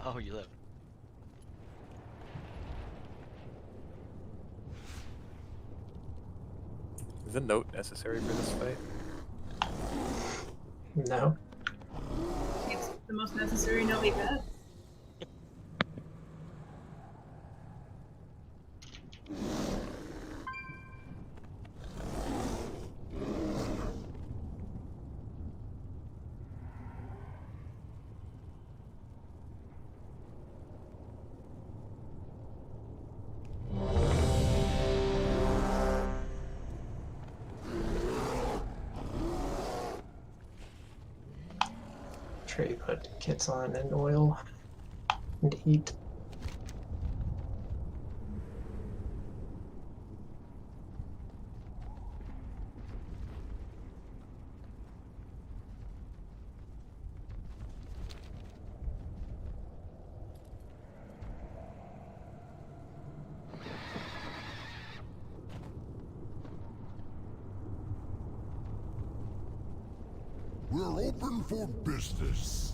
Oh, you live. Is a note necessary for this fight? No. It's the most necessary note we've had. Tree put kits on and oil and heat. We're open for business.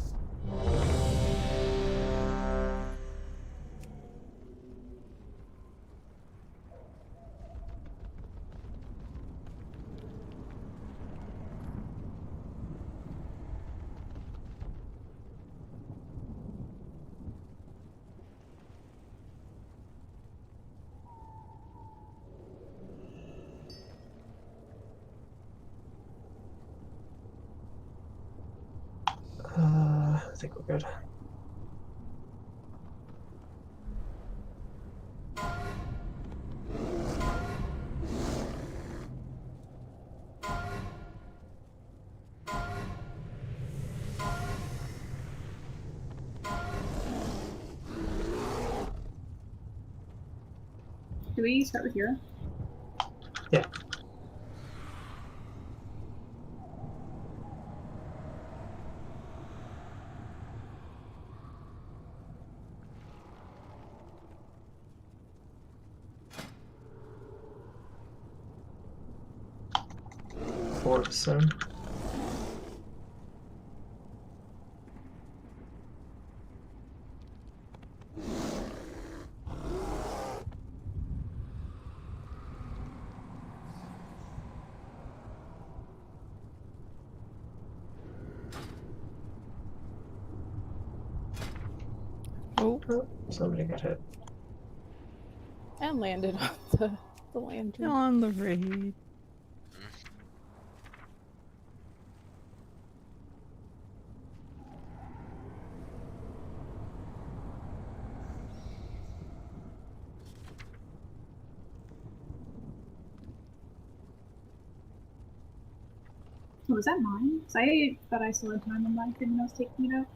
I think we're good. Do we start with Hero? Yeah. Orb soon. Oh, Oh, somebody got hit. and landed on the lantern. On the raid. Oh, was that mine? Because I thought I still had time on mine. Didn't I was taking it out?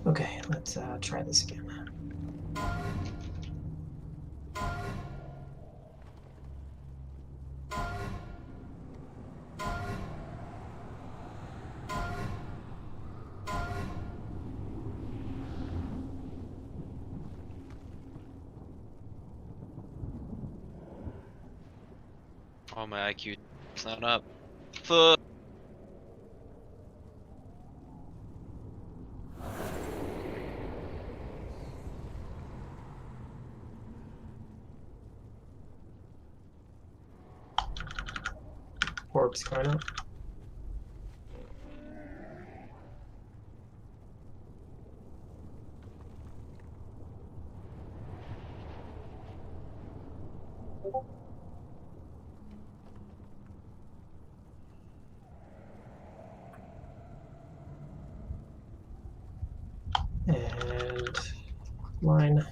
Okay, let's try this again. Oh, my IQ is not up. Fuck. Orbs going up. And line.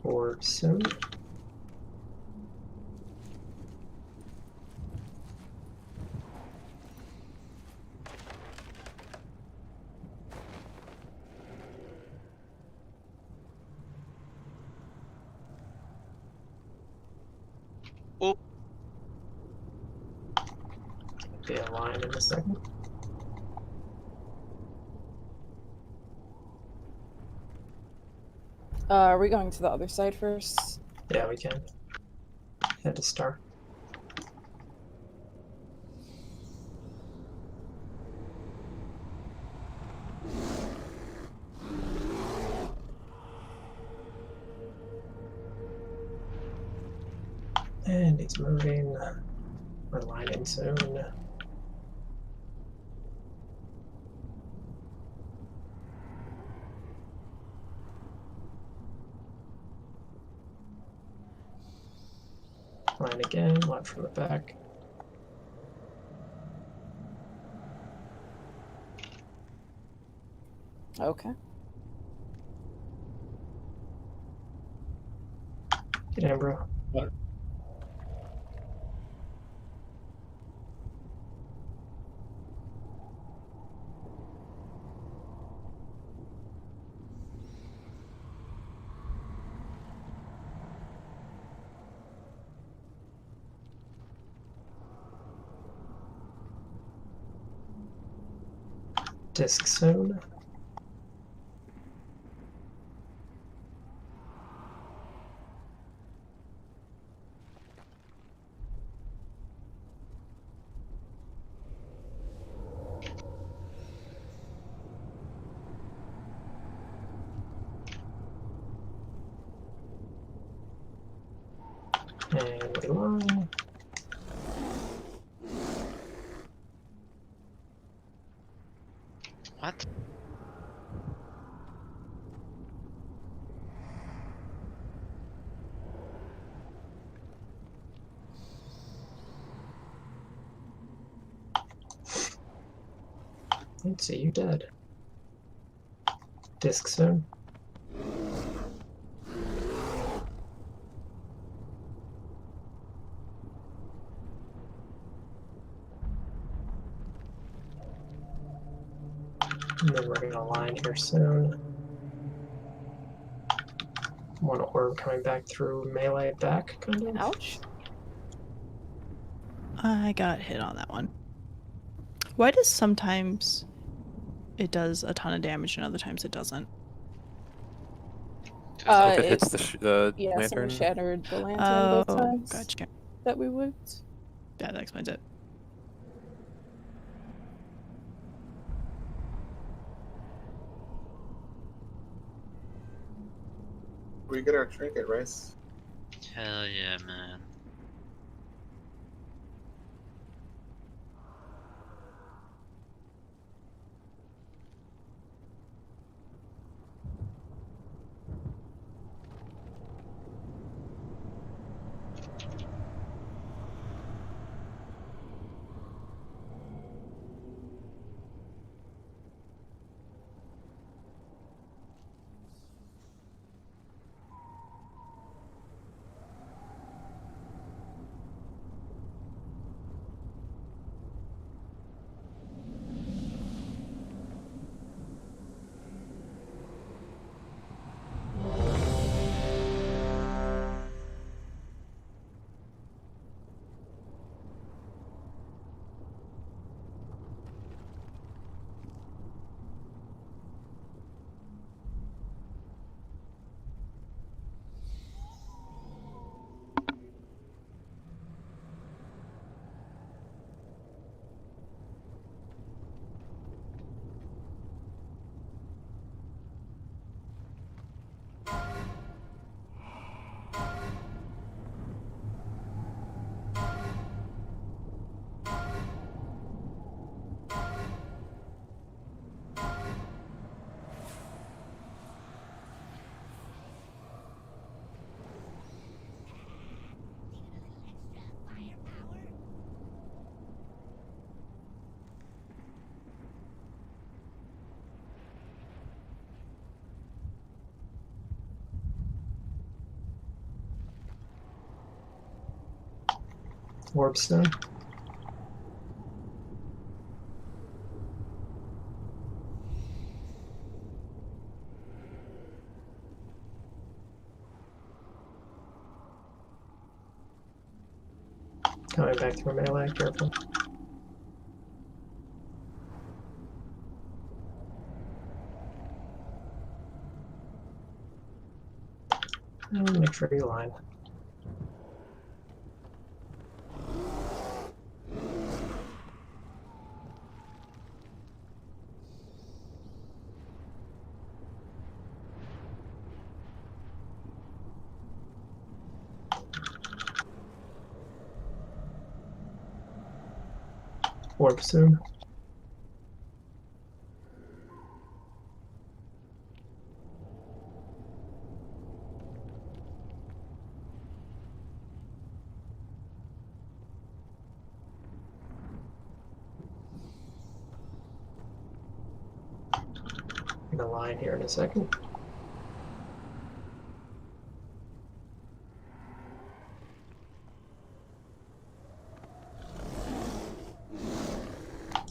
Orb soon. line in a second. Are we going to the other side first? Yeah, we can. Head to Star. And he's moving. We're lining soon. Line again, watch from the back. Okay. Get in, bro. Disc soon. And we line. What? Let's see you dead. Disc soon. And then we're gonna line here soon. One orb coming back through melee back, kind of. Ouch. I got hit on that one. Why does sometimes it does a ton of damage and other times it doesn't? If it hits the Yeah, lantern. someone shattered the lantern both Oh, times gotcha. that we would. Yeah, that explains it. We get our trinket, Rice. Hell yeah, man. Orb soon. Coming back through melee, careful. And make sure you line. Warp soon. I'm gonna line here in a second.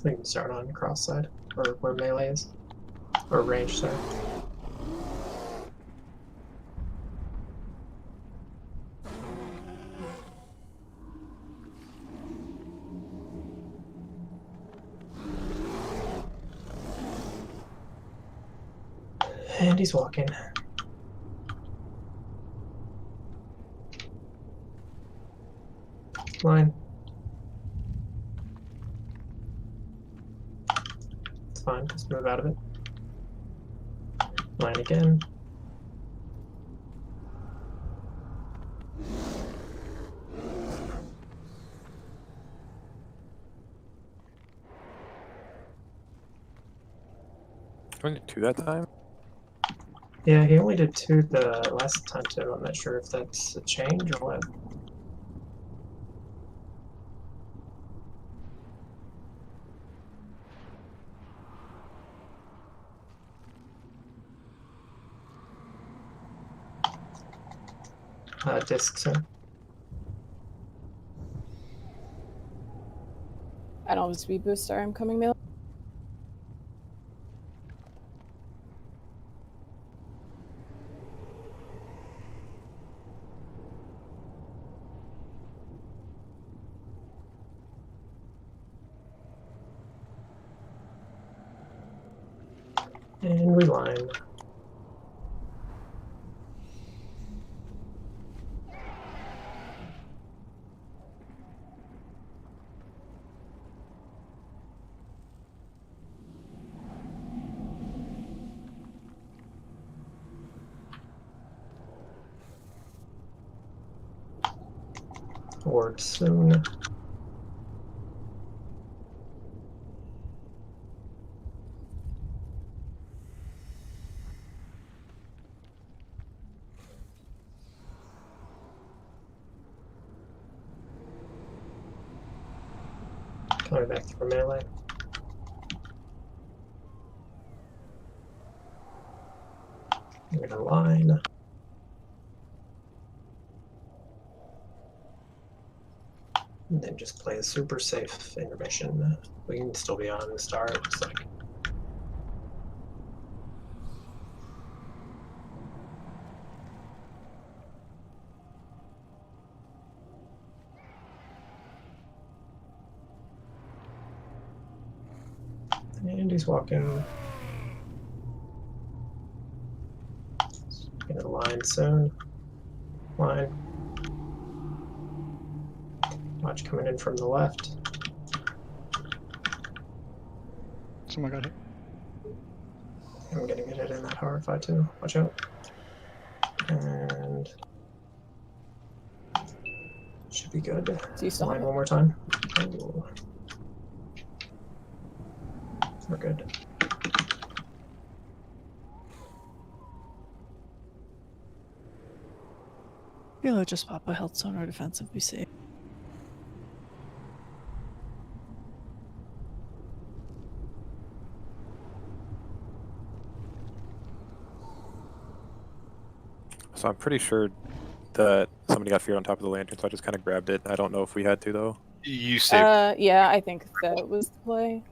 We can start on cross side, or where melee is, or range, sorry. And he's walking. Line. It's fine, just move out of it. Line again. Only 2 that time? Yeah, he only did 2 the last time too. I'm not sure if that's a change or what. Disc, so. I don't have a speed booster. I'm coming melee. And we line. Ward soon. Coming back through melee. I'm gonna line. And then just play a super safe intermission. We can still be on the start, it's like. And he's walking. Gonna line soon. Line. Watch coming in from the left. Someone got hit. I'm gonna get it in that horrify too. Watch out. And should be good. So you still Line have one more time. Oh. We're good. You'll just pop a health zone or defensive, be safe. So I'm pretty sure that somebody got feared on top of the lantern, so I just kind of grabbed it. I don't know if we had to, though. You saved. Yeah, I think that was the play.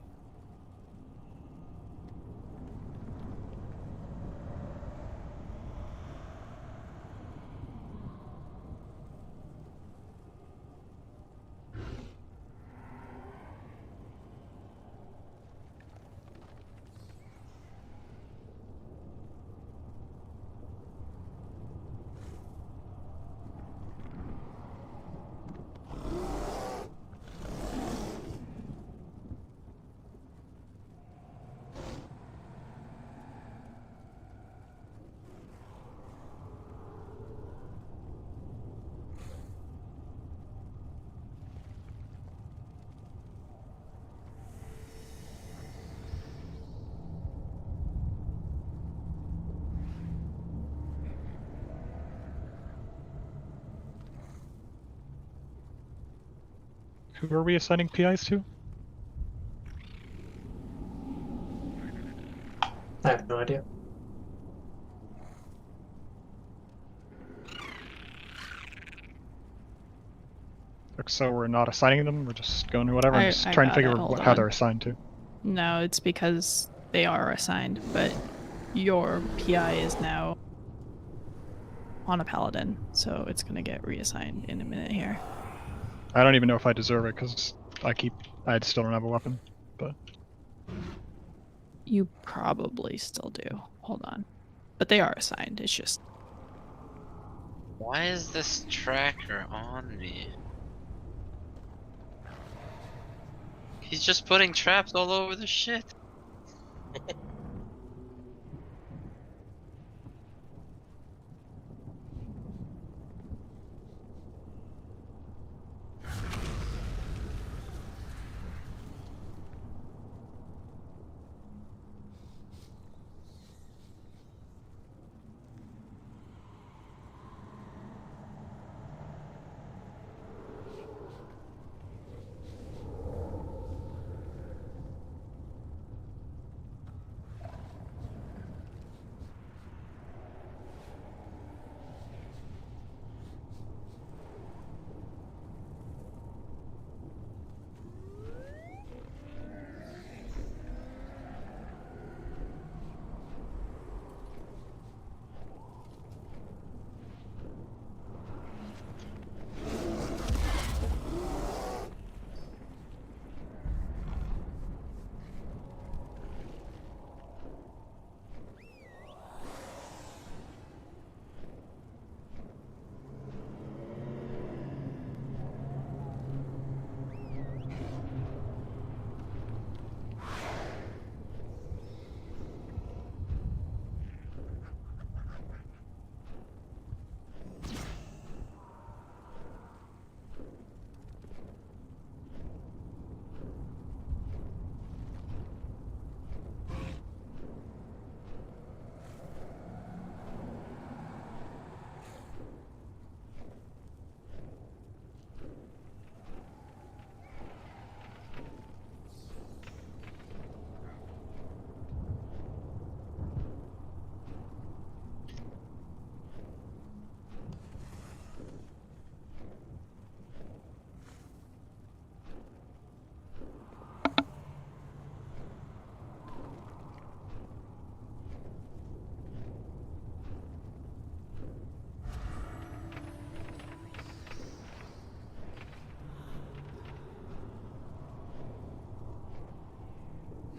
Who are we assigning PIs to? I have no idea. So we're not assigning them, we're just going to whatever. I'm just trying to got figure it, out hold how on. they're assigned to. No, it's because they are assigned, but your PI is now on a paladin, so it's gonna get reassigned in a minute here. I don't even know if I deserve it because I still don't have a weapon. But You probably still do. Hold on. But they are assigned, it's just... Why is this tracker on me? He's just putting traps all over the shit.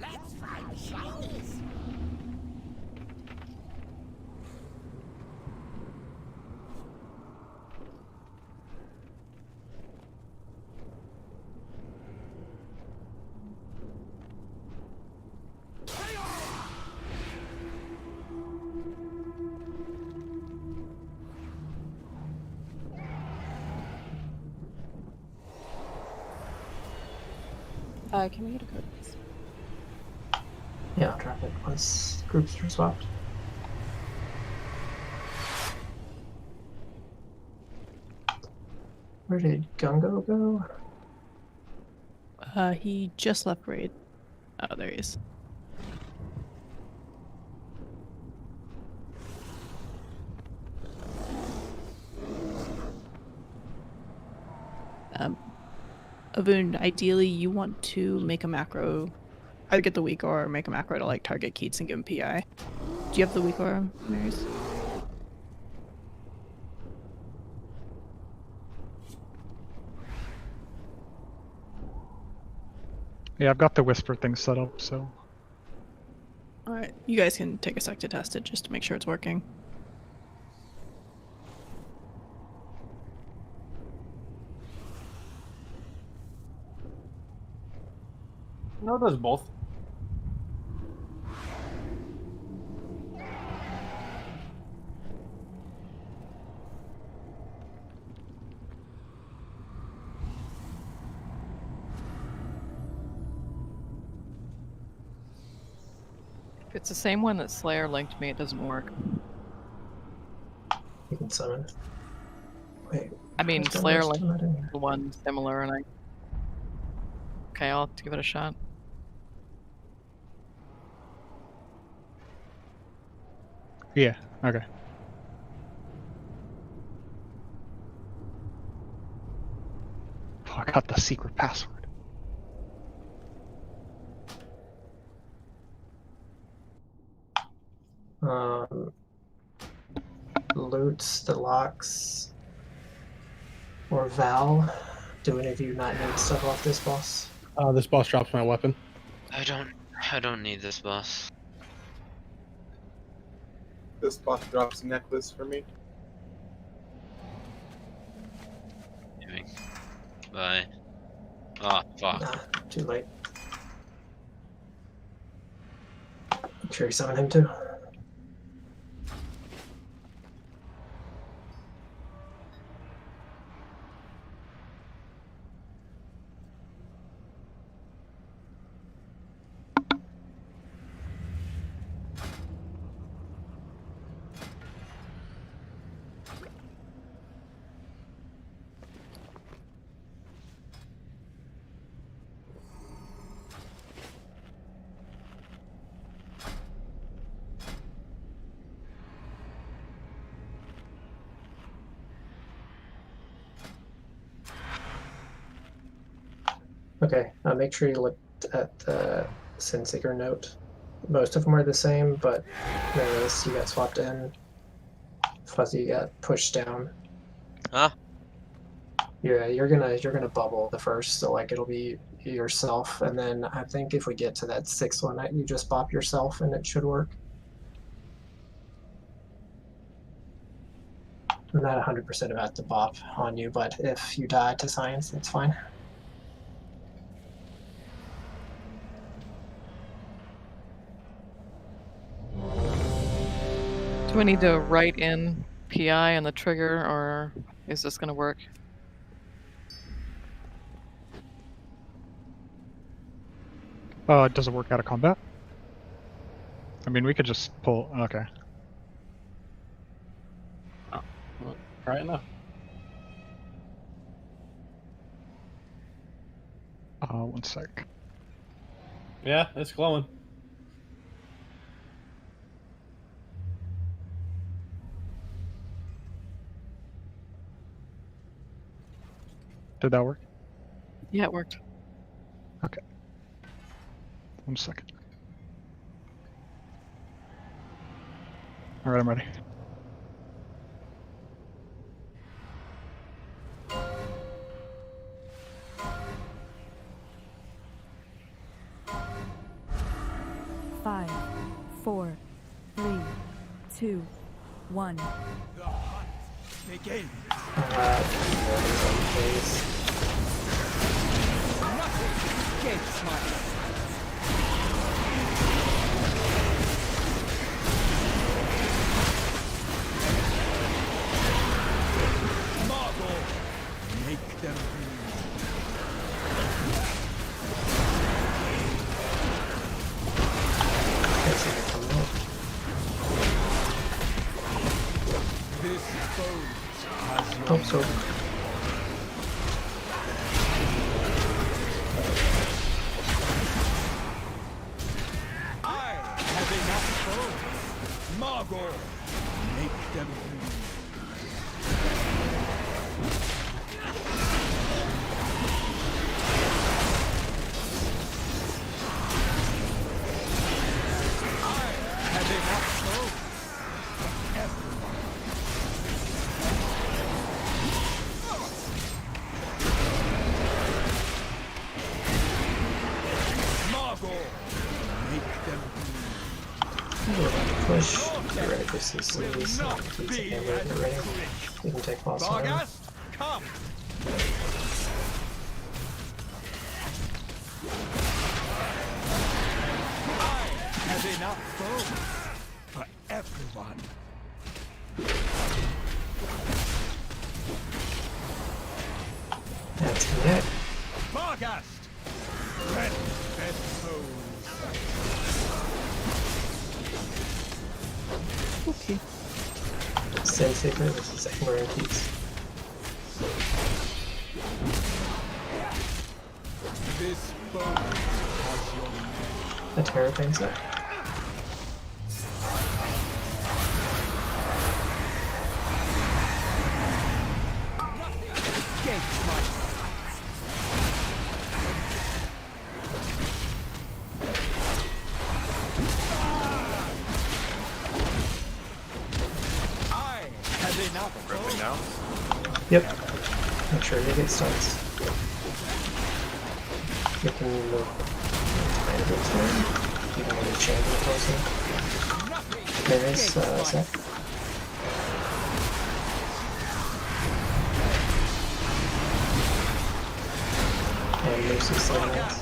Let's find shinies. Can we get a code, please? Yeah, I'll drop it once groups are swapped. Where did Gungo go? He just left raid. Oh, there he is. Avun, ideally you want to make a macro, either get the weak aura or make a macro to like target Keats and give him PI. Do you have the weak aura, Marys? Yeah, I've got the whisper thing set up, so Alright, you guys can take a sec to test it just to make sure it's working. No, it does both. If it's the same one that Slayer linked me, it doesn't work. You can summon. Wait. I mean, where's the Slayer rest linked of that in here? the one similar, and I Okay, I'll have to give it a shot. Yeah, okay. Oh, I got the secret password. Loot the locks. Or Val. Do any of you not need stuff off this boss? This boss drops my weapon. I don't need this boss. This boss drops a necklace for me. Bye. Oh, fuck. Nah, too late. Make sure you summon him too. Okay, make sure you look at the Sinseeker note. Most of them are the same, but Marius, you got swapped in. Fuzzy got pushed down. Huh? Yeah, you're gonna bubble the first, so like it'll be yourself, and then I think if we get to that sixth one, you just bop yourself, and it should work. I'm not 100% about the bop on you, but if you die to science, that's fine. Do I need to write in PI on the trigger, or is this gonna work? Does it work out of combat? I mean, we could just pull. Okay. Oh, well, right enough. 1 sec. Yeah, it's glowing. Did that work? Yeah, it worked. Okay. 1 second. All right, I'm ready. Five, 4, 3, 2, 1. The hunt begins. Nothing escapes my Marble, make them This foe has your Hope so. I have enough foes. Margot, make them bleed. I have enough foes. Everyone. Margot, make them Push. Get ready for CCs. Get ready. You can take boss on. Vargas, come! I have enough foes for everyone. That's it. Vargas! Red bed foes. Okay. Sinseeker, this is Angler and Keats. This foe has your name. A terrapin set. Escapes my I have enough Ripping now. Yep. Make sure you get stuns. You can move tiny bit forward. You can move chamber closer. There is set. And Lucy Slingers.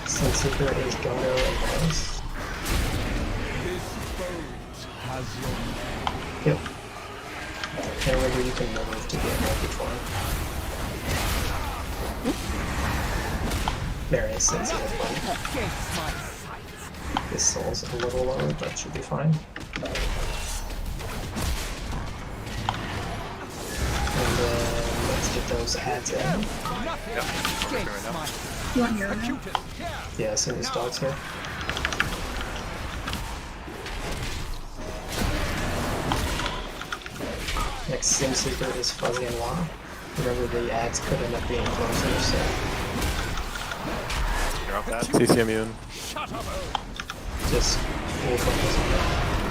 Sunseeker is Gungo and Menace. This boat has your name. Yep. And remember you can move to get multi form. There is Sunseeker. Against my sight. This soul's a little low, but should be fine. And then let's get those ads in. Yep. Right now. You want hero now? Yeah, as soon as dog's here. Next Sunseeker is Fuzzy and Law. Remember the ads could end up being closer, so Drop that. CC immune. just full focus on that.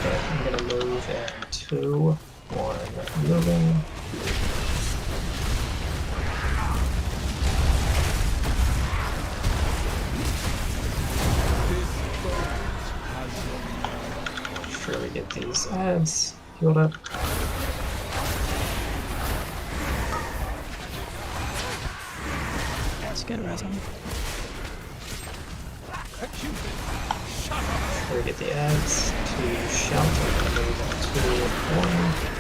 Okay, I'm gonna move in 2, 1, moving. Make sure we get these ads healed up. Let's get a res on. Sure we get the ads to shout. I'm gonna move in 2, 1.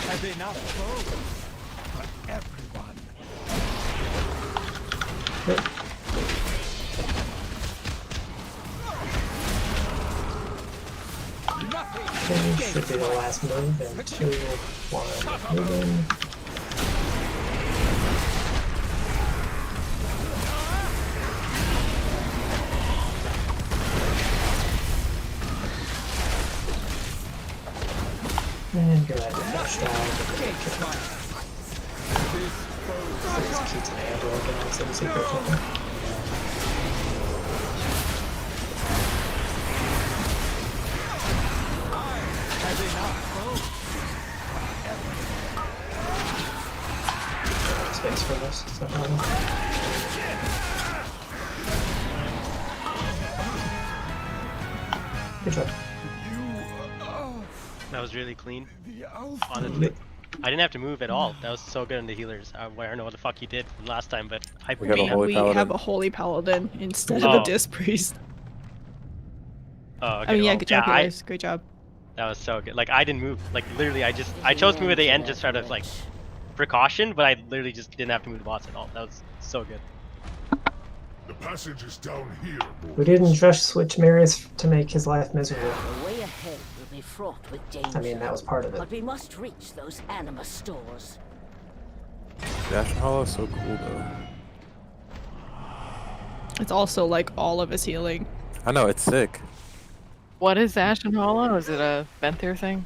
Have enough foes for everyone. Yep. Okay, should be the last move in 2, 1, moving. And go ahead and finish down. Please keep an amber again on some secret token. Space for this, is that right? Good job. That was really clean. Honestly. Honestly. I didn't have to move at all. That was so good on the healers. I don't know what the fuck you did last time, but I We have a holy We paladin. have a holy paladin instead Oh. of a disc priest. Oh, okay. I mean, yeah, well, good job, guys. Great job. That was so good. Like, I didn't move. Like, literally, I chose to move at the end just out of, like, precaution, but I literally just didn't have to move the boss at all. That was so good. The passage is down here, boys. We didn't just switch Marius to make his life miserable. The way ahead will be fraught with danger. I mean, that was part of it. But we must reach those anima stores. The Ashen Hollow is so cool though. It's also like all of his healing. I know, it's sick. What is Ashen Hollow? Is it a Venthyr thing?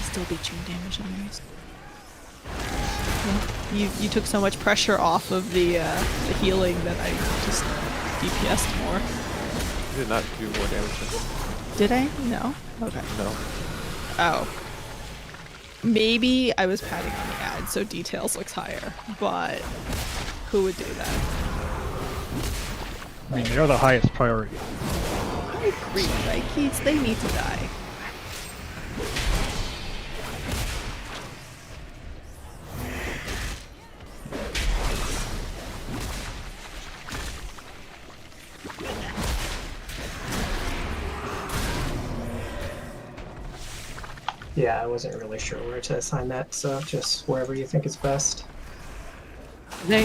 Still be chain damage anyways. You took so much pressure off of the healing that I just DPS'd more. You did not do more damage than him. Did I? No? Okay. No. Oh. Maybe I was padding on the ad so details looks higher, but who would do that? I mean, they're the highest priority. I agree, like, they need to die. Yeah, I wasn't really sure where to assign that, so just wherever you think is best. They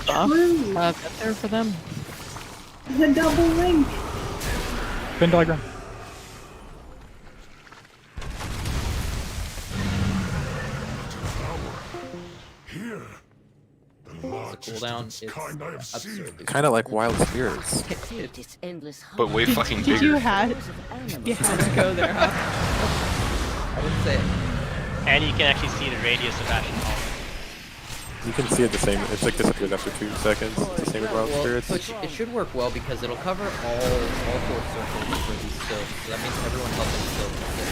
buff. Get there for them. The double link. Venn diagram. Here. The largest of its kind I have seen. Kind of like wild spirits. Complete its endless But way hunt. fucking Did bigger. you had to go there, huh? I didn't say it. And you can actually see the radius of Ashen Hall. You can see it the same. It's like disappears after 2 seconds. It's the same with wild Well, spirits. so it should work well because it'll cover all 4 circles for these silks. So that means everyone helping silk will get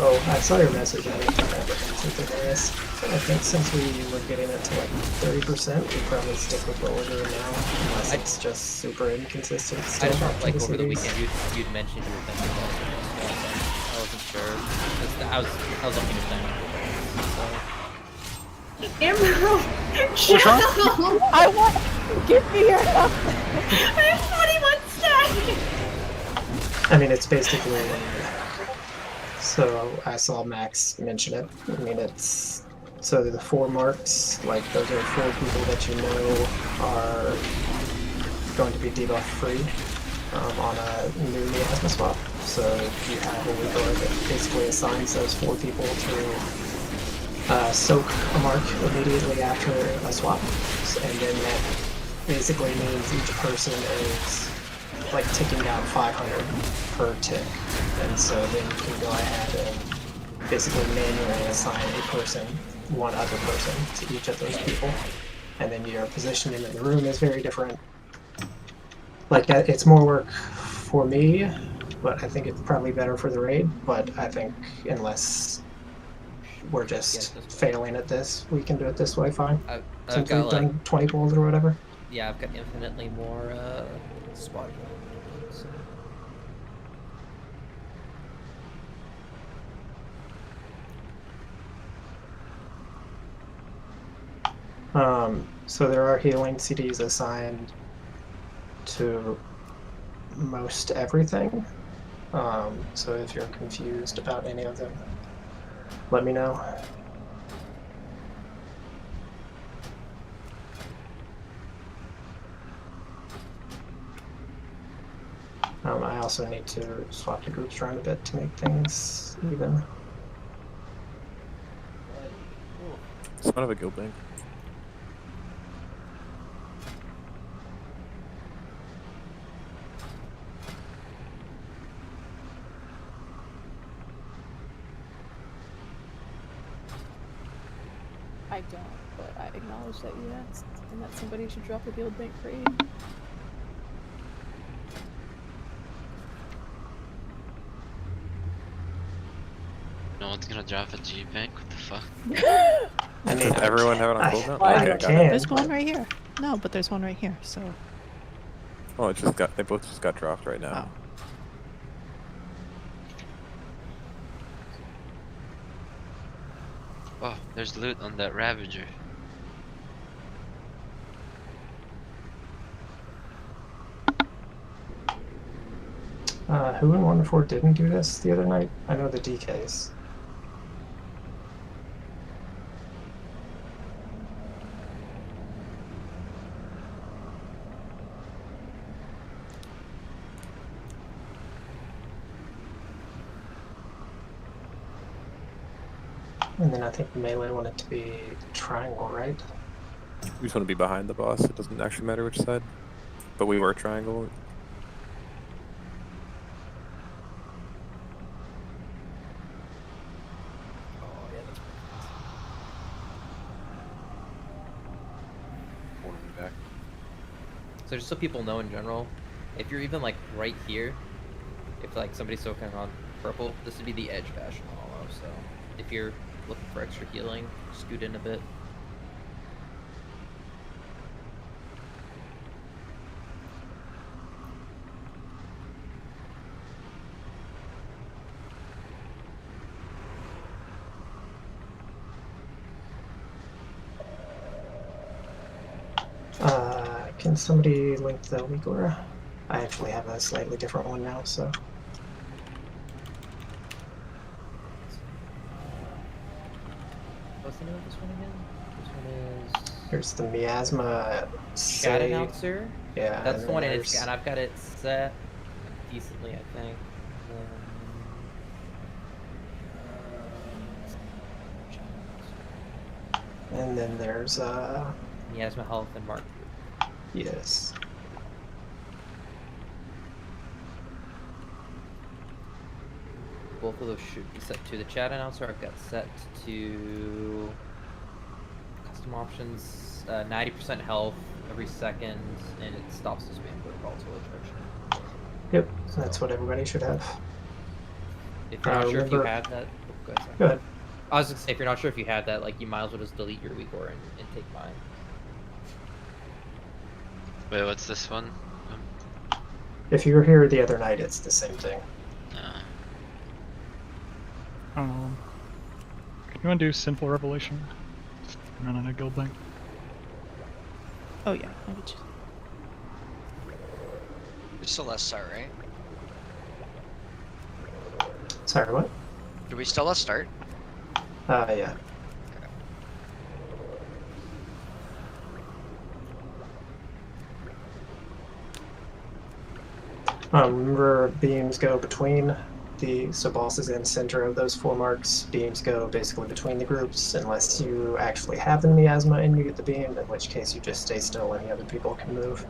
Oh, I saw your message. I didn't think I would answer to this. I think since we were getting it to like 30%, we probably stick with what we're doing now, unless it's just super inconsistent. I Still just not like over the series. weekend you'd mentioned you were thinking about it. I wasn't sure. I was looking at that. Emerald! Shut up! I want. Give me your help. I have 41 stacks! I mean, it's basically. So I saw Max mention it. I mean, it's so the 4 marks. Like those are 4 people that you know are going to be debuff free on a new miasma swap. So you have a Weaver that basically assigns those 4 people to soak a mark immediately after a swap, and then that basically means each person is like ticking down 500 per tick, and so then you can go ahead and basically manually assign a person, one other person, to each of those people, and then your positioning in the room is very different. Like that, it's more work for me, but I think it's probably better for the raid. But I think unless we're just failing at this, we can do it this way fine. I've Since got we've done 20 pulls or whatever. Yeah, I've got infinitely more spot. So there are healing CDs assigned to most everything. So if you're confused about any of them, let me know. I also need to swap the groups around a bit to make things even. It's kind of a guild bank. I don't, but I acknowledge that you asked, and that somebody should drop a guild bank for you. No one's gonna drop a G bank. What the fuck? I mean, Does everyone have it on cooldown? I Okay, got can. it. There's one right here. No, but there's one right here. So. Oh, it just got. They both just got dropped right now. Oh, there's loot on that Ravager. Who in Wonderford didn't do this the other night? I know the DKs. And then I think melee wanted to be triangle, right? We just want to be behind the boss. It doesn't actually matter which side. But we were triangle. So just so people know in general, if you're even like right here, if like somebody's soaking on purple, this would be the edge of Ashen Hollow. So if you're looking for extra healing, scoot in a bit. Can somebody link the Uyghur? I actually have a slightly different one now, so. What's the name of this one again? This one is Here's the Miasma Chat Announcer. Yeah, That's the one, and there's... I've got it set decently, I think. And then there's Miasma Health and Mark. Yes. Both of those should be set to the chat announcer. I've got set to custom options, 90% health every second, and it stops the spam protocol until ejection. Yep, that's what everybody should have. If you're not sure if you have that, go ahead. Go ahead. I was gonna say, if you're not sure if you have that, like, you might as well just delete your Uyghur and take mine. Wait, what's this one? If you were here the other night, it's the same thing. Can you undo Sinful Revelation? Run on a guild link. Oh yeah, I get you. We still less start, right? Sorry, what? Do we still less start? Yeah. Remember, beams go between so boss is in center of those 4 marks. Beams go basically between the groups unless you actually have the miasma and you get the beam, in which case you just stay still and the other people can move.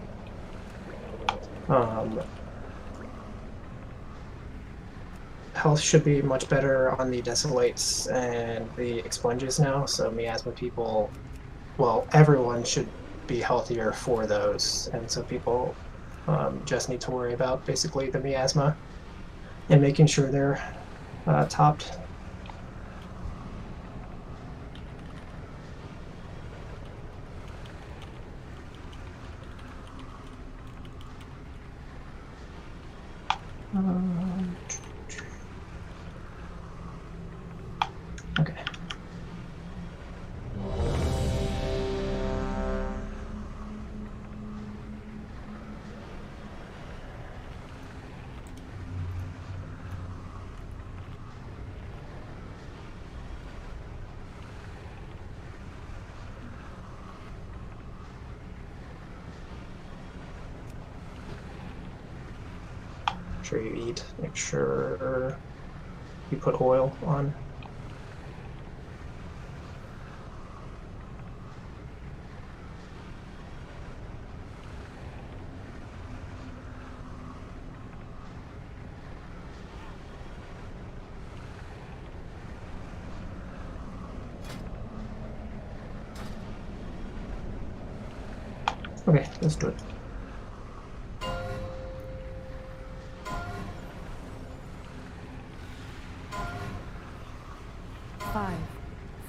Health should be much better on the Desolates and the Expunges now, so miasma people, well, everyone should be healthier for those, and so people just need to worry about basically the miasma and making sure they're topped. Okay. Make sure you eat. Make sure you put oil on. Okay, let's do it. Five,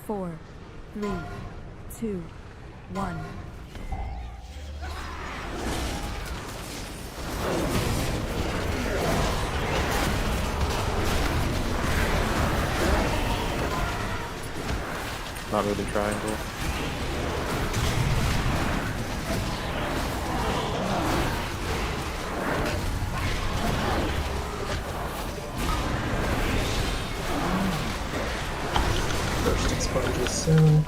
4, 3, 2, 1. Not really triangle. First expunges soon.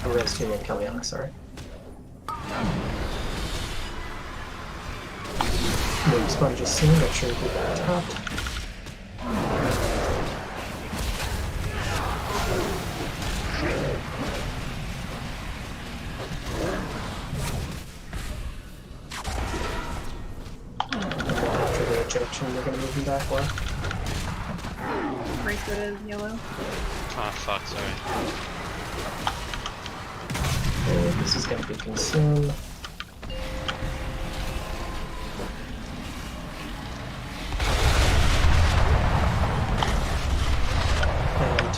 Res 2 and Kellyanne, sorry. Move sponges soon, make sure you keep that topped. After the ejection, we're going to move them back left. Bracelet is yellow. Oh fuck, sorry. Okay, this is going to be consumed.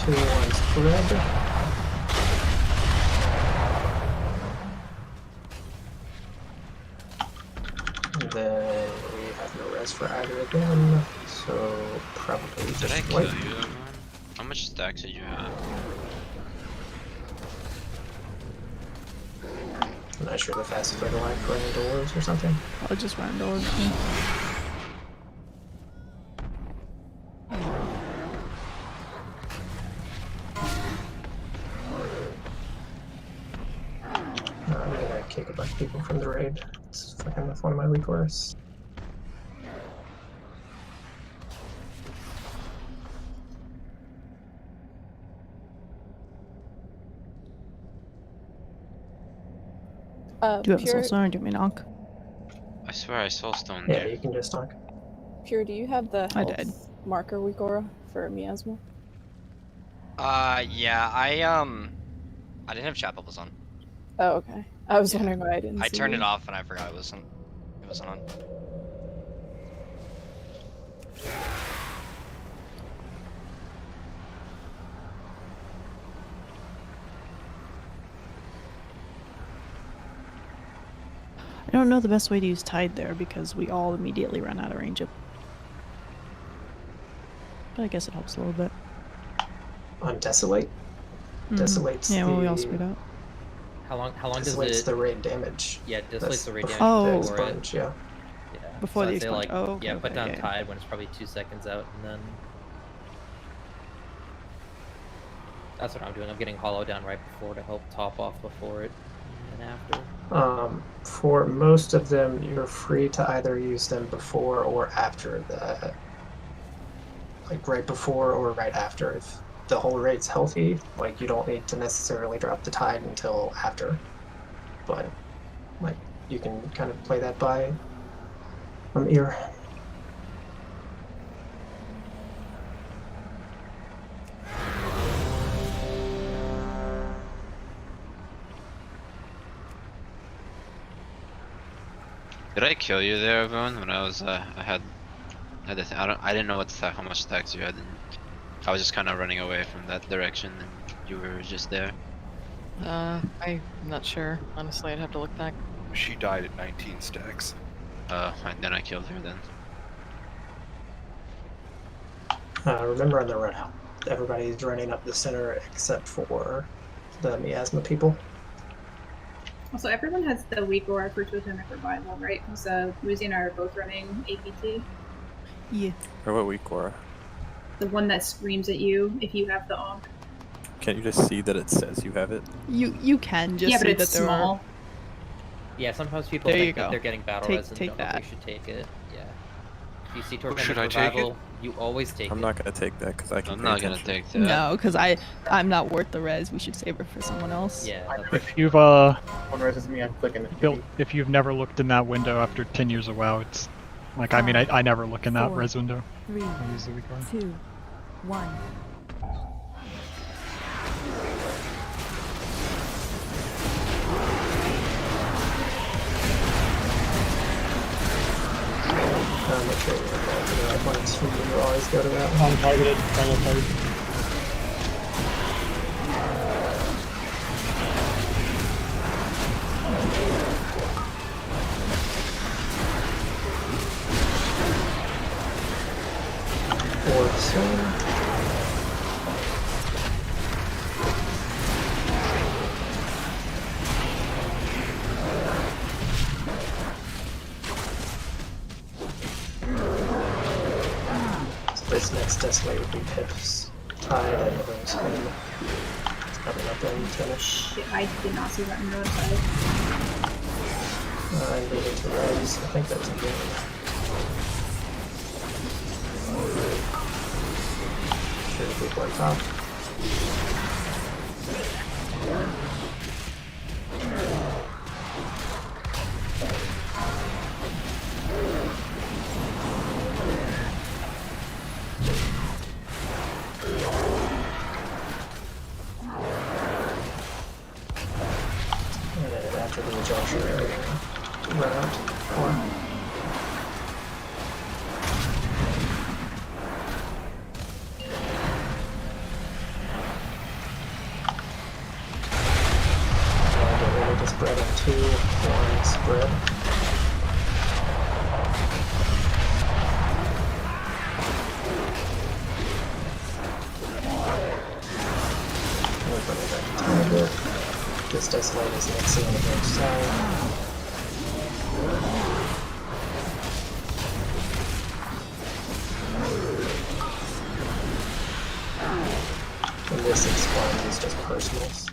one's red. And then we have no res for either of them, so probably Did just I kill white. you, everyone? How much stacks did you have? I'm not sure the fastest way to like running doors or something. I'll just run doors. Yeah. I'm gonna kick a bunch of people from the raid. It's fucking with one of my weak orders. Do you have a Pure, soulstone or do you mean knock? I swear I saw stone Yeah, there. you can just knock. Pure, do you have the I health did. marker weak aura for miasma? Yeah, I didn't have chat bubbles on. Oh, okay. I was Yeah. wondering why I didn't I see turned you. it off and I forgot it wasn't on. I don't know the best way to use Tide there because we all immediately run out of range of. But I guess it helps a little bit. On Desolate? Desolate's Yeah, well, we all the- speed up. How long does Desolate's it? the raid damage. Yeah, That's desolates the raid damage Oh. the before it. expunge, yeah. Yeah. Before so the I'd say, expunge. like, Oh, okay, yeah, put okay, down yeah. Tide when it's probably 2 seconds out, and then that's what I'm doing. I'm getting Hollow down right before to help top off before it and after. For most of them, you're free to either use them before or after the, like right before or right after. If the whole raid's healthy, like you don't need to necessarily drop the Tide until after. But like you can kind of play that by ear. Did I kill you there, everyone? When I was, I didn't know how much stacks you had. And I was just kind of running away from that direction, and you were just there. I'm not sure. Honestly, I'd have to look back. She died at 19 stacks. And then I killed her then. Remember on the run out, everybody's running up the center except for the miasma people. Also, everyone has the weak aura for totemic revival, right? Because Woozy and I are both running APT. Yeah. Or what weak aura? The one that screams at you if you have the omp. Can't you just see that it says you have it? You can just Yeah, see but it's that there small. are. Yeah, sometimes people There you think that go. they're getting battle Take- res and take don't know that. if they should take it. Yeah. If you see should Totemic I take Revival, you always take I'm it. not gonna take that because I can. I'm pay not gonna attention. take that. No, because I'm not worth the res. We should save it for someone else. Yeah. If you've One reses me, I'm clicking it. built, if you've never looked in that window after 10 years of WoW, it's like I mean I never look in that 4, res window. 3, I use the weak aura. 2, 1. Make sure you're involved in the right ones. You always go to that one. Non-targeted, final target. Or so. This next Desolate would be Pip's Tide and everyone's home. It's coming up in finish. Shit, I did not see that in the side. I'm leaving to res. I think that's a game. Sure, the people are top. And then after the junction, run out. Or This Desolate is mixing on the other side. And this explode is just personals.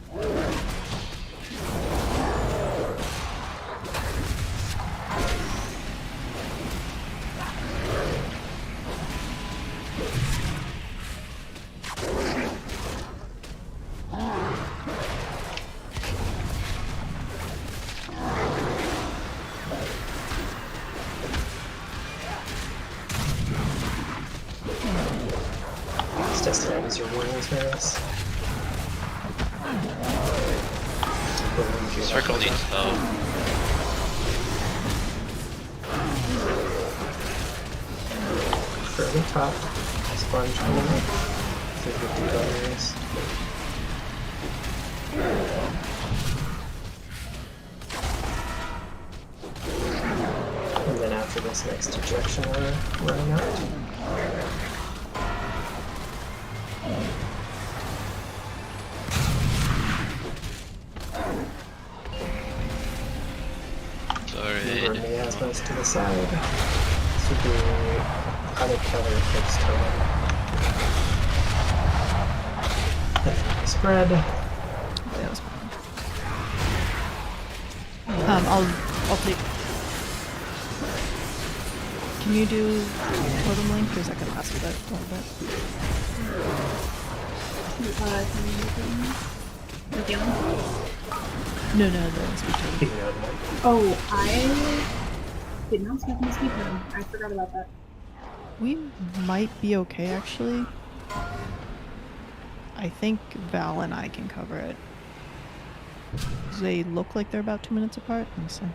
As your warnings, Varys. Circle needs help. Fairly top. Sponge coming up. 50 batteries. And then after this next ejection, we're running out. Remember miasmas to the side. This would be either Keller or Fix Totem. And then spread. That was fine. I'll take. Can you do Totem Link? Because I can last with that a little bit. No, the speed totem. Oh, I did not speak in the speed totem. I forgot about that. We might be okay, actually. I think Val and I can cover it. They look like they're about 2 minutes apart. Let me see.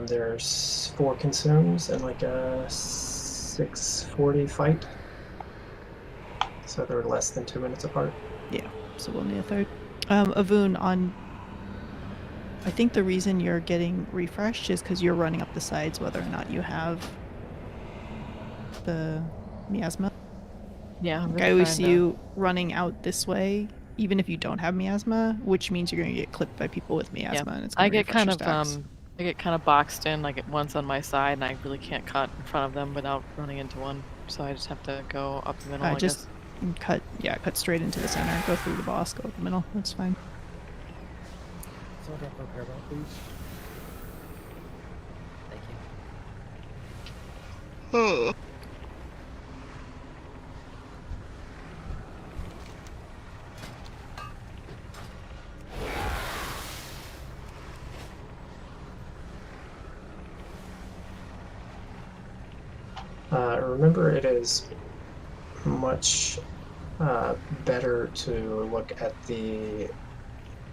There's 4 consumes and like a 640 fight. So they're less than 2 minutes apart. Yeah, so we'll need a third. Avun, on... I think the reason you're getting refreshed is because you're running up the sides whether or not you have the miasma. Yeah, I always see you running out this way, even if you don't have miasma, which means you're going to get clipped by people with miasma. Yeah. And it's gonna I get refresh kind your of stacks. I get kind of boxed in. I get one's on my side, and I really can't cut in front of them without running into one. So I just have to go up the middle. I just guess. cut straight into the center, go through the boss, go up the middle. That's fine. Someone drop repair bell, please. Thank you. Remember, it is much better to look at the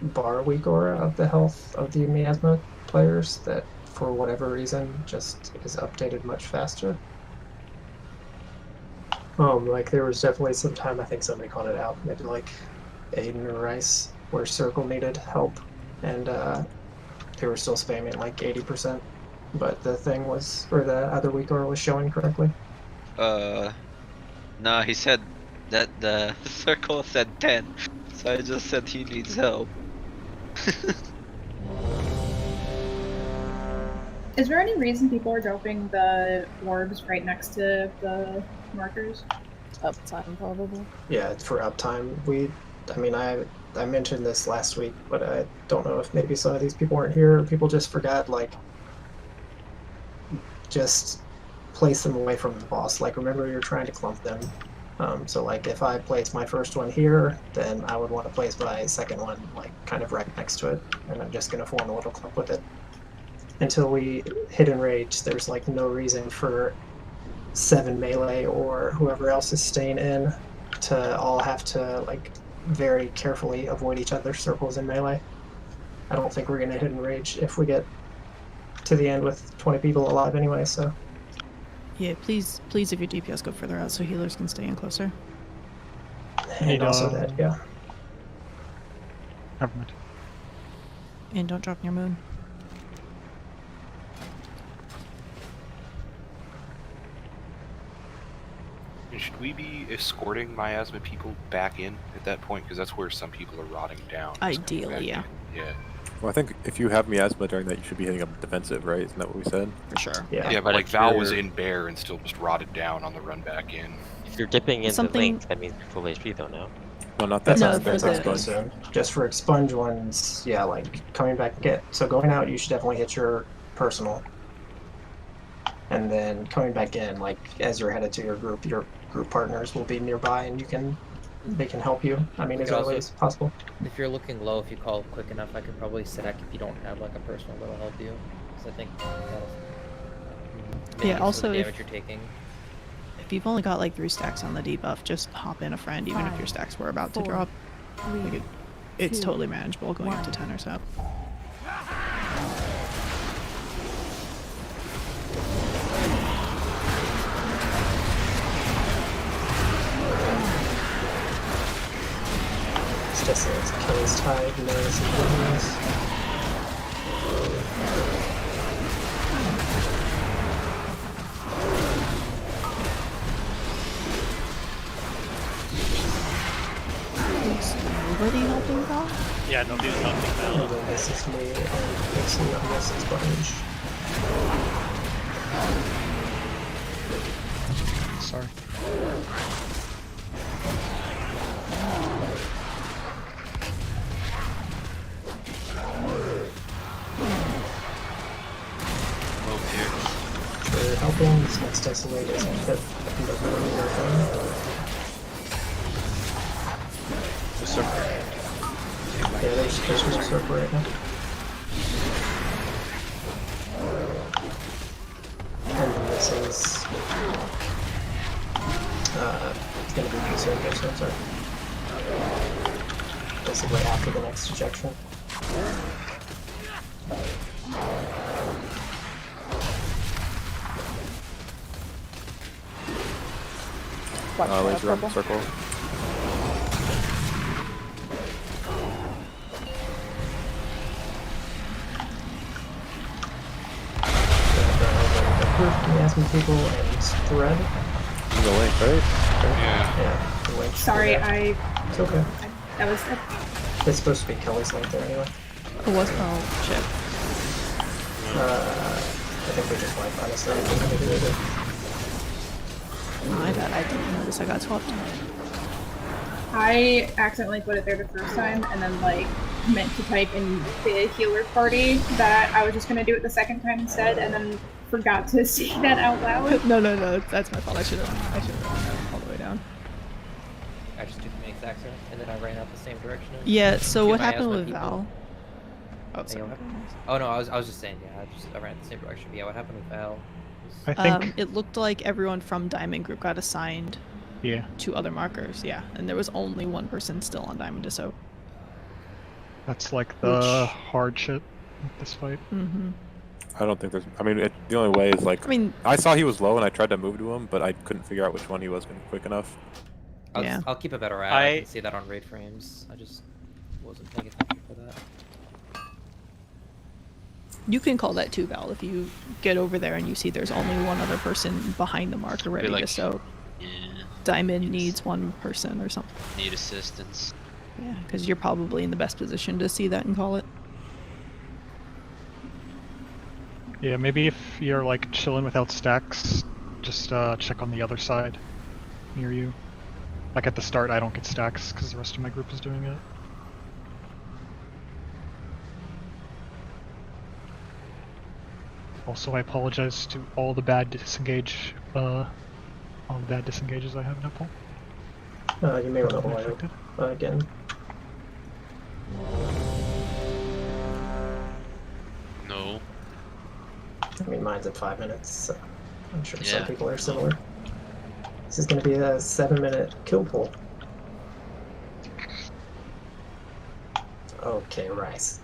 bar weak aura of the health of the miasma players that, for whatever reason, just is updated much faster. Like there was definitely some time, I think somebody called it out, maybe like Aiden or Rice, where Circle needed help, and they were still spamming like 80%, but the thing was, or the other weak aura was showing correctly. No, he said that the Circle said 10, so I just said he needs help. Is there any reason people are dropping the orbs right next to the markers? Uptime, probably. Yeah, for uptime. I mentioned this last week, but I don't know if maybe some of these people weren't here or people just forgot, like, just place them away from the boss. Like, remember you're trying to clump them. So like if I place my first one here, then I would want to place my second one like kind of right next to it, and I'm just going to form a little clump with it. Until we hit Enrage, there's like no reason for 7 melee or whoever else is staying in to all have to like very carefully avoid each other's circles in melee. I don't think we're going to hit Enrage if we get to the end with 20 people alive anyway, so... Yeah, please, if your DPS go further out so healers can stay in closer. And also that, yeah. Never mind. And don't drop your moon. And should we be escorting miasma people back in at that point? Because that's where some people are rotting down. Ideally, yeah. Yeah. Well, I think if you have miasma during that, you should be hitting up defensive, right? Isn't that what we said? For sure. Yeah, but like Val was in bear and still just rotted down on the run back in. If you're dipping into Something- link, that means you're full HP though, no? No, not That's that. not for the- expensive. Just for expunge ones, yeah, like coming back. So going out, you should definitely hit your personal, and then coming back in, like as you're headed to your group partners will be nearby, and they can help you. I mean, We as could early also- as possible. If you're looking low, if you call quick enough, I could probably stack if you don't have like a personal that'll help you. Because I think that'll mitigate some also of the if- damage you're taking. If you've only got like 3 stacks on the debuff, just hop in a friend, even if your stacks were about to 4, drop. 3, Like it's 2, totally manageable going up to 10 or so. It's just it's Achilles tide, and there's some goodness. Is nobody helping Val? Yeah, nobody was helping And Val. then this is me, and it's on this expunge. Sorry. Move here. For helping, this next desolate is put in the room your phone. Yeah, there's no circle right now. And then this is it's gonna be easier here, so sorry. Basically after the next ejection. Laser on circle. Asking people and spread. The link, right? Yeah, the link. Sorry, It's okay. that was. It's supposed to be Kelly's link there anyway. It was shit. I think we just went honestly. My bad, I didn't notice I got swapped. I accidentally put it there the first time and then like meant to type in the healer party that I was just gonna do it the second time instead and then forgot to say that out loud. No, that's my fault. I should have all the way down. I just took the main stacks and then I ran out the same direction. Yeah, so Two what happened miasma with people. Val? Oh, Hey, sorry. what happened? Oh no, I was just saying, yeah, I ran the same direction. But yeah, what happened with Val? I think It looked like everyone from Diamond Group got assigned to other markers, yeah. And there was only one person still on Diamond Disso. that's like the hard shit with this fight. Mm-hmm. I don't think there's. I mean, the only way is like. I mean, I saw he was low and I tried to move to him, but I couldn't figure out which one he was quick enough. I'll keep a better eye. I can see that on raid frames. I just wasn't paying attention for that. You can call that too, Val, if you get over there and you see there's only one other person behind the marker ready to soak. Yeah. Diamond needs one person or something. Need assistance. Yeah, because you're probably in the best position to see that and call it. Yeah, maybe if you're like chilling without stacks, just check on the other side near you. Like at the start, I don't get stacks because the rest of my group is doing it. Also, I apologize to all the bad disengages I have in that pool. You may want to oil again. No. I mean, mine's at 5 minutes, so I'm sure some Yeah. people are similar. This is going to be a 7-minute kill pool. Okay, Rice.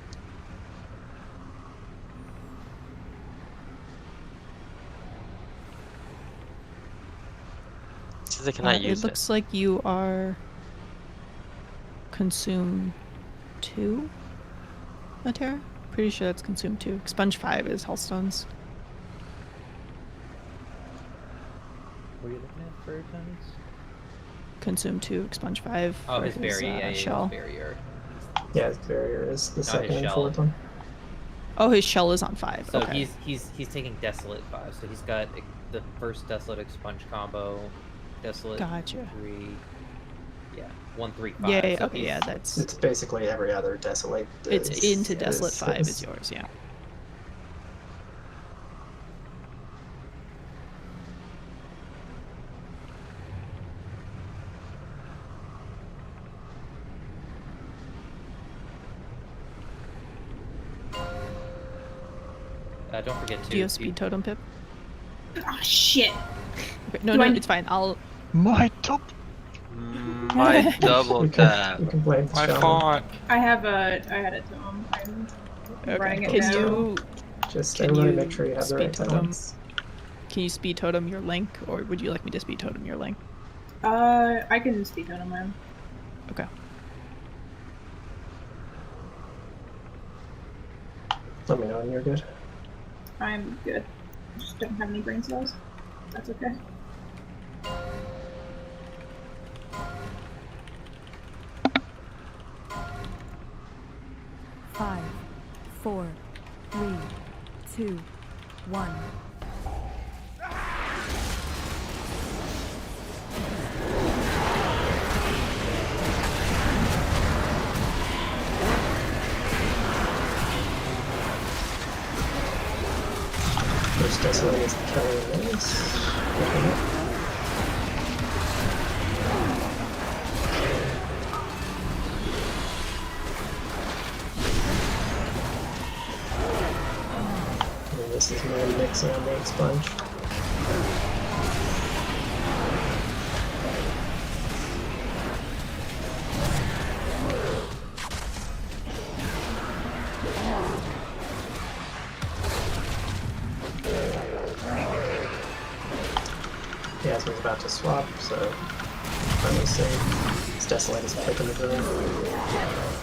Says I cannot use it looks like you are consume 2, Nathria? Pretty sure that's consume 2. Expunge 5 is Healthstones. were you looking at for tons? Consume 2, expunge 5. Oh, for his barrier. Yeah, shell. his barrier. Yeah, his barrier is the Not second his and shell. fourth one. Oh, his shell is on 5. So okay. he's taking Desolate 5. So he's got the first Desolate expunge combo, Desolate Gotcha. 3. Yeah, 1, 3, 5. Yeah, So okay, yeah, that's... It's basically every other Desolate. It's into Desolate 5 is yours, yeah. Don't forget to. Do you have speed totem, Pip? Oh shit. Okay, no, Do no, I- it's fine. I'll... My top. My double tap. You can blame the My shaman. font. I had a tome. I'm writing it Can down. you... Just Can everybody you make sure you have the speed right totem? talents. Can you speed totem your link, or would you like me to speed totem your link? I can speak on mine. Okay. Let me know when you're good. I'm good. I just don't have any brain cells. That's okay. Five, 4, 3, 2, 1. First Desolate is killing this. And this is my mixing on the expunge. Yasmin's about to swap, so finally safe. It's Desolate is picking the room.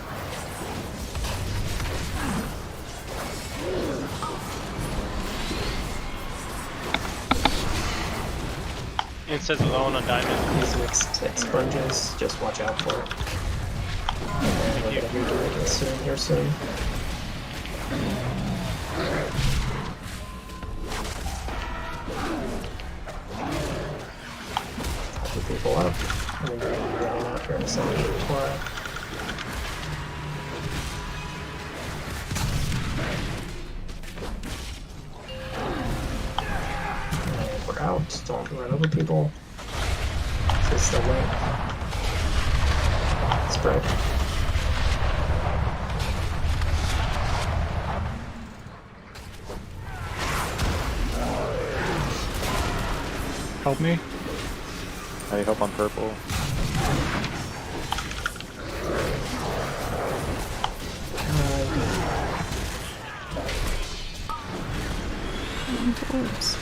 It says alone on diamond. These mixed expunges, just watch out for it. And we're gonna be doing it soon, here soon. People up, and then you're going to be running out here in a second before and we're out. Don't run over people. This is the link. Spread. Help me. I need help on purple. Orbs.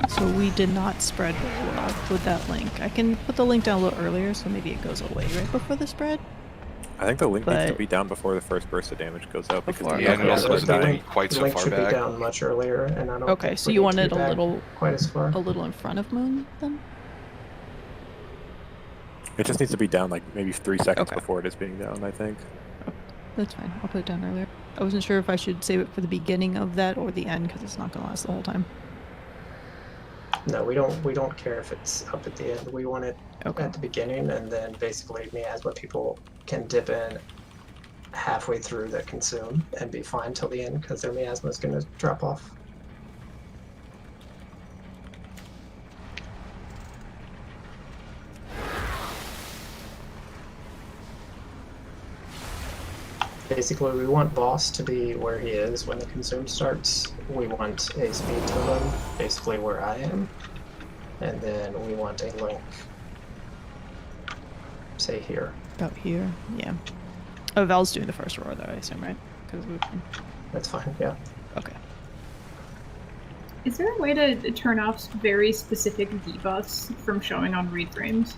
So we did not spread very well with that link. I can put the link down a little earlier, so maybe it goes away right before the spread. I think the link needs to But- be down before the first burst of damage goes out because Before- the Yeah, and it other also ones doesn't are need to dying. be quite The so link far should be back. down much earlier, and I don't Okay, think so we you need want to it be a back little, quite as far. a little in front of Moon then? It just needs to be down like maybe 3 seconds Okay. before it is being down, I think. That's fine. I'll put it down earlier. I wasn't sure if I should save it for the beginning of that or the end because it's not gonna last the whole time. No, we don't care if it's up at the end. We want it Okay. at the beginning, and then basically miasma people can dip in halfway through the consume and be fine till the end because their miasma is going to drop off. Basically, we want boss to be where he is when the consume starts. We want a speed totem, basically where I am, and then we want a link, say here. About here, yeah. Oh, Val's doing the first roar though, I assume, right? Because That's fine, yeah. Okay. Is there a way to turn off very specific debuffs from showing on read frames?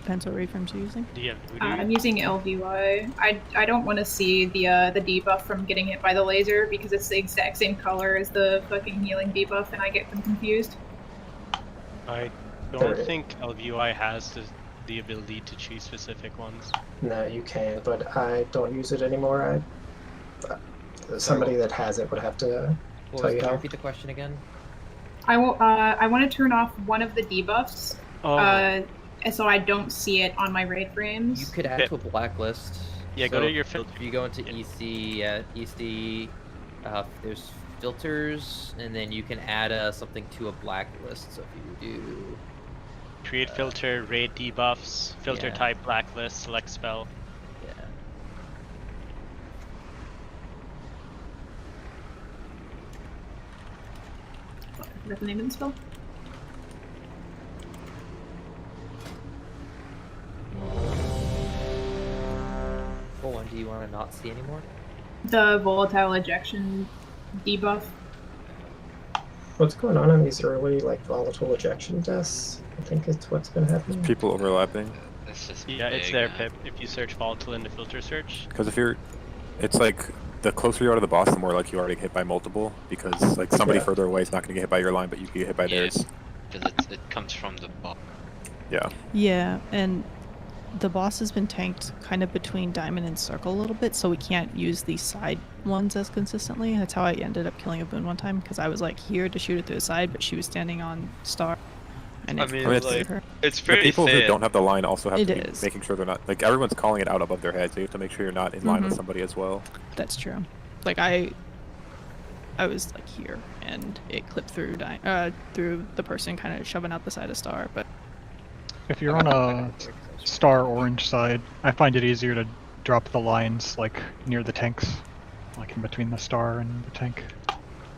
Depends what rayframes you're using. Do you have voodoo? I'm using LVY. I don't want to see the debuff from getting hit by the laser because it's the exact same color as the fucking healing debuff, and I get them confused. I don't think LVUI has the ability to choose specific ones. No, you can, but I don't use it anymore. Somebody that has it would have to tell you Can you how. repeat the question again? I want to turn off one of the debuffs, so I don't see it on my raid frames. You could add to a blacklist. Yeah, go to your filter. If you go into EC, EC, there's filters, and then you can add something to a blacklist. So if you do create filter, raid debuffs, filter type, blacklist, select spell. Yeah. Is that the name of the spell? What one do you want to not see anymore? The volatile ejection debuff. What's going on in these early, like, volatile ejection deaths? I think it's what's been happening. People overlapping. Yeah, it's there, Pip. If you search volatile in the filter search. Because it's like the closer you are to the boss, the more like you already get hit by multiple. Because like somebody further away is not going to get hit by your line, but you can get hit by theirs. Because it comes from the boss. Yeah. Yeah, and the boss has been tanked kind of between diamond and circle a little bit, so we can't use these side ones as consistently. That's how I ended up killing a boon one time, because I was like here to shoot it through the side, but she was standing on star. And I mean, like, her. it's pretty The people thin. who don't have the line also have to be is. making sure they're not, like, everyone's calling it out above their head, so you have to make sure you're not in line with Mhm. somebody as well. That's true. Like I was like here, and it clipped through through the person kind of shoving out the side of star, but If you're on a star orange side, I find it easier to drop the lines like near the tanks, like in between the star and the tank.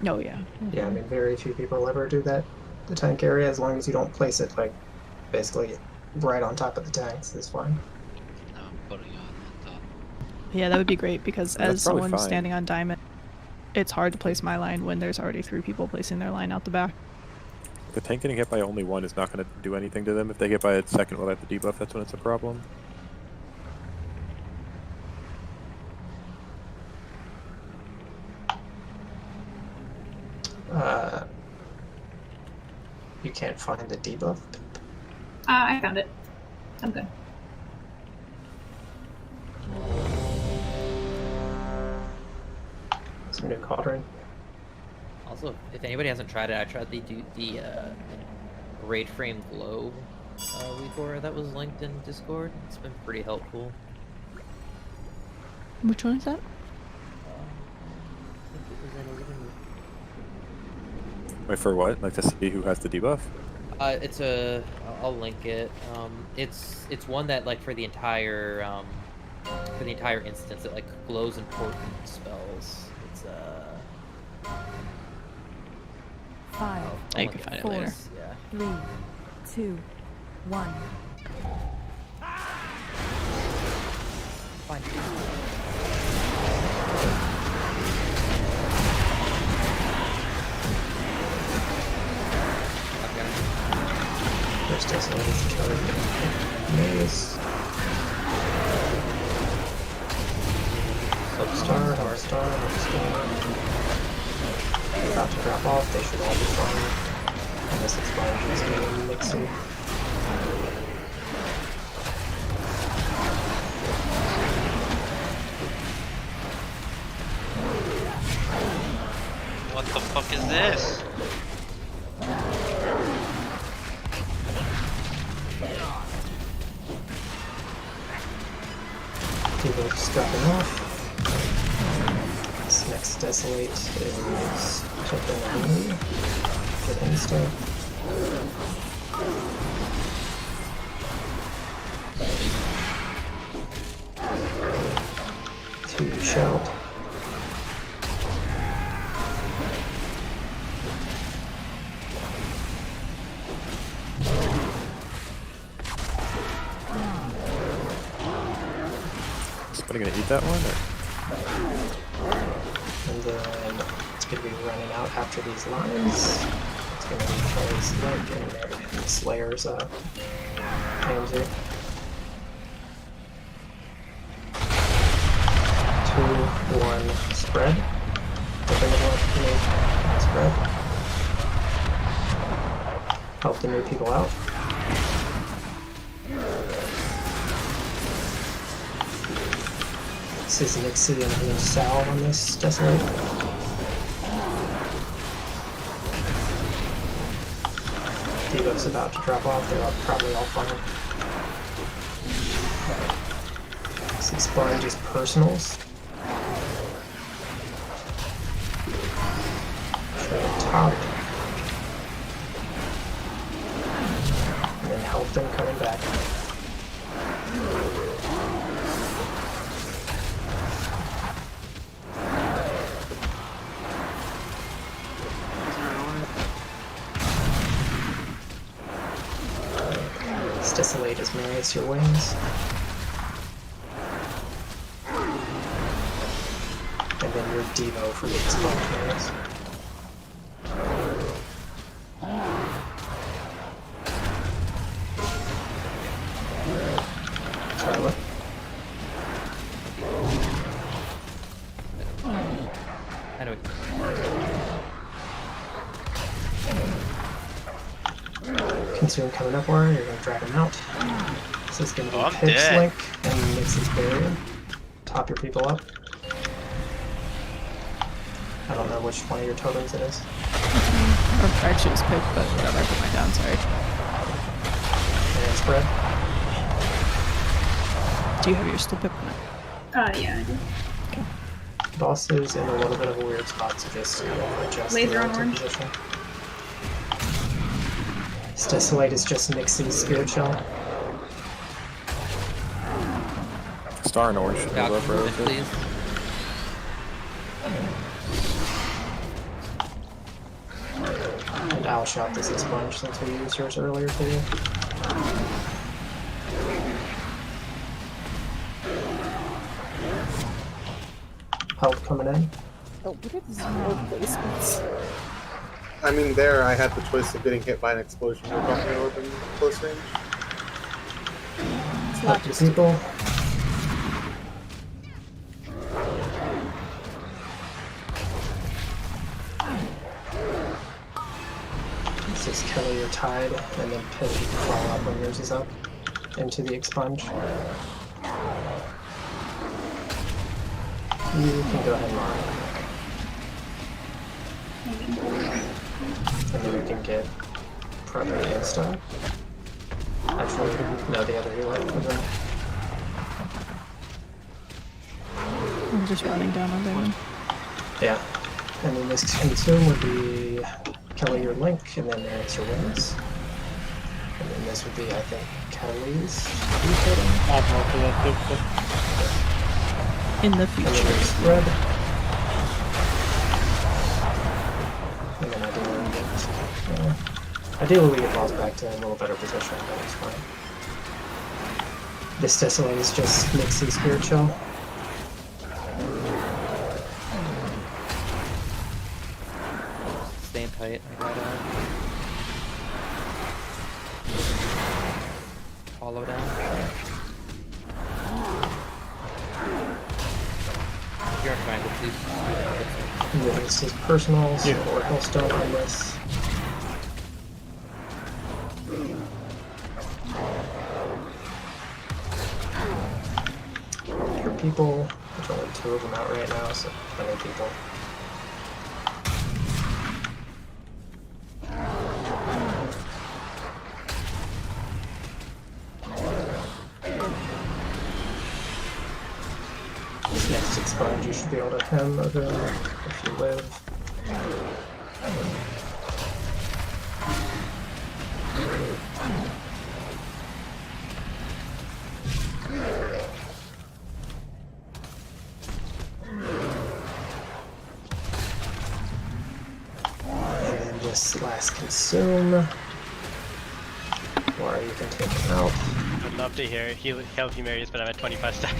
no, yeah. Yeah, I mean, very few people ever do that. The tank area, as long as you don't place it, like, basically right on top of the tanks, is fine. Yeah, that would be great, because That's as probably someone fine. standing on diamond, it's hard to place my line when there's already 3 people placing their line out the back. The tank getting hit by only one is not going to do anything to them. If they get by a second without the debuff, that's when it's a problem. You can't find the debuff. I found it. I'm good. Some new cauldron. Also, if anybody hasn't tried it, I tried the raid frame glow Weaver that was linked in Discord. It's been pretty helpful. Which one is that? Wait, for what? Like to see who has the debuff? It's I'll link it. It's one that like for the entire instance it like glows important spells. It's 5, I can find it 4, later. 3, 2, 1. Fine. There's still some others to try. Maze. Help star, help star, help star. They're about to drop off, they should all be fine. Unless it's fine, just getting mixy. What the fuck is this? People are just dropping off. This next Desolate is jumping on me. Get insta. To shout. Somebody gonna eat that one? And then it's going to be running out after these lines. It's going to be Kelly's leg and Slayer's Hamzy. spread. Open the door for me. Spread. Help the new people out. This is Nixie and Blue Sal on this Desolate. Devo's about to drop off, they're probably all fine. This expunge is personals. Try to top. And then help them coming back. Desolate as Marius your wings. And then your Devo for the expunge Marius. Charlotte. I know. Consume coming up where you're gonna drag him out. This is gonna be Pip's dead. Link and Nixie's Barrier. Top your people up. I don't know which one of your totems it is. I choose Pip, but whatever, I put mine down, sorry. And spread. Do you have your still Pip on it? Yeah, I do. Boss is in a little bit of a weird spot, so just kind of adjust Laser the on relative orange. position. This Desolate is just Nixie's Spirit Shell. Star and orange. Doc, Love move it, relative. please. And I'll shot this expunge since we used yours earlier too. Help coming in. Oh, what are these road placements? I mean, there I had the choice of getting hit by an explosion or bumping orb in close range. It's Help not your just people. This is Kelly or Tide, and then Pip, you can follow up when yours is up into the expunge. You can go ahead and mark. And then we can get property and stuff. Actually, no, the other healer for them. I'm just running down on Damon. Yeah. And then this consume would be Kelly your link, and then there's your wings. And then this would be, I think, Kelly's I'll mark for that too. In the and then future. there's spread. And then ideally we get balls back to a little better position, but it's fine. This Desolate is just Nixie Spirit Shell. Staying tight. I got follow down. You're on triangle, please. And then this is personals or Hellstone on this. Your people, there's only 2 of them out right now, so plenty of people. This next expunge you should be able to hem of him if you live. And then just last consume. Or you can take him out. I'd love to hear help you, Marius, but I'm at 25 stacks.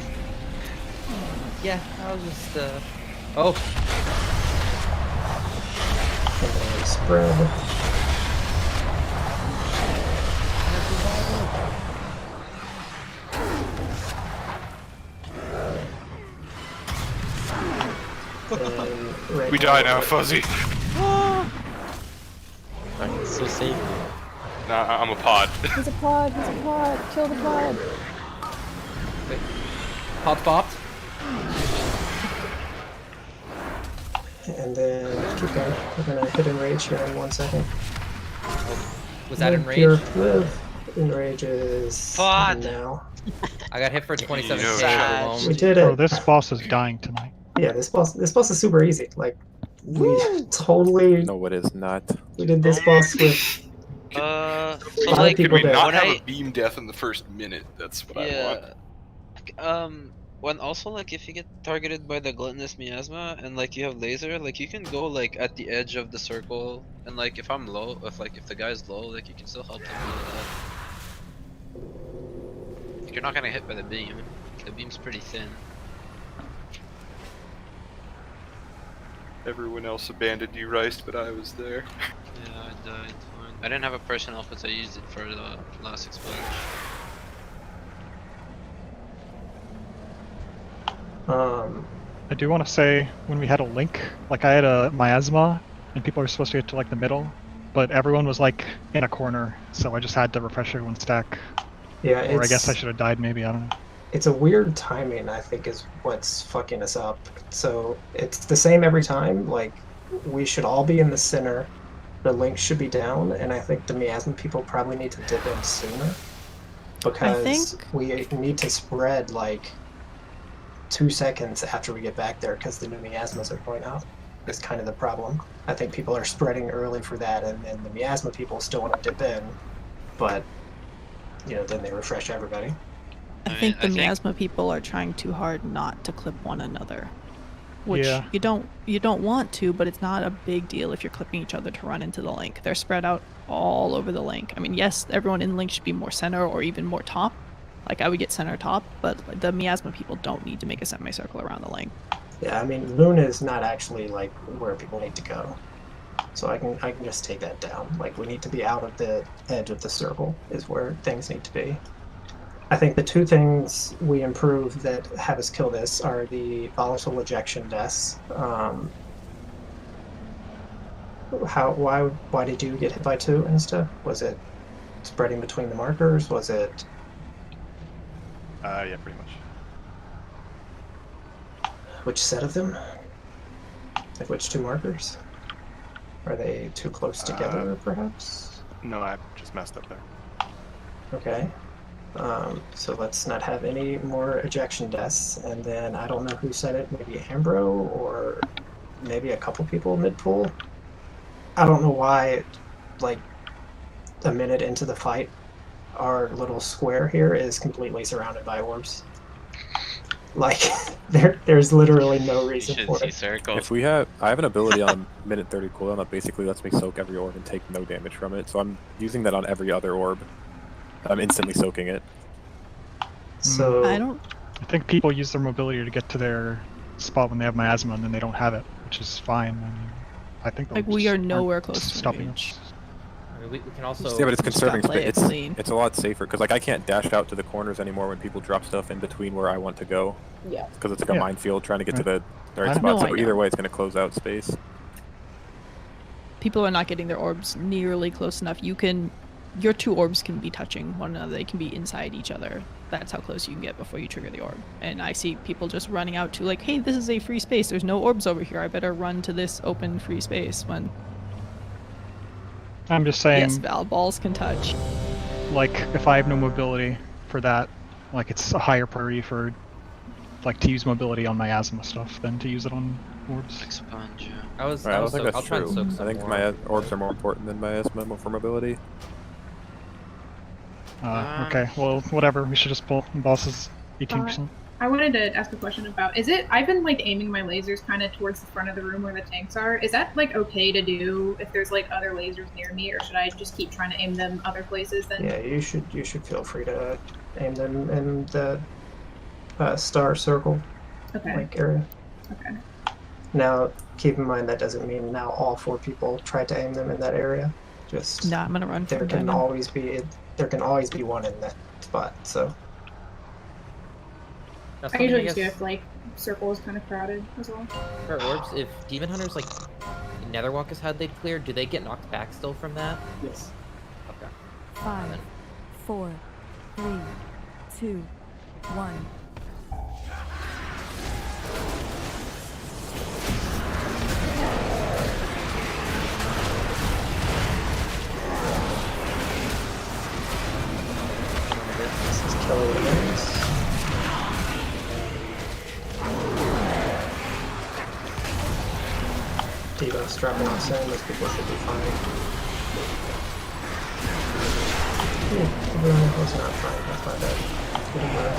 Yeah, I was just oh. And then spread. Then right We die now, Fuzzy. I'm so safe. Nah, I'm a pod. He's a pod. He's a pod. Kill the pod. Wait. Pod popped. And then keep going. We're gonna hit enrage here in 1 second. Was that enrage? Live. Enrage is Pod. now. I got hit for 27 You know, K alone. We did Oh, it. this boss is dying tonight. Yeah, this boss is super easy. Like we totally No, it is not. we did this boss with So 5 like, people Could we dead. not When have I- a beam death in the first minute? That's what I want. When also like if you get targeted by the gluttonous miasma and like you have laser, like you can go like at the edge of the circle and like if I'm low, if the guy's low, like you can still help them do that. Like, you're not gonna hit by the beam. The beam's pretty thin. Everyone else abandoned you, Rice, but I was there. Yeah, I died. Fine. I didn't have a personnel but I used it for the last explosion. I do want to say, when we had a link, like I had a miasma, and people are supposed to get to like the middle, but everyone was like in a corner, so I just had to refresh everyone's stack. Yeah, Or I it's, guess I should have died, maybe, I don't know. it's a weird timing, I think, is what's fucking us up. So it's the same every time. Like, we should all be in the center. The link should be down, and I think the miasma people probably need to dip in sooner. Because we need to spread, like, 2 seconds after we get back there, because the new miasmas are going out. Is kind of the problem. I think people are spreading early for that, and the miasma people still want to dip in, but, you know, then they refresh everybody. I think the miasma people are trying too hard not to clip one another, which Yeah. you don't want to, but it's not a big deal if you're clipping each other to run into the link. They're spread out all over the link. I mean, yes, everyone in the link should be more center or even more top. Like I would get center top, but the miasma people don't need to make a semicircle around the link. Yeah, I mean, Luna is not actually like where people need to go, so I can just take that down. Like we need to be out of the edge of the circle is where things need to be. I think the 2 things we improve that have us kill this are the volatile ejection deaths. Why did you get hit by 2 insta? Was it spreading between the markers? Was it? Yeah, pretty much. Which set of them? Like which 2 markers? Are they too close together, perhaps? No, I just messed up there. Okay. So let's not have any more ejection deaths. And then I don't know who said it, maybe Ambro or maybe a couple people mid-pool. I don't know why, like, a minute into the fight, our little square here is completely surrounded by orbs. Like, there's literally no reason for it. If we have, I have an ability on minute 30 cooldown that basically lets me soak every orb and take no damage from it. So I'm using that on every other orb. I'm instantly soaking it. So I think people use their mobility to get to their spot when they have miasma, and then they don't have it, which is fine. I mean, I think Like we are nowhere close to stopping range. I mean, we can also. Yeah, but it's just conserving gotta play space. it clean. It's a lot safer because like I can't dash out to the corners anymore when people drop stuff in between where I want to go. Yeah. Because it's like a Yeah. minefield trying to get to the right I spot. know, So I know. either way, it's going to close out space. People are not getting their orbs nearly close enough. Your 2 orbs can be touching one another. They can be inside each other. That's how close you can get before you trigger the orb. And I see people just running out to like, hey, this is a free space. There's no orbs over here. I better run to this open free space when. I'm just saying, Yes, Val, balls can touch. like, if I have no mobility for that, like, it's a higher priority for, like, to use mobility on miasma stuff than to use it on orbs. Expunge, yeah. I don't think that's I'll try and true. soak I some think more. my orbs are more important than miasma for mobility. Okay, well, whatever. We should just pull bosses 18%. I wanted to ask a question about, I've been like aiming my lasers kind of towards the front of the room where the tanks are. Is that like okay to do if there's like other lasers near me, or should I just keep trying to aim them other places then? Yeah, you should feel free to aim them in the star circle like area. Okay. Now, keep in mind that doesn't mean now all 4 people try to aim them in that area. Just No, I'm gonna run for there can diamond. always be one in that spot. So Now, I something usually I just do guess if like circle is kind of crowded as well. for orbs, if demon hunters like Netherwalk has had they'd clear, do they get knocked back still from that? Yes. Okay. 5, 4, 3, 2, 1. This is Kelly Williams. Devo's dropping off soon, those people should be fine. Everyone was not fine, that's my bad. Good work.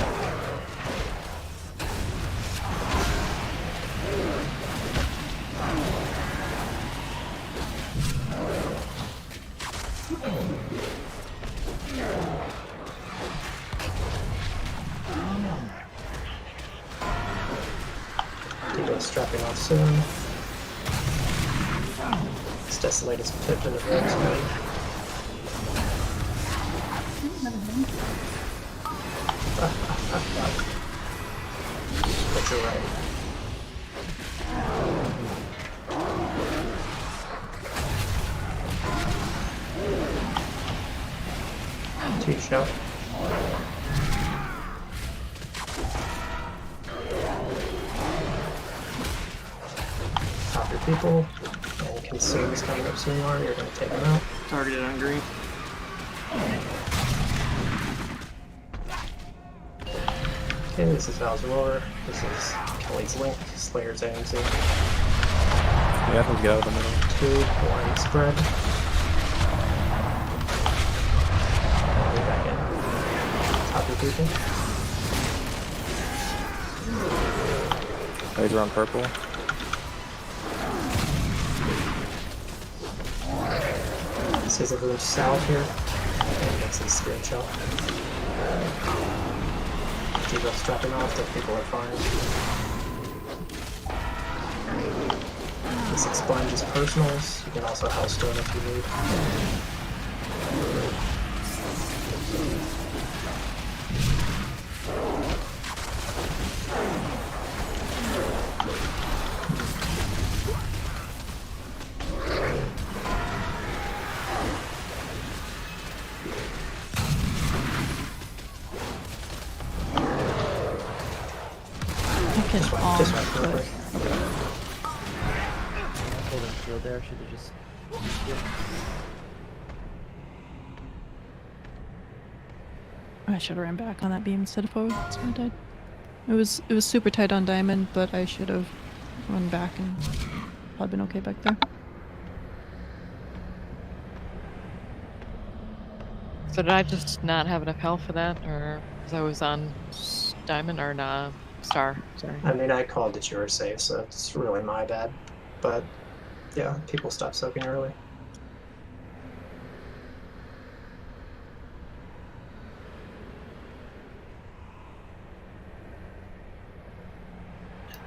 Devo's dropping off soon. It's Desolator's pip in the first mode. But you're right. Teach out. Top your people. And Consume's coming up soon, Laura. You're going to take them out. Targeted on green. Okay, this is Val's Roar. This is Kelly's Link. Slayer's AMC. Yeah, let's get out of the middle. 2, 1, spread. I'll be back in. Top your people. Laser on purple. This is everyone's south here. And that's his spirit shell. Devo's dropping off, the people are fine. This expunge is personals. You can also Hellstone if you need. Just one real quick. Holding shield there, should have just. I should have ran back on that beam instead of forward. That's why I died. It was super tight on diamond, but I should have run back and probably been okay back there. So did I just not have enough health for that, or because I was on diamond or nah, star? Sorry. I mean, I called that you were safe, so it's really my bad. But yeah, people stopped soaking early.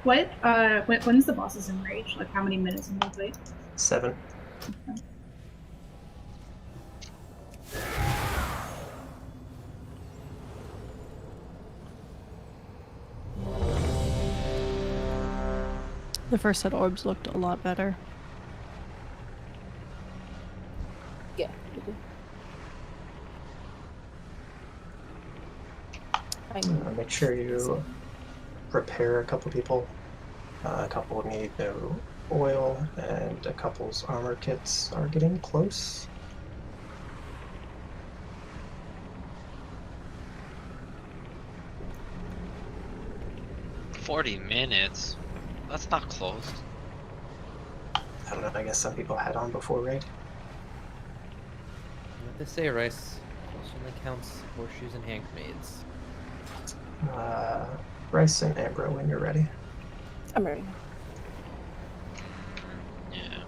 What? When's the bosses in rage? Like, how many minutes in the fight? 7. Okay. The first set of orbs looked a lot better. Yeah, we do. Make sure you repair a couple people. A couple need new oil, and a couple's armor kits are getting close. $40. That's not closed. I don't know, I guess some people had on before raid. What they say, Rice only counts horseshoes and hand grenades. Rice and Ambro when you're ready. I'm ready. Yeah.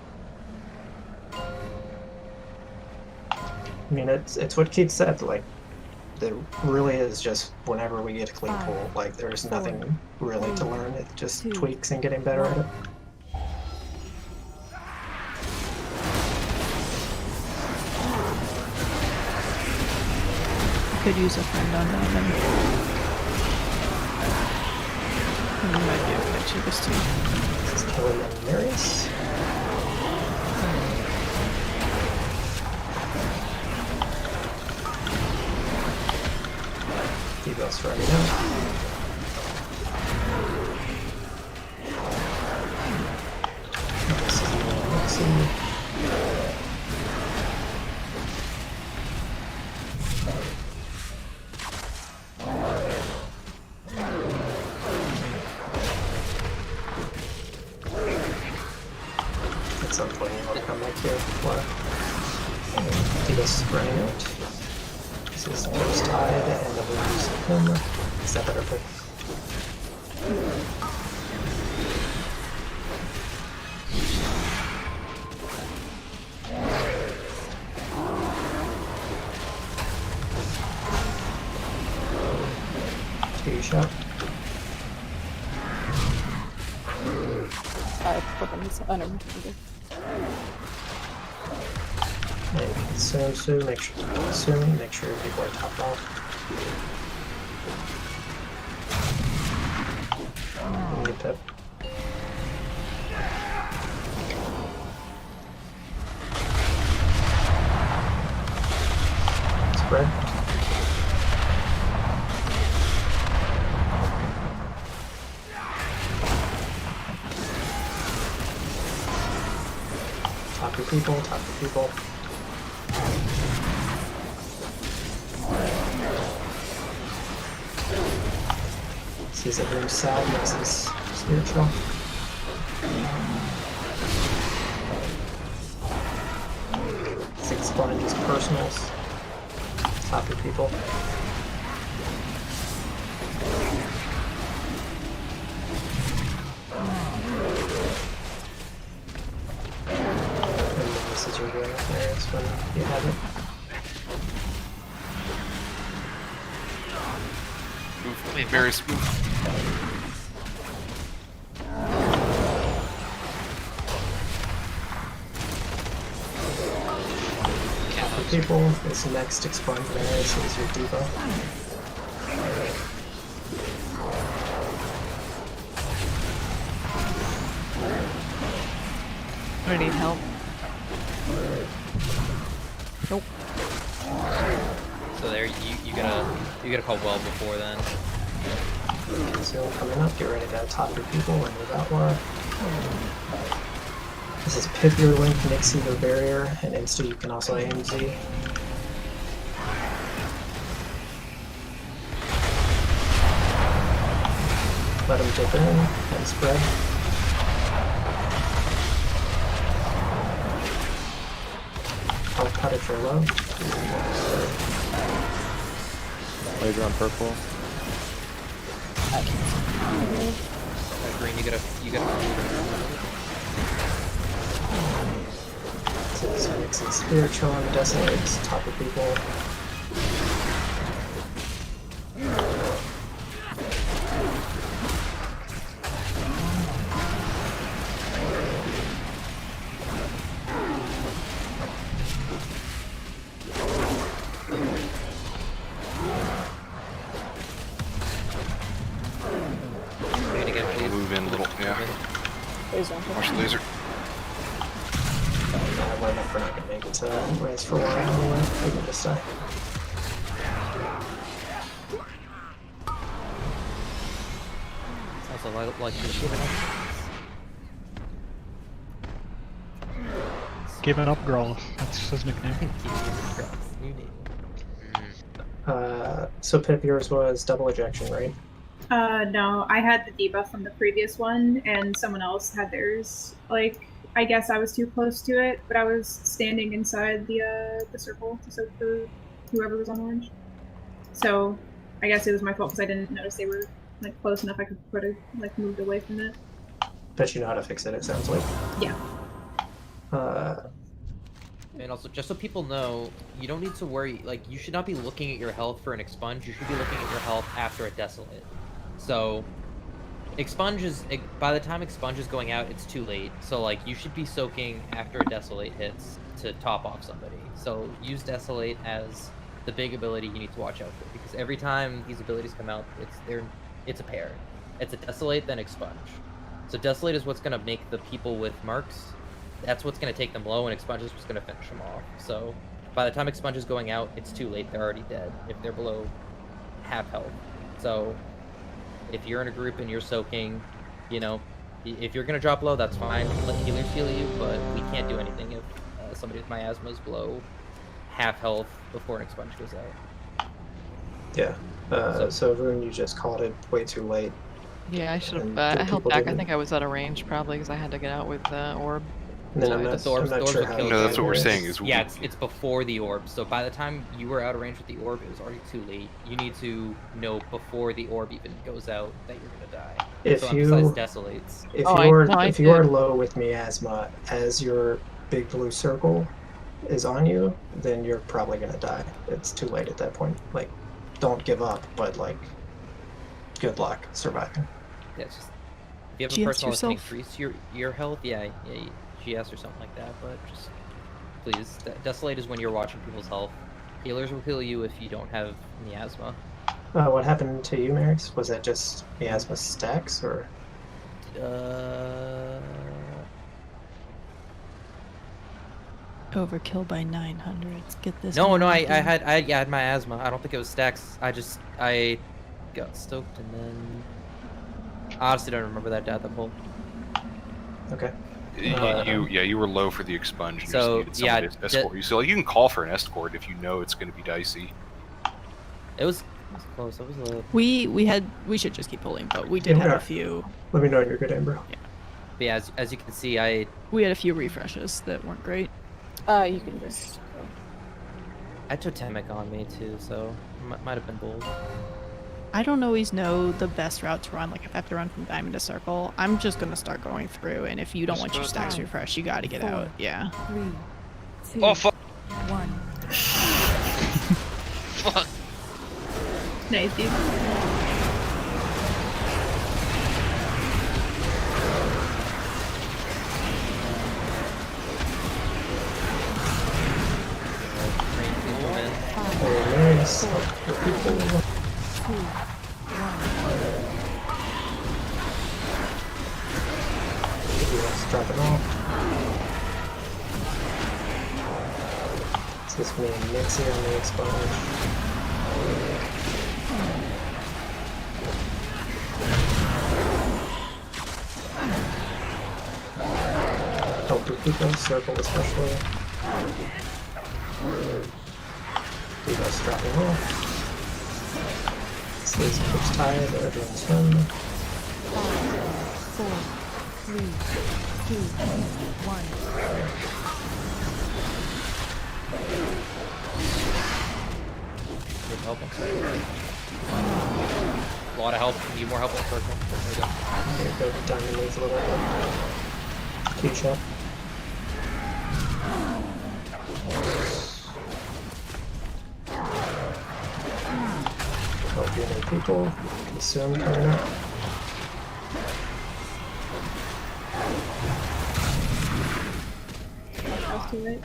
I mean, it's what Keith said, like, there really is just whenever we get a clean pool, like, there's nothing really to learn, it just tweaks and getting better at it. Could use a friend on diamond. Lucas too. This is Kelly and Marius. Debuffs ready now. This is Nixie. At some point you want to come back here for Debuffs running out. This is Ghost Tide and the Blues of him. Is that better for? Shot. And soon, make sure people are top off. Need Pip. Spread. Top your people, top your people. Sees that room sad, makes this spiritual. Six sponges, personals. Top your people. This is your win areas when you have it. Move, very smooth. People, this next expunge areas is your debuff. I need help. Nope. So there, you gotta call well before then. So coming up, get ready to top your people and move outlaw. This is Pip your link, Nixie the barrier, and Insta you can also AMZ. Let him dip in and spread. I'll cut if you're low. Laser on purple. Green, you gotta. This is mixing spiritual and desolates, top of people. Move in a little, yeah. Watch the laser. We're not gonna make it to race for one anyway. We can just die. Sounds like you're giving up. Giving up Growth. That's his nickname. So Pip, yours was double ejection, right? No, I had the debuff from the previous one, and someone else had theirs. Like, I guess I was too close to it, but I was standing inside the circle to soak the whoever was on orange. So, I guess it was my fault because I didn't notice they were like close enough. I could put it like moved away from it. Bet you know how to fix it. It sounds like. Yeah. And also, just so people know, you don't need to worry. Like, you should not be looking at your health for an expunge. You should be looking at your health after a desolate. So, expunge is by the time expunge is going out, it's too late. So, like, you should be soaking after a desolate hits to top off somebody. So, use desolate as the big ability you need to watch out for, because every time these abilities come out, it's a pair. It's a desolate then expunge. So Desolate is what's gonna make the people with marks. That's what's gonna take them low, and Expunge is what's gonna finish them off. So by the time Expunge is going out, it's too late. They're already dead if they're below half health. So if you're in a group and you're soaking, you know, if you're gonna drop low, that's fine. Let healers heal you, but we can't do anything if somebody with miasma is below half health before an Expunge goes out. Yeah. So Rune, you just called it way too late. Yeah, I should have. And I the held people back. I didn't- think I was out of range probably because I had to get out with orb. And then So I'm the not orbs sure will how kill you No, that's what we're guys- saying is Yeah, it's before the orb. So by the time you were out of range with the orb, it was already too late. You need to know before the orb even goes out that you're gonna die. If so you- emphasize Desolates. If Oh, you are low with miasma as your big blue circle is on you, then you're probably gonna die. It's too late at that point. Like, don't give up, but like, good luck surviving. Yeah, it's just if you have a GS personal that can yourself. increase your health, yeah, GS or something like that. But just please, Desolate is when you're watching people's health. Healers will heal you if you don't have miasma. What happened to you, Marix? Was that just miasma stacks, or? Overkill by 900. Get this. No, man I dude. had miasma. I don't think it was stacks. I got stoked and then I honestly don't remember that data pull. Okay. You were low for the Expunge. And So, you just needed somebody to escort you. So you can call for an escort if you know it's going to be dicey. It was close. It was a... We should just keep pulling, but we did have Yeah. a few. Let me know you're good, Amber. Yeah. But yeah, as you can see, We had a few refreshes that weren't great. You can just go. I had Totemic on me too, so might have been bold. I don't always know the best route to run. Like if I have to run from diamond to circle, I'm just gonna start going through. And if you don't want your stacks refreshed, you gotta get out. Yeah. 3, 2, Oh fuck! 1. Fuck! Nice, dude. Oh, nice. People. 2, 1. Let's drop it off. So this is me and Nixie on the Expunge. Help your people, circle especially. Devo's dropping off. Slays keeps tied, everyone's done. 5, 4, 3, 2, 1. Need help on circle. A lot of help. Need more help on circle. There you go. Here, go diamond needs a little help. Huge help. Help your new people. Consume coming up. That was too late.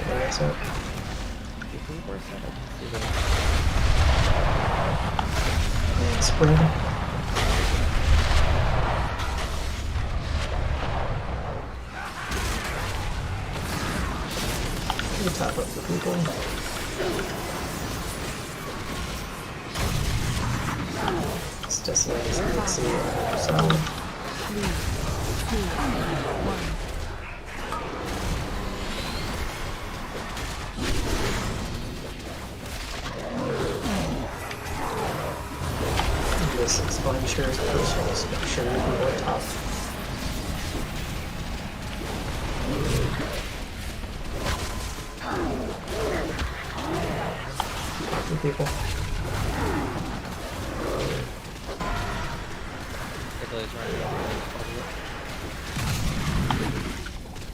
Nice up. And spread. We top up the people. It's Desolate is Nixie on the other side. 3, 2, 1. This Expunge here is personal, so make sure you can go top. Talk to people.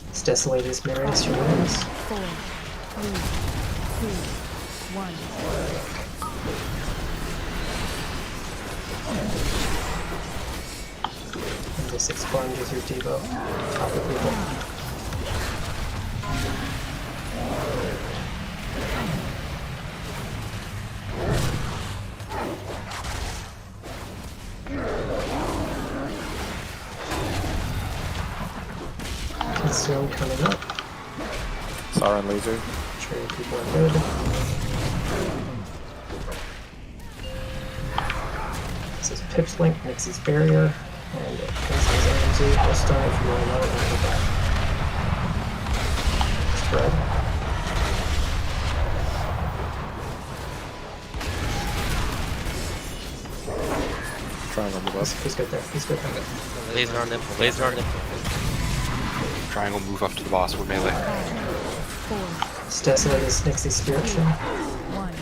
It's Desolate is Marius, your wins. 4, 3, 2, 1. And this Expunge is your Devo. Top of people. Consume coming up. Sauron laser. Make sure your people are good. This is Pip's Link, Nixie's Barrier, and Kingston's AMZ. I'll start if you want to know and go back. Spread. Triangle move up. He's good there. He's good there. Laser on nipple. Laser on nipple. Triangle move up to the boss. We're melee. 4, Stessa is Nixie's Spirit Shield. 1.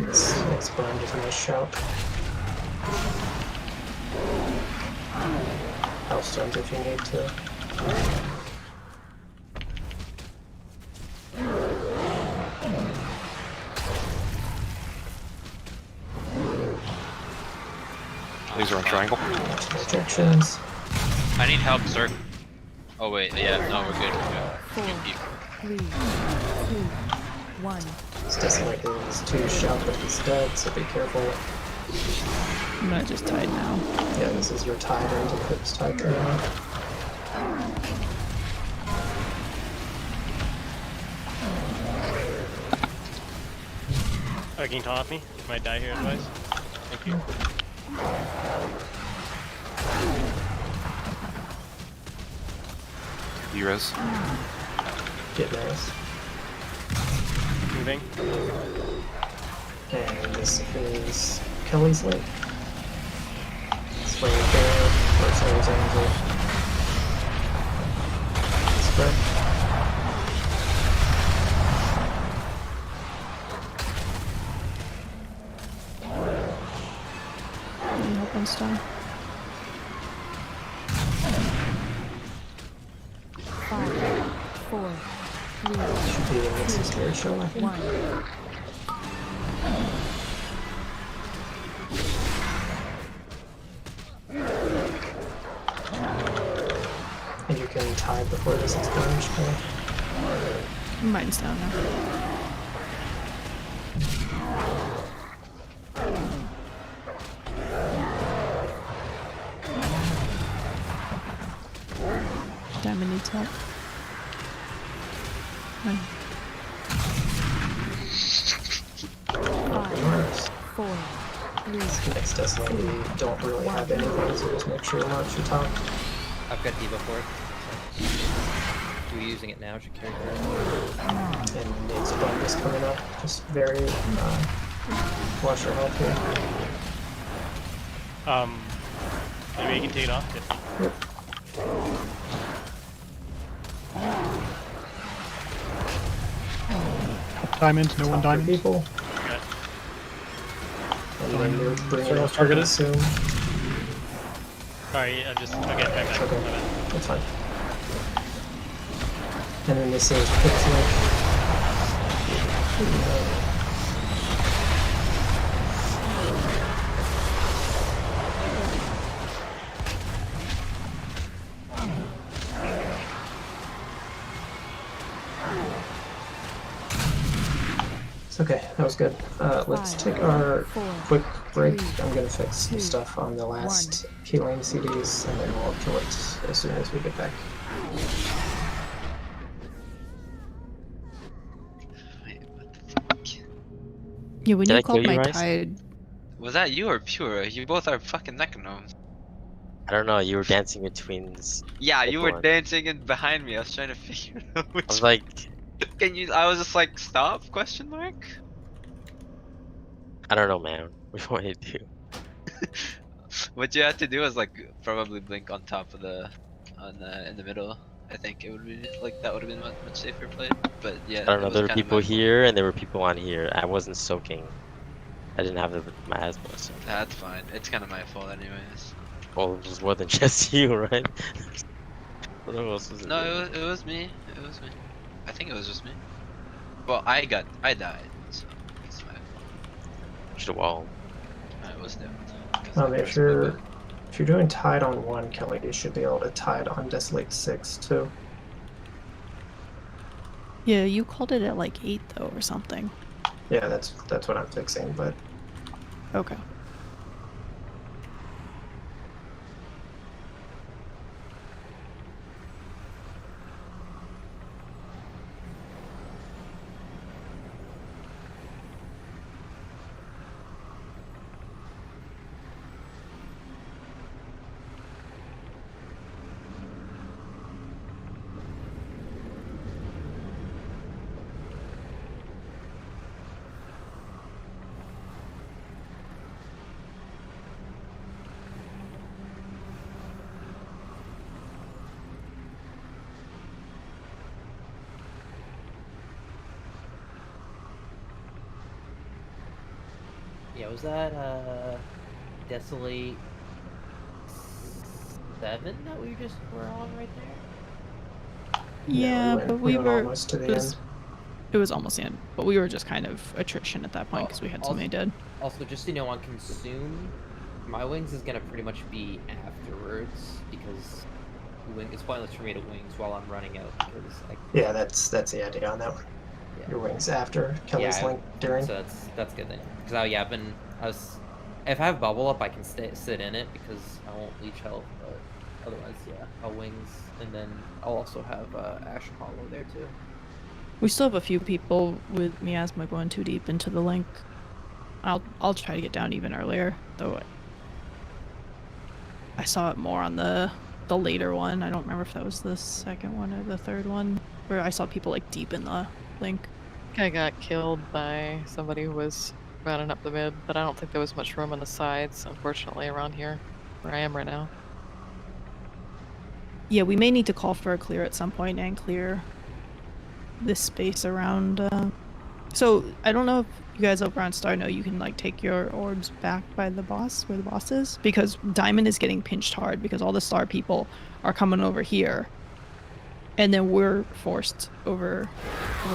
This next bind is a nice shout. Hellstones if you need to. Laser on triangle. Projections. I need help, sir. Oh wait, yeah, no, we're good. We're 4, good. 3, 2, 1. It's definitely his 2 shout, but he's dead, so be careful. I'm gonna just tide now. Yeah, this is your tide into Pip's tide coming up. Oh, can you taunt me? Might die here otherwise. Thank you. E-res. Get nice. Moving. And this is Kelly's Link. Swing there, Mercenar's Angel. Spread. Any help on stone? 5, 4, 3, Should be the Nixie's Spirit Shield, I think. 1. And you can tide before this explodes. Mine's down now. Diamond needs help. Fine. 5, 4, 3. Next Tesla, we don't really have anything, so just make sure you march your top. I've got Diva for it. You're using it now, should carry it. And Nate's bump is coming up. Just very watch your health here. Maybe you can take it off. Yep. Diamond, no one diamond. People. Okay. And then you're bringing Circle's up targeted. Consume. Sorry, I'm just. Okay, back. Okay. My bad. That's fine. And then this is Pip's Link. It's okay, that was good. Let's take our quick break. I'm gonna fix some stuff on the last healing CDs, and then we'll kill it as soon as we get back. Yeah, when Did you I called kill you, my Rice? tide, Was that you or Pure? You both are fucking necronomes. I don't know. You were dancing between this. Yeah, you were Everyone. dancing in behind me. I was trying to figure out which I was like, Can you? I was just like, stop? Question mark. I don't know, man. What do you want me to do? What you had to do was like probably blink on top of the, in the middle. I think it would be like that would have been much safer play. But yeah, I don't it know. was There were kinda people my fault. here and there were people on here. I wasn't soaking. I didn't have my asthma, so. That's fine. It's kind of my fault, anyways. Well, it was more than just you, right? Who else was it? No, it was me. It was me. I think it was just me. Well, I died, so it's my fault. Should wall. I was down. If you're doing tide on 1, Kelly, you should be able to tide on Desolate 6 too. yeah, you called it at like 8 though or something. Yeah, that's what I'm fixing, but Okay. Yeah, was that Desolate 7 that we just were on right there? Yeah, went- but we we went were almost to the it was, end. It was almost the end, but we were just kind of attrition at that point because we had so many dead. Also, just so you know, on Consume, my wings is gonna pretty much be afterwards because it's pointless for me to wings while I'm running out because Yeah, that's the idea on that one. Yeah. Your wings after Kelly's link during. So that's good then. Because if I have bubble up, I can sit in it because I won't leech health. But otherwise, yeah, I'll wings, and then I'll also have Ashen Hollow there too. We still have a few people with miasma going too deep into the link. I'll try to get down even earlier, though. I saw it more on the later one. I don't remember if that was the second one or the third one, where I saw people like deep in the link. I got killed by somebody who was running up the mid, but I don't think there was much room on the sides, unfortunately, around here, where I am right now. Yeah, we may need to call for a clear at some point and clear this space around. So I don't know if you guys over on Star know you can like take your orbs back by the boss, where the boss is, because Diamond is getting pinched hard because all the Star people are coming over here, and then we're forced over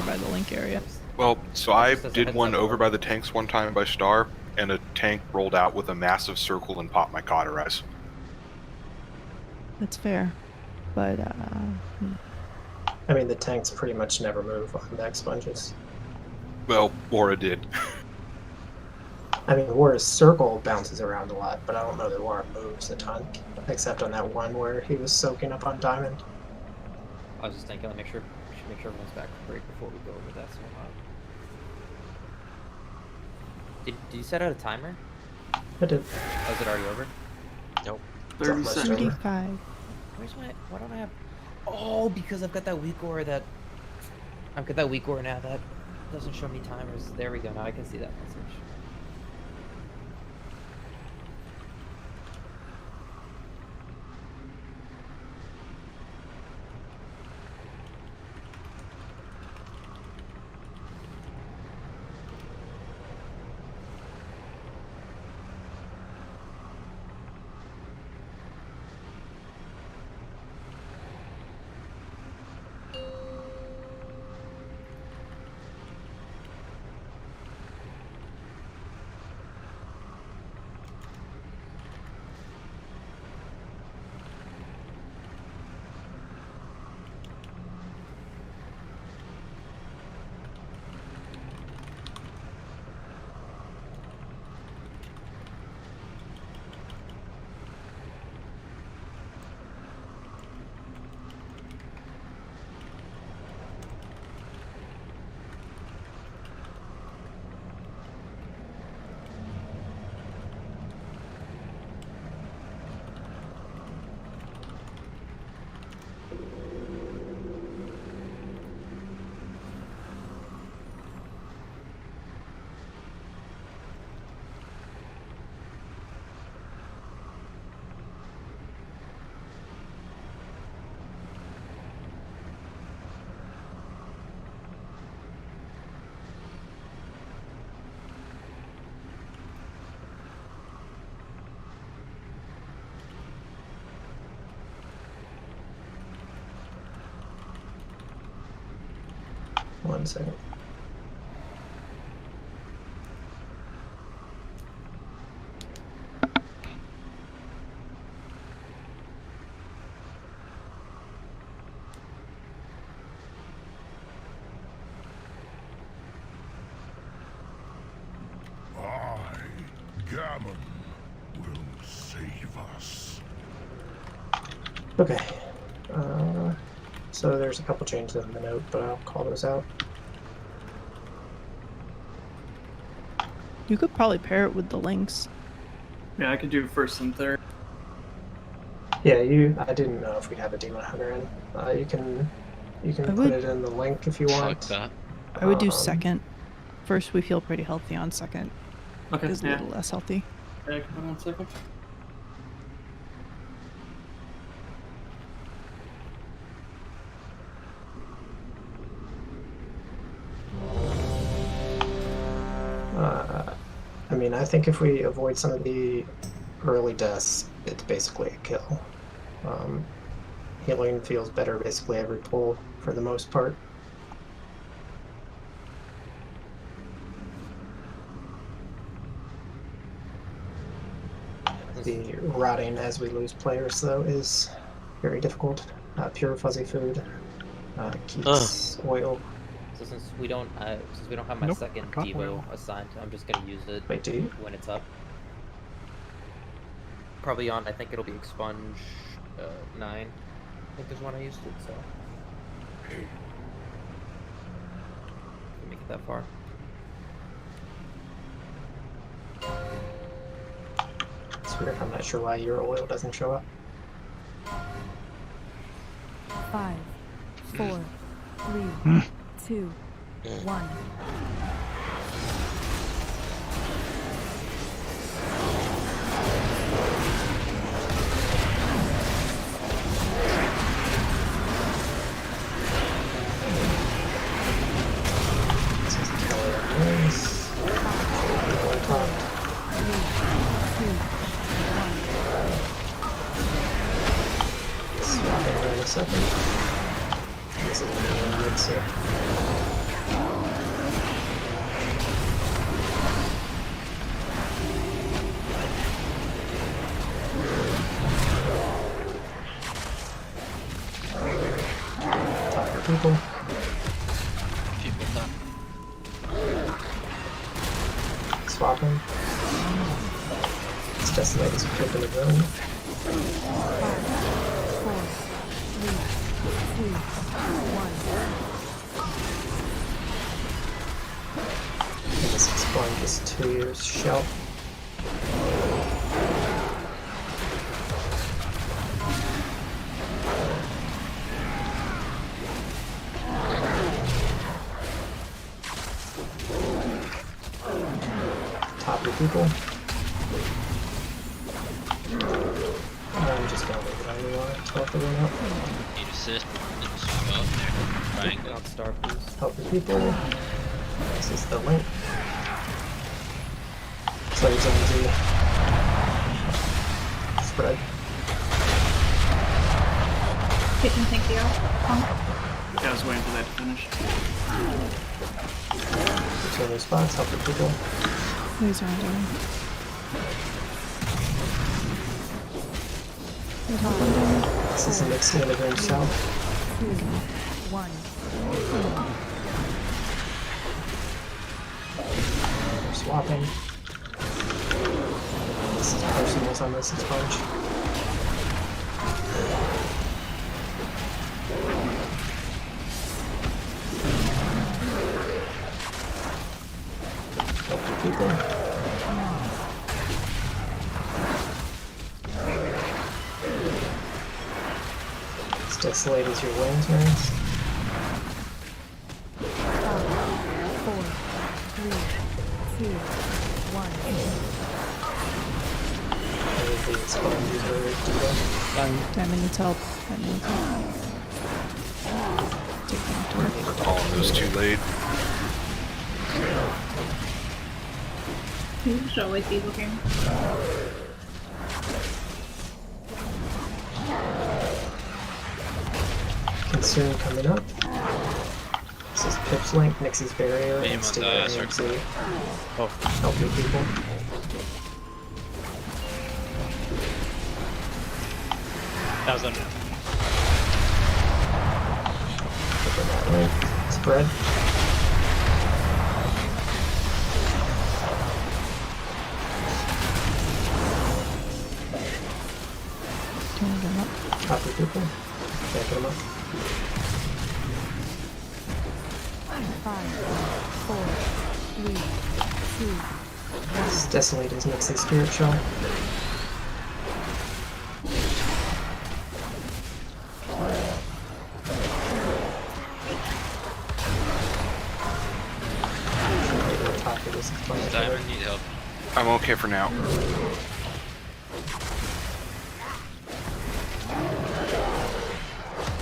by the link area. Well, so I did one over by the tanks one time by Star, and a tank rolled out with a massive circle and popped my cauterize. That's fair, but I mean, the tanks pretty much never move on back sponges. Well, Aura did. I mean, Aura's circle bounces around a lot, but I don't know that Aura moves a ton, except on that one where he was soaking up on Diamond. I was just thinking, we should make sure everyone's back for break before we go over that. So, did you set out a timer? I did. Oh, is it already over? Nope. 30 seconds. 35. Why don't I have? Oh, because I've got that weak aura now that doesn't show me timers. There we go. Now I can see that message. One second. Okay. So there's a couple changes in the note, but I'll call those out. You could probably pair it with the links. Yeah, I could do first and third. Yeah, I didn't know if we'd have a demon hunter in. You can put it in the link if you want. Fuck that. I would do second. First, we feel pretty healthy on second. Okay, Is a little less healthy. Yeah, hold on 1 second. I mean, I think if we avoid some of the early deaths, it's basically a kill. Healing feels better basically every pull for the most part. The rotting as we lose players, though, is very difficult. Pure fuzzy food keeps oil. So since we don't have my second Devo assigned, I'm just gonna use it when it's up. Probably on, I think it'll be expunge 9. I think there's one I used it, so can make it that far. It's weird. I'm not sure why your oil doesn't show up. 5, 4, 3, 2, 1. This is mid-sip. Talk to people. Swapping. Let's decimate this pip in the room. 5, 4, 3, 2, 1. This explains this 2 years shell. Top your people. I'm just gonna leave it on the line. 12 to 1 up. Need assist. Just go up there. Triangle. Not star, please. Help your people. This is the link. Slaves on Z. Spread. Kitchen, thank you. Yeah, I was waiting for that to finish. Between your spots, help your people. These are doing. This is the next standard range south. 2, 1. We're swapping. This is personals on this expunge. Help your people. Desolate as your wings, Maris. 5, 4, 3, 2, 1. The expunge is very deep. Diamond needs help. Diamond needs help. Take them to We're calling those too late. You should always be looking. Consume coming up. This is Pip's Link, Nixie's Barrier, and Stinger AMC. Oh. Help your people. That was under. Open that link. Spread. Top your people. Can't get them up. 5, 4, 3, 2, 1. It's Desolate is next to the Spirit Shell. Does Diamond need help? I'm okay for now.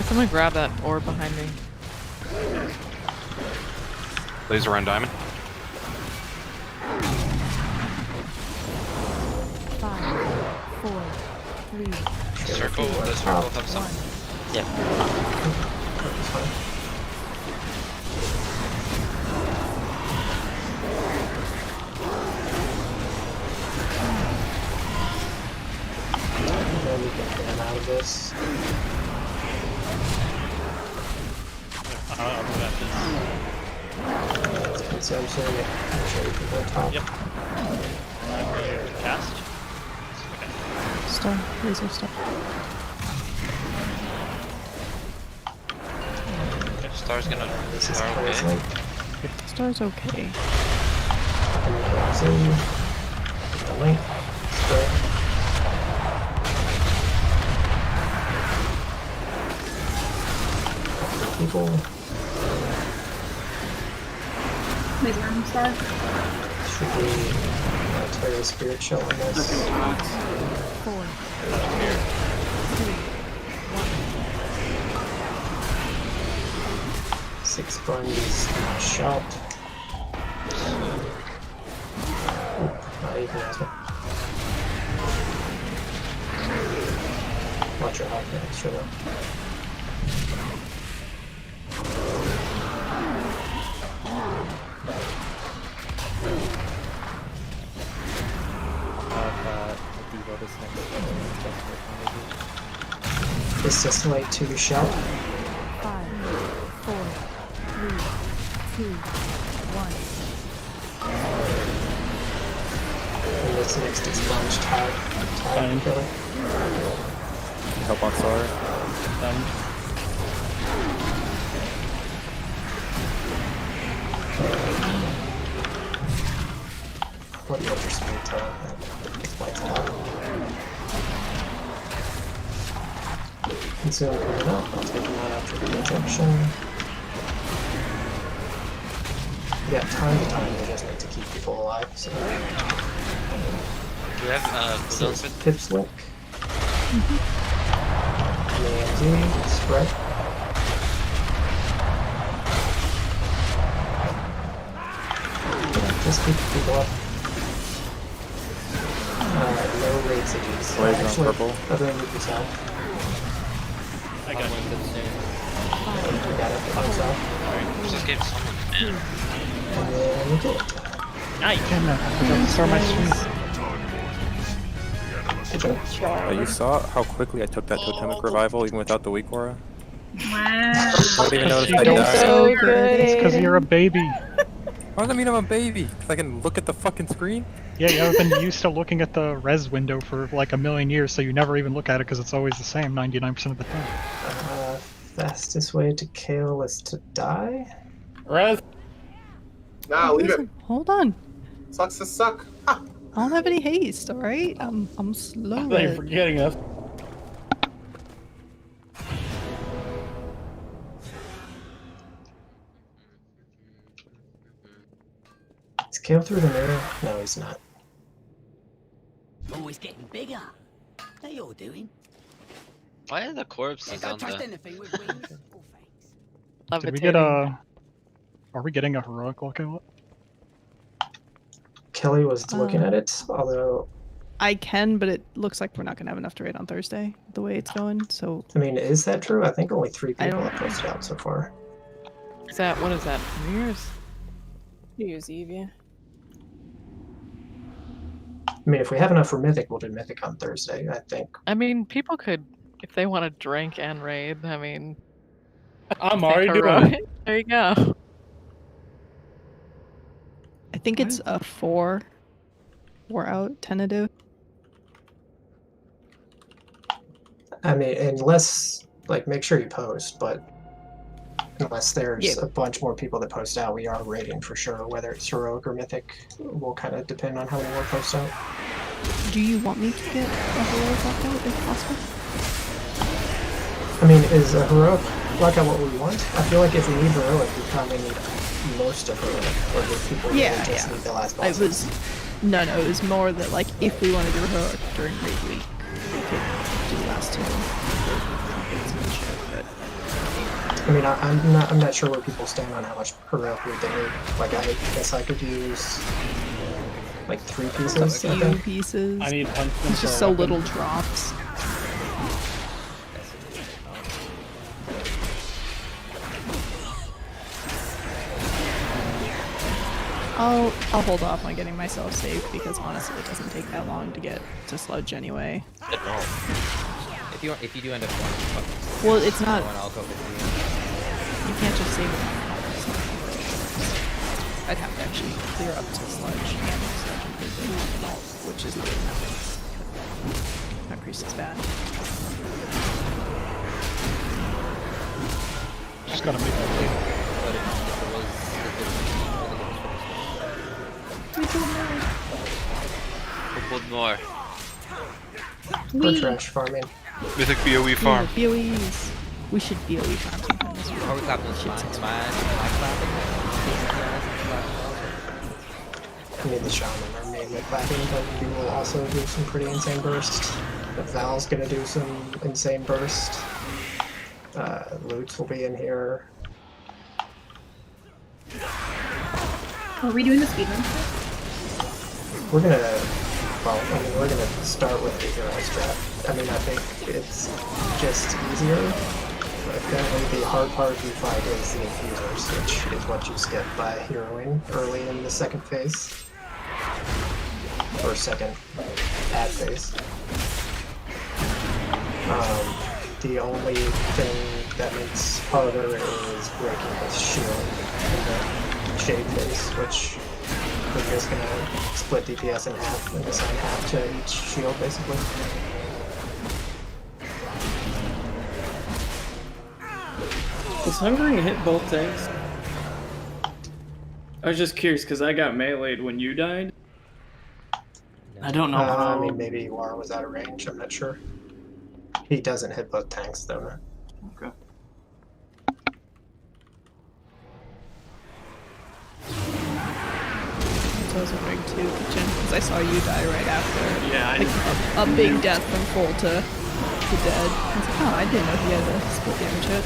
Someone grab that orb behind me. Laser on Diamond. 5, 4, 3, Circle, the circle have some. Yeah. We can get them out of this. I'll move at It's consumed soon. Make sure you can go top. Yep. I'm ready to cast. Okay. Star, laser star. Star's gonna. This is Star Claire's okay. link. Star's okay. And you can zoom. Get the link. Spray. People. Laser arm star. Should be Terra Spirit Shell on this. 4, 3, 6 buns shot. Not even asthma. Watch your hot next, sure though. This Desolate to shout. 5, 4, 3, 2, 1. And this next expunge tide. Tide killer. Help on Star. What do you have your speed to lights out? Consume coming up. I'll take him out after the injection. Yeah, time to time, we just need to keep people alive. So. Do we have So cooldowns with? Pip Slick. AMD, spread. Yeah, just keep people up. No raid cities. Laser on purple. Other than yourself. I got you. You got it. Yourself. Just gave someone man. And then you kill it. Nice. Damn it, I forgot to start my stream. Good job. You saw how quickly I took that totemic revival even without the weak aura? Wow. I didn't even notice I Don't died. So good. It's because you're a baby. Why does that mean I'm a baby? Because I can look at the fucking screen? Yeah, you haven't been used to looking at the res window for like a million years, so you never even look at it because it's always the same 99% of the time. Fastest way to kill is to die? Res. Nah, leave it. Hold on. Sucks to suck. I don't have any haste, alright? I'm slow. You're forgetting us. Is Kale through the mirror? No, he's not. Always getting bigger. How you doing? Why are the corpses Don't on trust the? anything with wings. Did we get a... Are we getting a heroic look at it? Kelly was looking at it, although... I can, but it looks like we're not going to have enough to raid on Thursday, the way it's going, so... I mean, is that true? I think only 3 I people don't- have posted out so far. Is that, what is that, New Year's? New Year's Eve, yeah. I mean, if we have enough for Mythic, we'll do Mythic on Thursday, I think. I mean, people could, if they want to drink and raid, I mean... I'm I think already doing heroic- it. There you go. I think it's a 4. 4 out, tentative. I mean, unless, like, make sure you post, but unless there's a bunch more people that post out, we are raiding for sure. Whether it's heroic or mythic will kind of depend on how many more post out. Do you want me to get a heroic lockout if possible? I mean, is a heroic lockout what we want? I feel like if we need heroic, we probably need most of heroic. Or do people really just need the last boss? It was it was more that like if we want to do heroic during raid week, we could do the last two. I mean, I'm not sure where people stand on how much heroic we need. Like, I guess I could use like 3 pieces. A few pieces. I need punch. It's just so little drops. I'll hold off on getting myself saved because honestly it doesn't take that long to get to sludge anyway. If you do end up going, well, it's not. I'll go with You can't just save it on the I'd have to actually clear up to sludge and sludge and which is not that priest is bad. Just gotta make that clear. We'll build more. We're trash farming. Mythic BOE farm. Yeah, BOEs. We should BOE farm sometime this week. Are we clapping this I mean, the shaman are mainly clapping, but we will also do some pretty insane burst. The Val's gonna do some insane burst. Loots will be in here. Are we doing the speedrun? We're gonna, well, I mean, we're gonna start with the hero strat. I mean, I think it's just easier. But definitely the hard part you fight is the infusers, which is what you skip by heroing early in the second phase. Or second ad phase. The only thing that makes harder is breaking his shield in the shade phase, which we're just gonna split DPS in half and assign half to each shield, basically. Does Hungering hit both tanks? I was just curious because I got meleeed when you died. I don't know how. I mean, maybe War was out of range, I'm not sure. He doesn't hit both tanks, though, no. Okay. So I was wondering too, Kitchen, because I saw you die right after. Yeah, I like, a big death from full to dead. I was like, oh, I didn't know he had a split damage hit.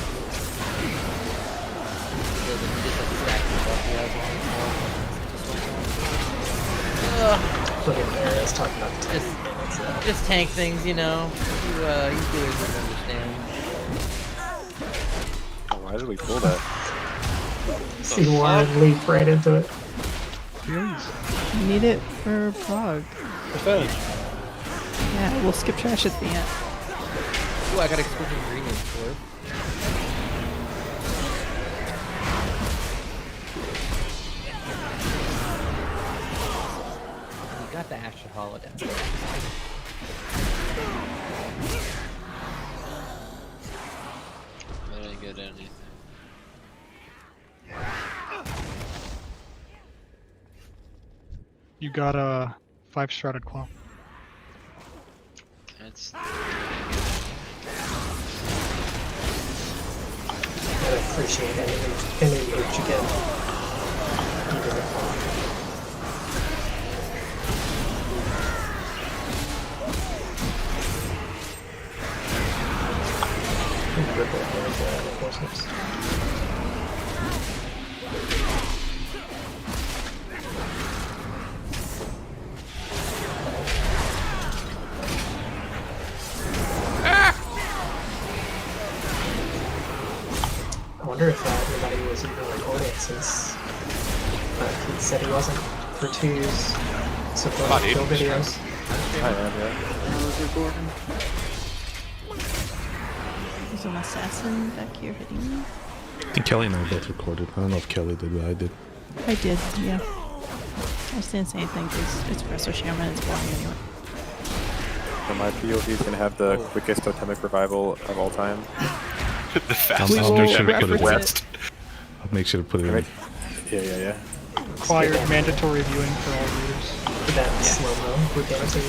Look at Marius talking about the tank. Just tank things, you know. You viewers don't understand. Oh, why did we pull that? See Warren leap right into it. You need it for Prague. Percentage. Yeah, we'll skip trash at the end. Ooh, I got exclusive ingredients for it. You got the Asher holodeck. I didn't get anything. You got a 5-stratted claw. That's. I appreciate any loot you get. Even if ripple reinforcements. I wonder if anybody was even recording since he said he wasn't for Two's support kill videos. I am, yeah. I was recording. There's an assassin back here hitting me. I think Kelly and I both recorded. I don't know if Kelly did, but I did. I did, yeah. I just didn't say anything because it's Espresso Shaman, it's boring anyway. So my POV is gonna have the quickest totemic revival of all time. The I'll fastest make sure to totemic put in it the in. West. I'll make sure to put it in. Yeah. Required mandatory viewing for all readers. That slow-mo brutality.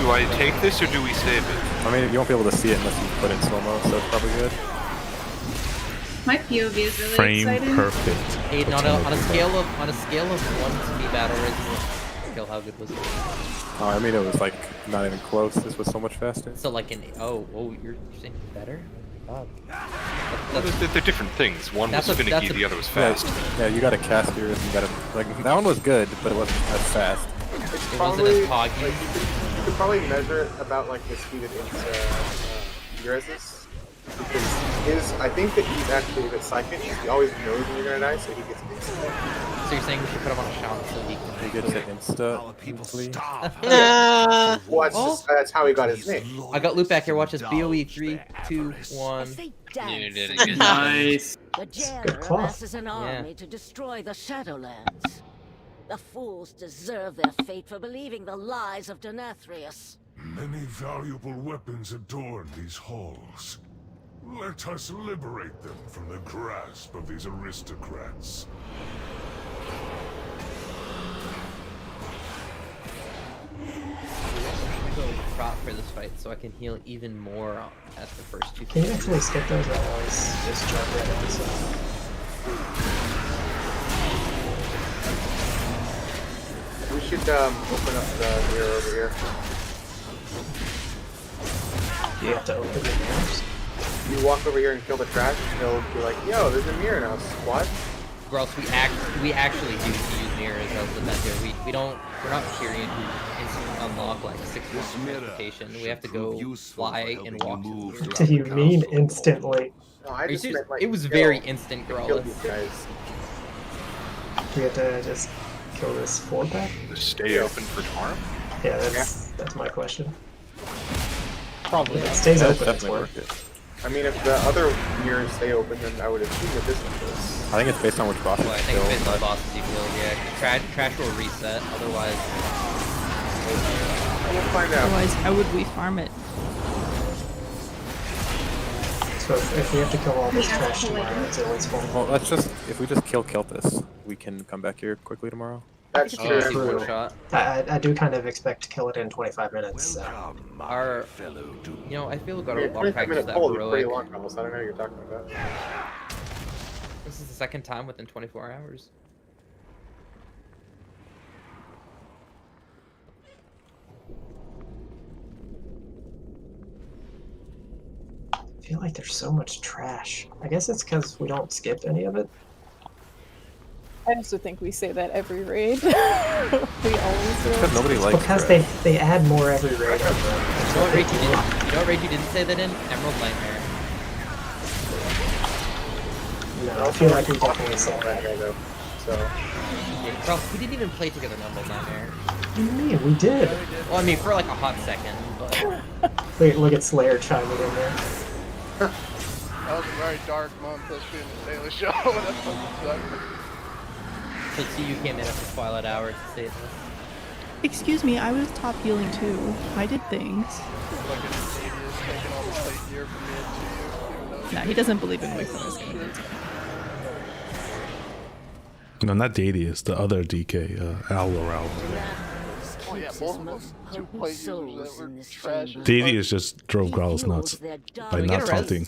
Do I take this or do we save it? I mean, you won't be able to see it unless you put it in slow-mo, so it's probably good. My POV is really Frame exciting. perfect. Aiden, on a scale of 1 to me battle race, kill how good was it? Oh, I mean, it was like not even close. This was so much faster. So like you're saying better? Oh. They're different things. One was finicky, the other was fast. Yeah, you gotta cast yours and you gotta like that one was good, but it wasn't as fast. It's It probably, wasn't as poggy. like, you could probably measure it about like the speed of Urez's. Because I think that he's actually a bit psychic. He always knows when you're gonna die, so he gets instant. So you're saying we should put him on a challenge so he can He gets it insta. Well, that's how he got his name. I got loot back here. Watch this. BOE 3, 2, 1. You did a good job. Nice. The jailer Good cloth. amasses an army to destroy the Shadowlands. The fools deserve their fate for believing the lies of Nathria. Many valuable weapons adorn these halls. Let us liberate them from the grasp of these aristocrats. I'm gonna go prop for this fight so I can heal even more at the first 2. Can you actually skip those or always just jump right into some? We should open up the mirror over here. You have to open the mirrors. You walk over here and kill the trash, and they'll be like, "Yo, there's a mirror now, squad." Gross, we actually do use mirrors as the method. We're not Tyrion who instantly unlock like 6 months of transportation. We have to go fly and walk to the mirror. What do you mean instantly? No, I Are you just serious? meant like It was kill- very instant, kill Gross. these guys. We have to just kill this 4-pack? Stay open for tomorrow? Yeah, that's my question. Probably. If it stays That's open, it's definitely worth worth it. I mean, if the other mirrors stay open, then I would assume that this one does. I think it's based on which bosses Well, I you think kill. it's based on the bosses you kill, yeah. Trash will reset, otherwise... We'll find out. Otherwise, how would we farm it? So if we have to kill all this trash tomorrow, it's always full. Well, if we just kill Keltis, we can come back here quickly tomorrow. That's Oh, see true. one shot. I do kind of expect to kill it in 25 minutes. So. I feel like I our mean, 25 Warcraft is minutes that hold is pretty heroic. long, almost. I don't know what you're talking about. This is the second time within 24 hours. I feel like there's so much trash. I guess it's because we don't skip any of it. I also think we say that every raid. We always do. Because nobody likes Because trash. they add more every raid. You know what raid you didn't say that in? Emerald Nightmare. No, I feel like we definitely said Right that. here, though. So, Yeah, bro, we didn't even play together in Emerald Nightmare. What do you mean? We did. Well, I mean, for like a hot second, but... Look at Slayer chiming in there. That was a very dark month of being the Daily Show. That fucking sucked. So see, you came in at the Twilight Hour to say this. Excuse me, I was top healing too. I did things. Fucking Stadia's taking all the state gear from me and to you. Nah, he doesn't believe in Wicklow. No, not Dadius, the other DK, Alloral. Oh yeah, both of them. 2 plate users that were trash. as Dadius just drove Growls nuts by we not get a taunting.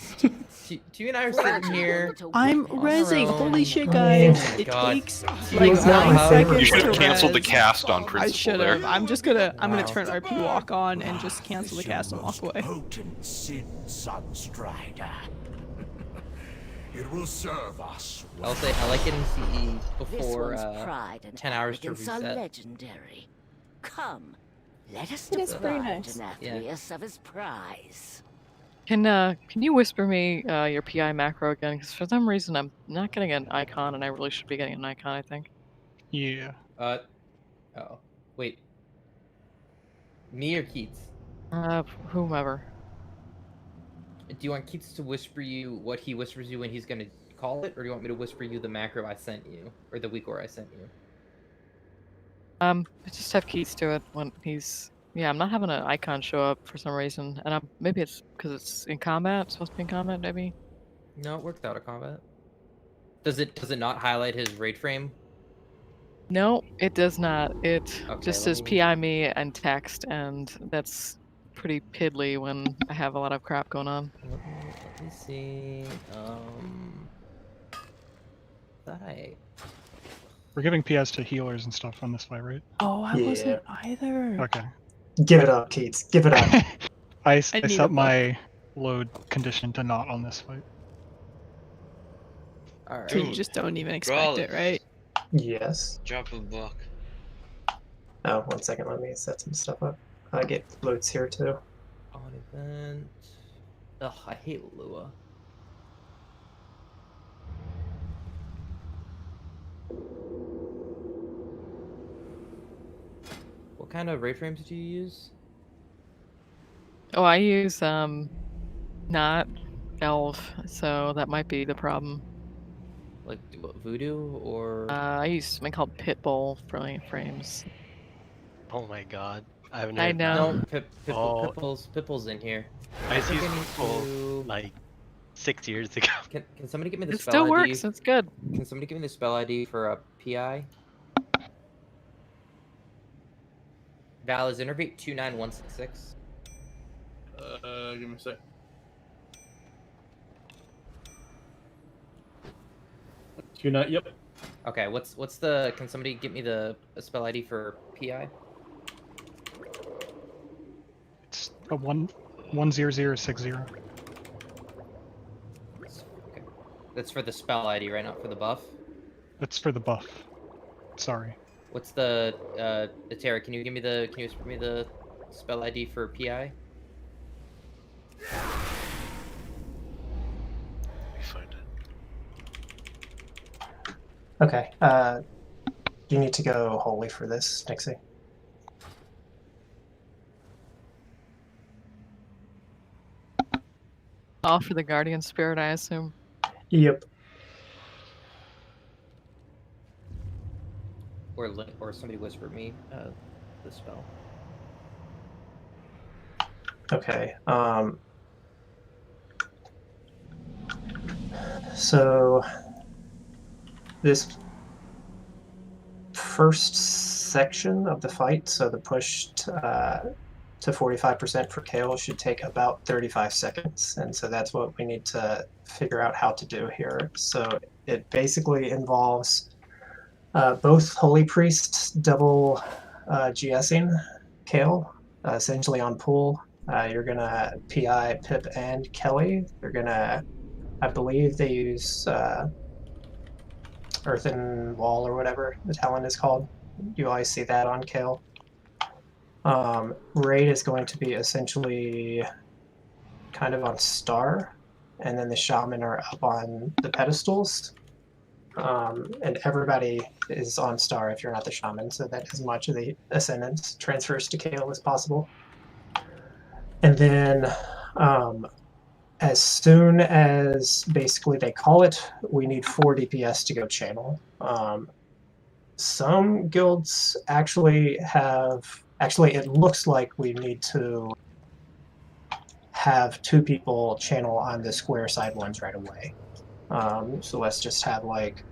Two and I are sitting here. I'm on rezzing. our own. Holy shit, guys! Oh my It God. takes You like was not 9 my seconds favorite. You should to have canceled the res. cast on I principle should there. have. I'm gonna turn RP walk on and just cancel the cast and walk away. Potent sin, Sunstrider. It will serve us. I'll say I like getting CE This before one's pride and 10 hours to arrogance are reset. legendary. Come, let us It is pretty deprive nice. Nathrius of his prize. Can you whisper me your PI macro again? Because for some reason I'm not getting an icon, and I really should be getting an icon. I think. Yeah. Oh, wait. Me or Keats? Whomever. Do you want Keats to whisper you what he whispers you when he's gonna call it, or do you want me to whisper you the macro I sent you, or the weak or I sent you? Just have Keats do it when he's Yeah, I'm not having an icon show up for some reason, and maybe it's because it's in combat. It's supposed to be in combat, maybe. No, it worked out of combat. Does it not highlight his raid frame? No, it does not. It Okay, just says PI me and text, and that's pretty piddly when I have a lot of crap going on. Let me see. We're giving PS to healers and stuff on this fight, right? Oh, I wasn't either. Okay. Give it up, Keats. Give it up. I need a set book. my load condition to not on this fight. Alright. So you just don't even expect it, right? Yes. Drop a book. Oh, 1 second. Let me set some stuff up. I get loads here too. On event. Ugh, I hate Lua. What kind of raid frames do you use? Oh, I use not Elf, so that might be the problem. Like Voodoo or? I use something called Pitbull frames. Oh my god. I haven't I heard know. that. No, Pitbull's in here. I used to use think I need Pitbull to- like 6 years ago. Can somebody give me the It spell still ID? works. It's good. Can somebody give me the spell ID for a PI? Val is Innervate 29166. Give me a sec. Yep. Okay, what's the? Can somebody give me the spell ID for PI? It's a 10060. Okay, that's for the spell ID, right? Not for the buff. That's for the buff. Sorry. What's the Nathria? Can you whisper me the spell ID for PI? Okay. You need to go holy for this, Nixie. All for the Guardian Spirit, I assume. Yep. Or somebody whisper me the spell. Okay. So this first section of the fight, so the push to 45% for Kale should take about 35 seconds, and so that's what we need to figure out how to do here. So it basically involves both Holy Priests double GSing Kale, essentially on pool. You're gonna PI Pip and Kelly. You're gonna, I believe they use Earthen Wall or whatever the talent is called. You always see that on Kale. Raid is going to be essentially kind of on Star, and then the Shaman are up on the pedestals. And everybody is on Star if you're not the Shaman, so that as much of the Ascendance transfers to Kale as possible. And then as soon as basically they call it, we need 4 DPS to go channel. Some guilds actually have, it looks like we need to have 2 people channel on the square side ones right away. So let's just have like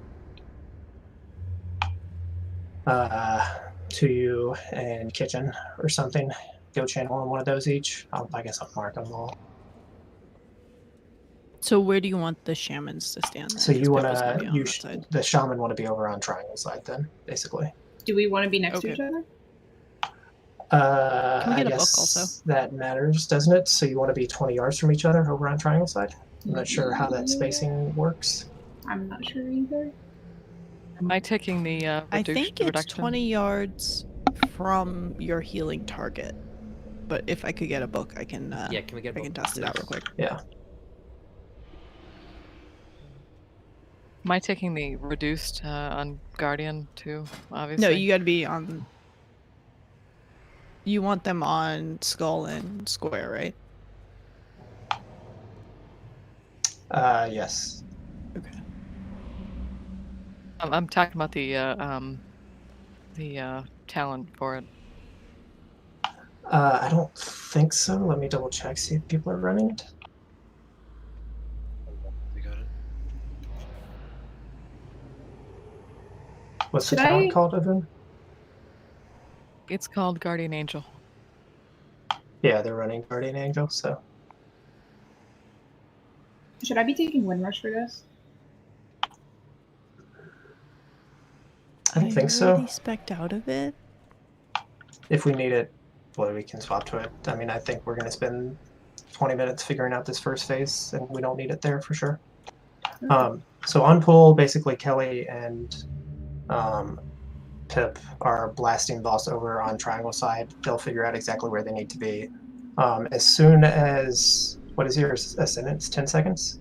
2U and Kitchen or something go channel on one of those each. I guess I'll mark them all. So where do you want the shamans to stand then? So you want to, the shaman want to be over on triangle side then, basically. Do we want to be next to each other? Can we get I a book guess also? that matters, doesn't it? So you want to be 20 yards from each other over on triangle side? I'm not sure how that spacing works. I'm not sure either. Am I taking the I think it's reduction? 20 yards from your healing target. But if I could get a book, I can. Yeah, can we get a book? I can test it out real quick. Yeah. Am I taking the reduced on Guardian too? Obviously. No, you got to be on. You want them on Skull and Square, right? Yes. Okay. I'm talking about the talent for it. I don't think so. Let me double check, see if people are running it. You got it. What's Should the talent I- called, Evan? It's called Guardian Angel. Yeah, they're running Guardian Angel, so. Should I be taking Windrush for this? I don't think so. already spec'd out of it. If we need it, well, we can swap to it. I mean, I think we're going to spend 20 minutes figuring out this first phase, and we don't need it there for sure. So on pool, basically Kelly and Pip are blasting boss over on triangle side. They'll figure out exactly where they need to be. As soon as, what is your sentence? 10 seconds?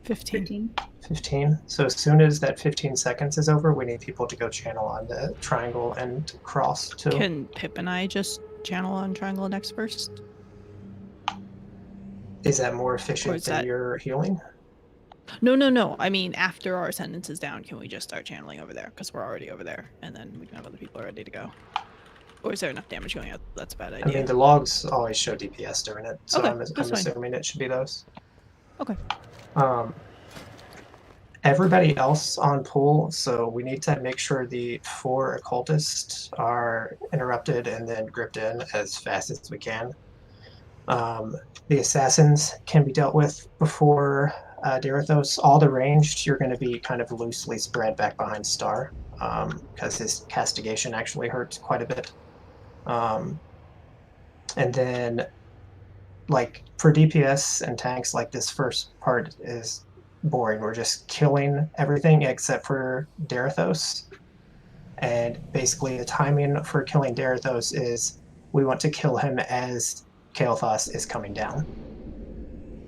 15. 15. So as soon as that 15 seconds is over, we need people to go channel on the triangle and cross too. Can Pip and I just channel on triangle next first? Is that more efficient is than that- your healing? No. I mean, after our sentence is down, can we just start channeling over there? Because we're already over there, and then we can have other people ready to go. Or is there enough damage going out? That's a bad idea. I mean, the logs always show DPS during it, so Okay, I'm that's fine. assuming it should be those. Okay. Everybody else on pool, so we need to make sure the 4 occultists are interrupted and then gripped in as fast as we can. The assassins can be dealt with before Darethos. All the ranged, you're going to be kind of loosely spread back behind Star, because his castigation actually hurts quite a bit. And then, like, for DPS and tanks, like, this first part is boring. We're just killing everything except for Darethos. And basically the timing for killing Darethos is we want to kill him as Kael'thas is coming down.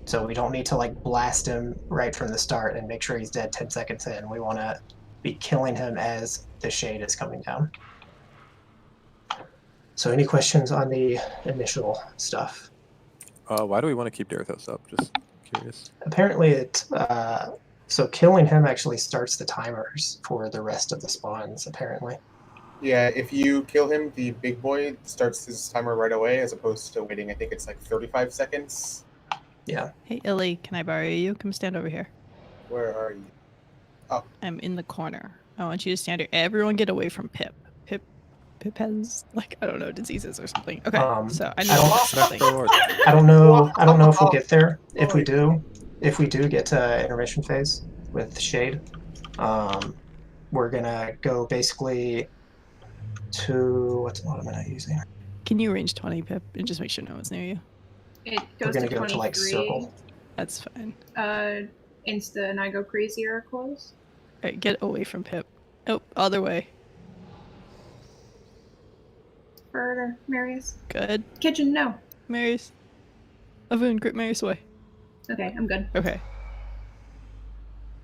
So we don't need to like blast him right from the start and make sure he's dead 10 seconds in. We want to be killing him as the shade is coming down. So any questions on the initial stuff? Why do we want to keep Darethos up? Just curious. Apparently it, so killing him actually starts the timers for the rest of the spawns, apparently. Yeah, if you kill him, the big boy starts his timer right away as opposed to waiting, I think it's like 35 seconds. Yeah. Hey, Illy, can I borrow you? Come stand over here. Where are you? Oh. I'm in the corner. I want you to stand here. Everyone get away from Pip. Pip has, like, I don't know, diseases or something. Okay, so I don't know if we'll get there. If we do get to intermission phase with Shade, we're gonna go basically to what am I not using? Can you range 20, Pip, and just make sure no one's near you? It We're goes gonna to go 23. to like circle. That's fine. Insta and I go crazy or close. Alright, get away from Pip. Oh, other way. Further, Marius. Good. Kitchen, no. Marius. Avun, grip Marius away. Okay, I'm good. Okay.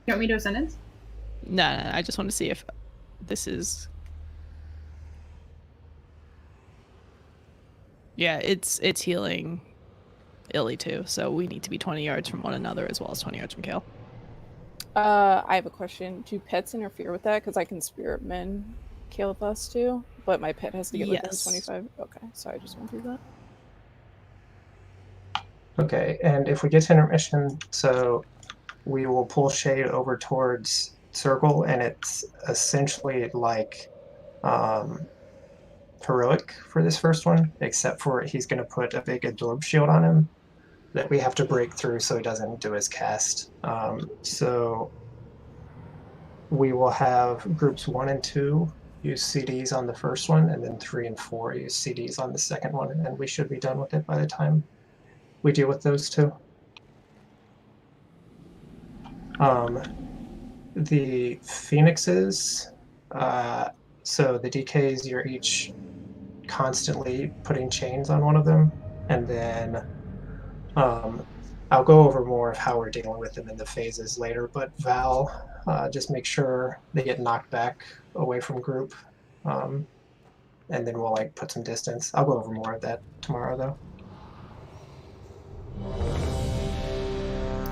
You want me to do a sentence? No, I just want to see if this is... Yeah, it's healing Illy too, so we need to be 20 yards from one another as well as 20 yards from Kale. I have a question. Do pets interfere with that? Because I can spirit men Kael'thas too, but my pet has to get within 25. Okay, so I just went through that. Okay, and if we get to intermission, so we will pull Shade over towards circle, and it's essentially like heroic for this first one, except for he's going to put a big absorb shield on him that we have to break through so he doesn't do his cast. So we will have groups 1 and 2 use CDs on the first one, and then 3 and 4 use CDs on the second one, and we should be done with it by the time we deal with those two. The Phoenixes, so the DKs, you're each constantly putting chains on one of them, and then I'll go over more of how we're dealing with them in the phases later, but Val, just make sure they get knocked back away from group, and then we'll like put some distance. I'll go over more of that tomorrow though.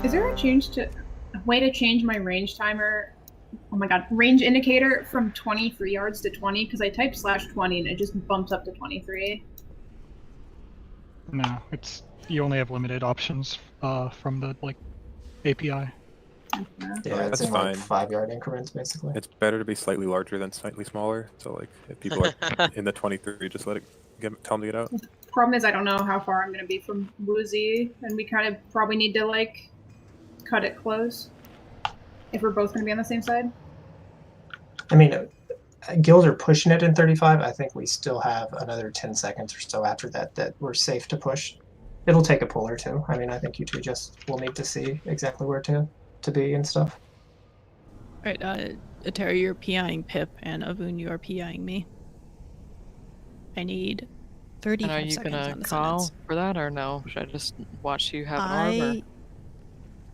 Is there a way to change my range timer? Oh my god, range indicator from 23 yards to 20, because I typed /20 and it just bumps up to 23. No, it's you only have limited options from the like API. Yeah, it's That's in like fine. 5-yard increments basically. It's better to be slightly larger than slightly smaller. So like if people are in the 23, just tell them to get out. Problem is, I don't know how far I'm gonna be from Woozy, and we kind of probably need to like cut it close if we're both gonna be on the same side. I mean, guilds are pushing it in 35. I think we still have another 10 seconds or so after that we're safe to push. It'll take a pull or two. I mean, I think you two just will need to see exactly where to be and stuff. Alright, Atari, you're PIing Pip, and Avun, you are PIing me. I need 30 And are you seconds gonna on the call sentence. for that, or no? Should I just watch you have an orb? Or?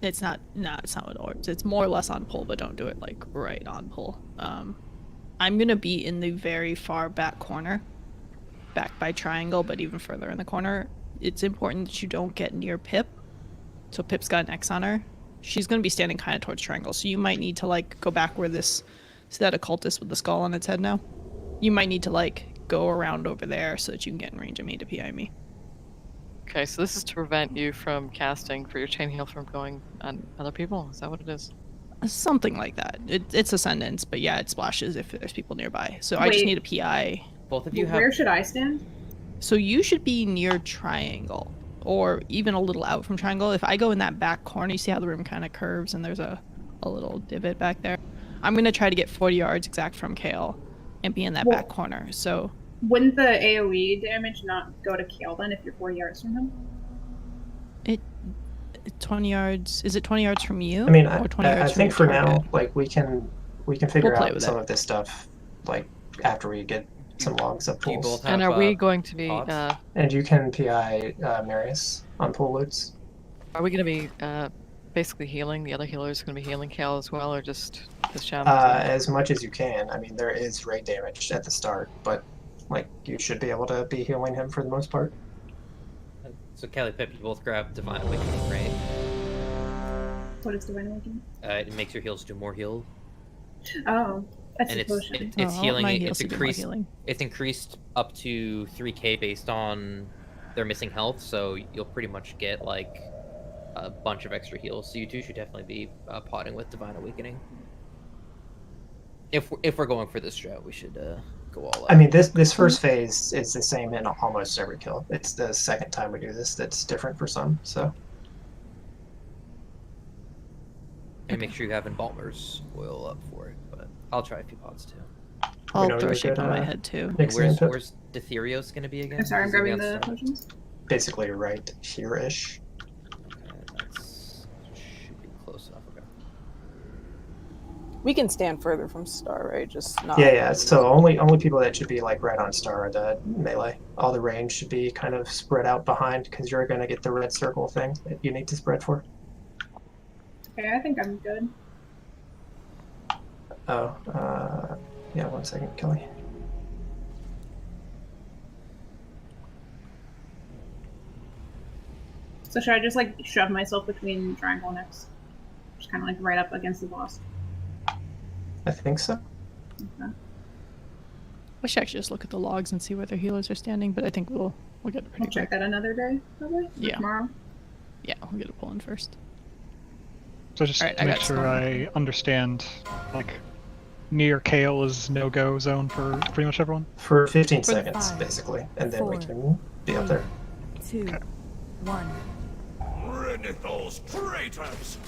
It's not with orbs. It's more or less on pull, but don't do it like right on pull. I'm gonna be in the very far back corner, back by triangle, but even further in the corner. It's important that you don't get near Pip. So Pip's got an X on her. She's gonna be standing kind of towards triangle, so you might need to like go back where this. See that occultist with the skull on its head now? You might need to like go around over there so that you can get in range of me to PI me. Okay, so this is to prevent you from casting for your chain heal from going on other people? Is that what it is? Something like that. It's Ascendance, but yeah, it splashes if there's people nearby. So I just need a PI. Both of you have... Where should I stand? So you should be near triangle, or even a little out from triangle. If I go in that back corner, you see how the room kind of curves and there's a little divot back there? I'm going to try to get 40 yards exact from Kale and be in that back corner, so... Wouldn't the AoE damage not go to Kale then if you're 40 yards from him? 20 yards. Is it 20 yards from you? I mean, or 20 I yards think from for the target? now, like we can figure play out with some it. of this stuff, like after we get some logs of pulls. And are we going to be? And you can PI Marius on pull loots. Are we going to be basically healing? The other healers going to be healing Kale as well, or just this shaman? As much as you can. I mean, there is raid damage at the start, but like you should be able to be healing him for the most part. So Kelly, Pip, you both grab Divine Awakening, right? What is Divine Awakening? It makes your heals do more heal. Oh, that's And a it's potion. it's healing. my It's heals to do more increased. healing. It's increased up to 3k based on their missing health. So you'll pretty much get like a bunch of extra heals. So you two should definitely be potting with Divine Awakening. If we're going for this strat, we should go all out. I mean, this first phase is the same in almost every kill. It's the second time we do this that's different for some. So. And make sure you have Embalmer's oil up for it. But I'll try a few pots too. I'll throw shape on my head too. Where's Nathrios gonna be again? I'm sorry, I'm Is he grabbing on the start? potions. Basically right here-ish. Should be close enough. Okay. We can stand further from Star, right? Just not. Yeah. So only people that should be like right on Star are the melee. All the range should be kind of spread out behind because you're going to get the red circle thing that you need to spread for. Okay, I think I'm good. Oh, yeah. 1 second, Kelly. So should I just like shove myself between triangle and X? Just kind of like right up against the boss. I think so. Okay. I should actually just look at the logs and see where their healers are standing, but I think we'll get it pretty I'll check that another day, probably. Or Yeah. tomorrow. Yeah, we'll get a pull in first. So just Alright, to I make got sure some. I understand, like, near Kale is no-go zone for pretty much everyone? For 15 For the seconds, 5, basically, and then we 4, can be up there. 2, 1. Renethos traitors!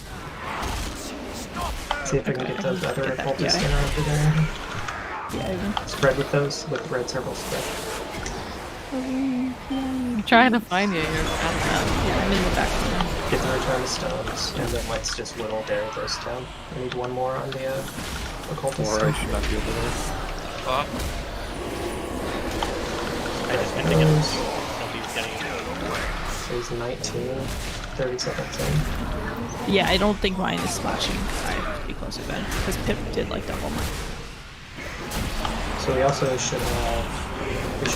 See if I can get those other Get that occultists PI. in over there. Yeah, Spread with those, with the red circles spread. I'm trying to find you. You're yeah, I'm in the back corner. Get the return of stones, and then let's just whittle those down. I need one more on the occultist. Or I should not be over there. I just meant to get nobody's getting Phase 19, 30 seconds in. Yeah, I don't think mine is splashing. I have to be closer then, because Pip did like double mine. So we also should have 2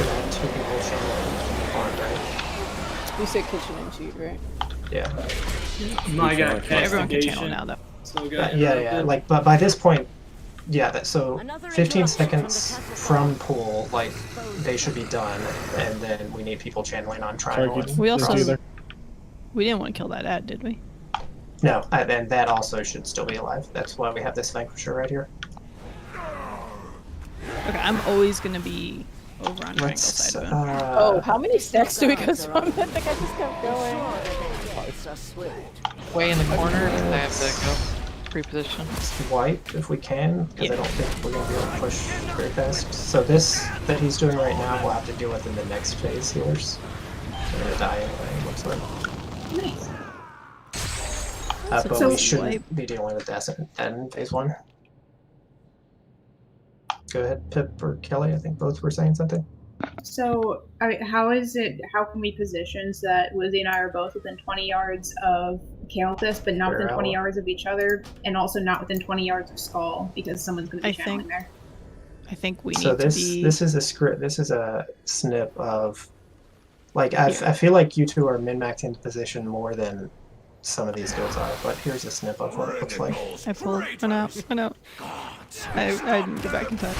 people showing on, right? We said kitchen and cheat, right? Yeah. I got Everyone can channel castigation. now, though. So we got Yeah. Like, but by this point, Yeah, so 15 seconds from pool, like, they should be done, and then we need people channeling on triangle. And We also cross. we didn't want to kill that ad, did we? No, and that also should still be alive. That's why we have this Vanquisher right here. Okay, I'm always gonna be over on triangle side of him. Oh, how many stacks do we go from? I think I just kept going. Way in the corner, and I have to go reposition. Wipe if we can, because I don't think we're going to be able to push very fast. So this that he's doing right now we'll have to deal with in the next phase, healers. We're going to die anyway, looks like. Nice. But we shouldn't be dealing with that in phase 1. Go ahead, Pip or Kelly, I think both were saying something. So, how can we position so that Lizzie and I are both within 20 yards of Kael'thas, but not within 20 yards of each other, and also not within 20 yards of Skull, because someone's going to be channeling there? I think we so need this, to be... this is a script. This is a snip of, like, I feel like you two are min-maxing the position more than some of these guilds are, but here's a snip of what it looks like. I pulled one out. I didn't get back in touch.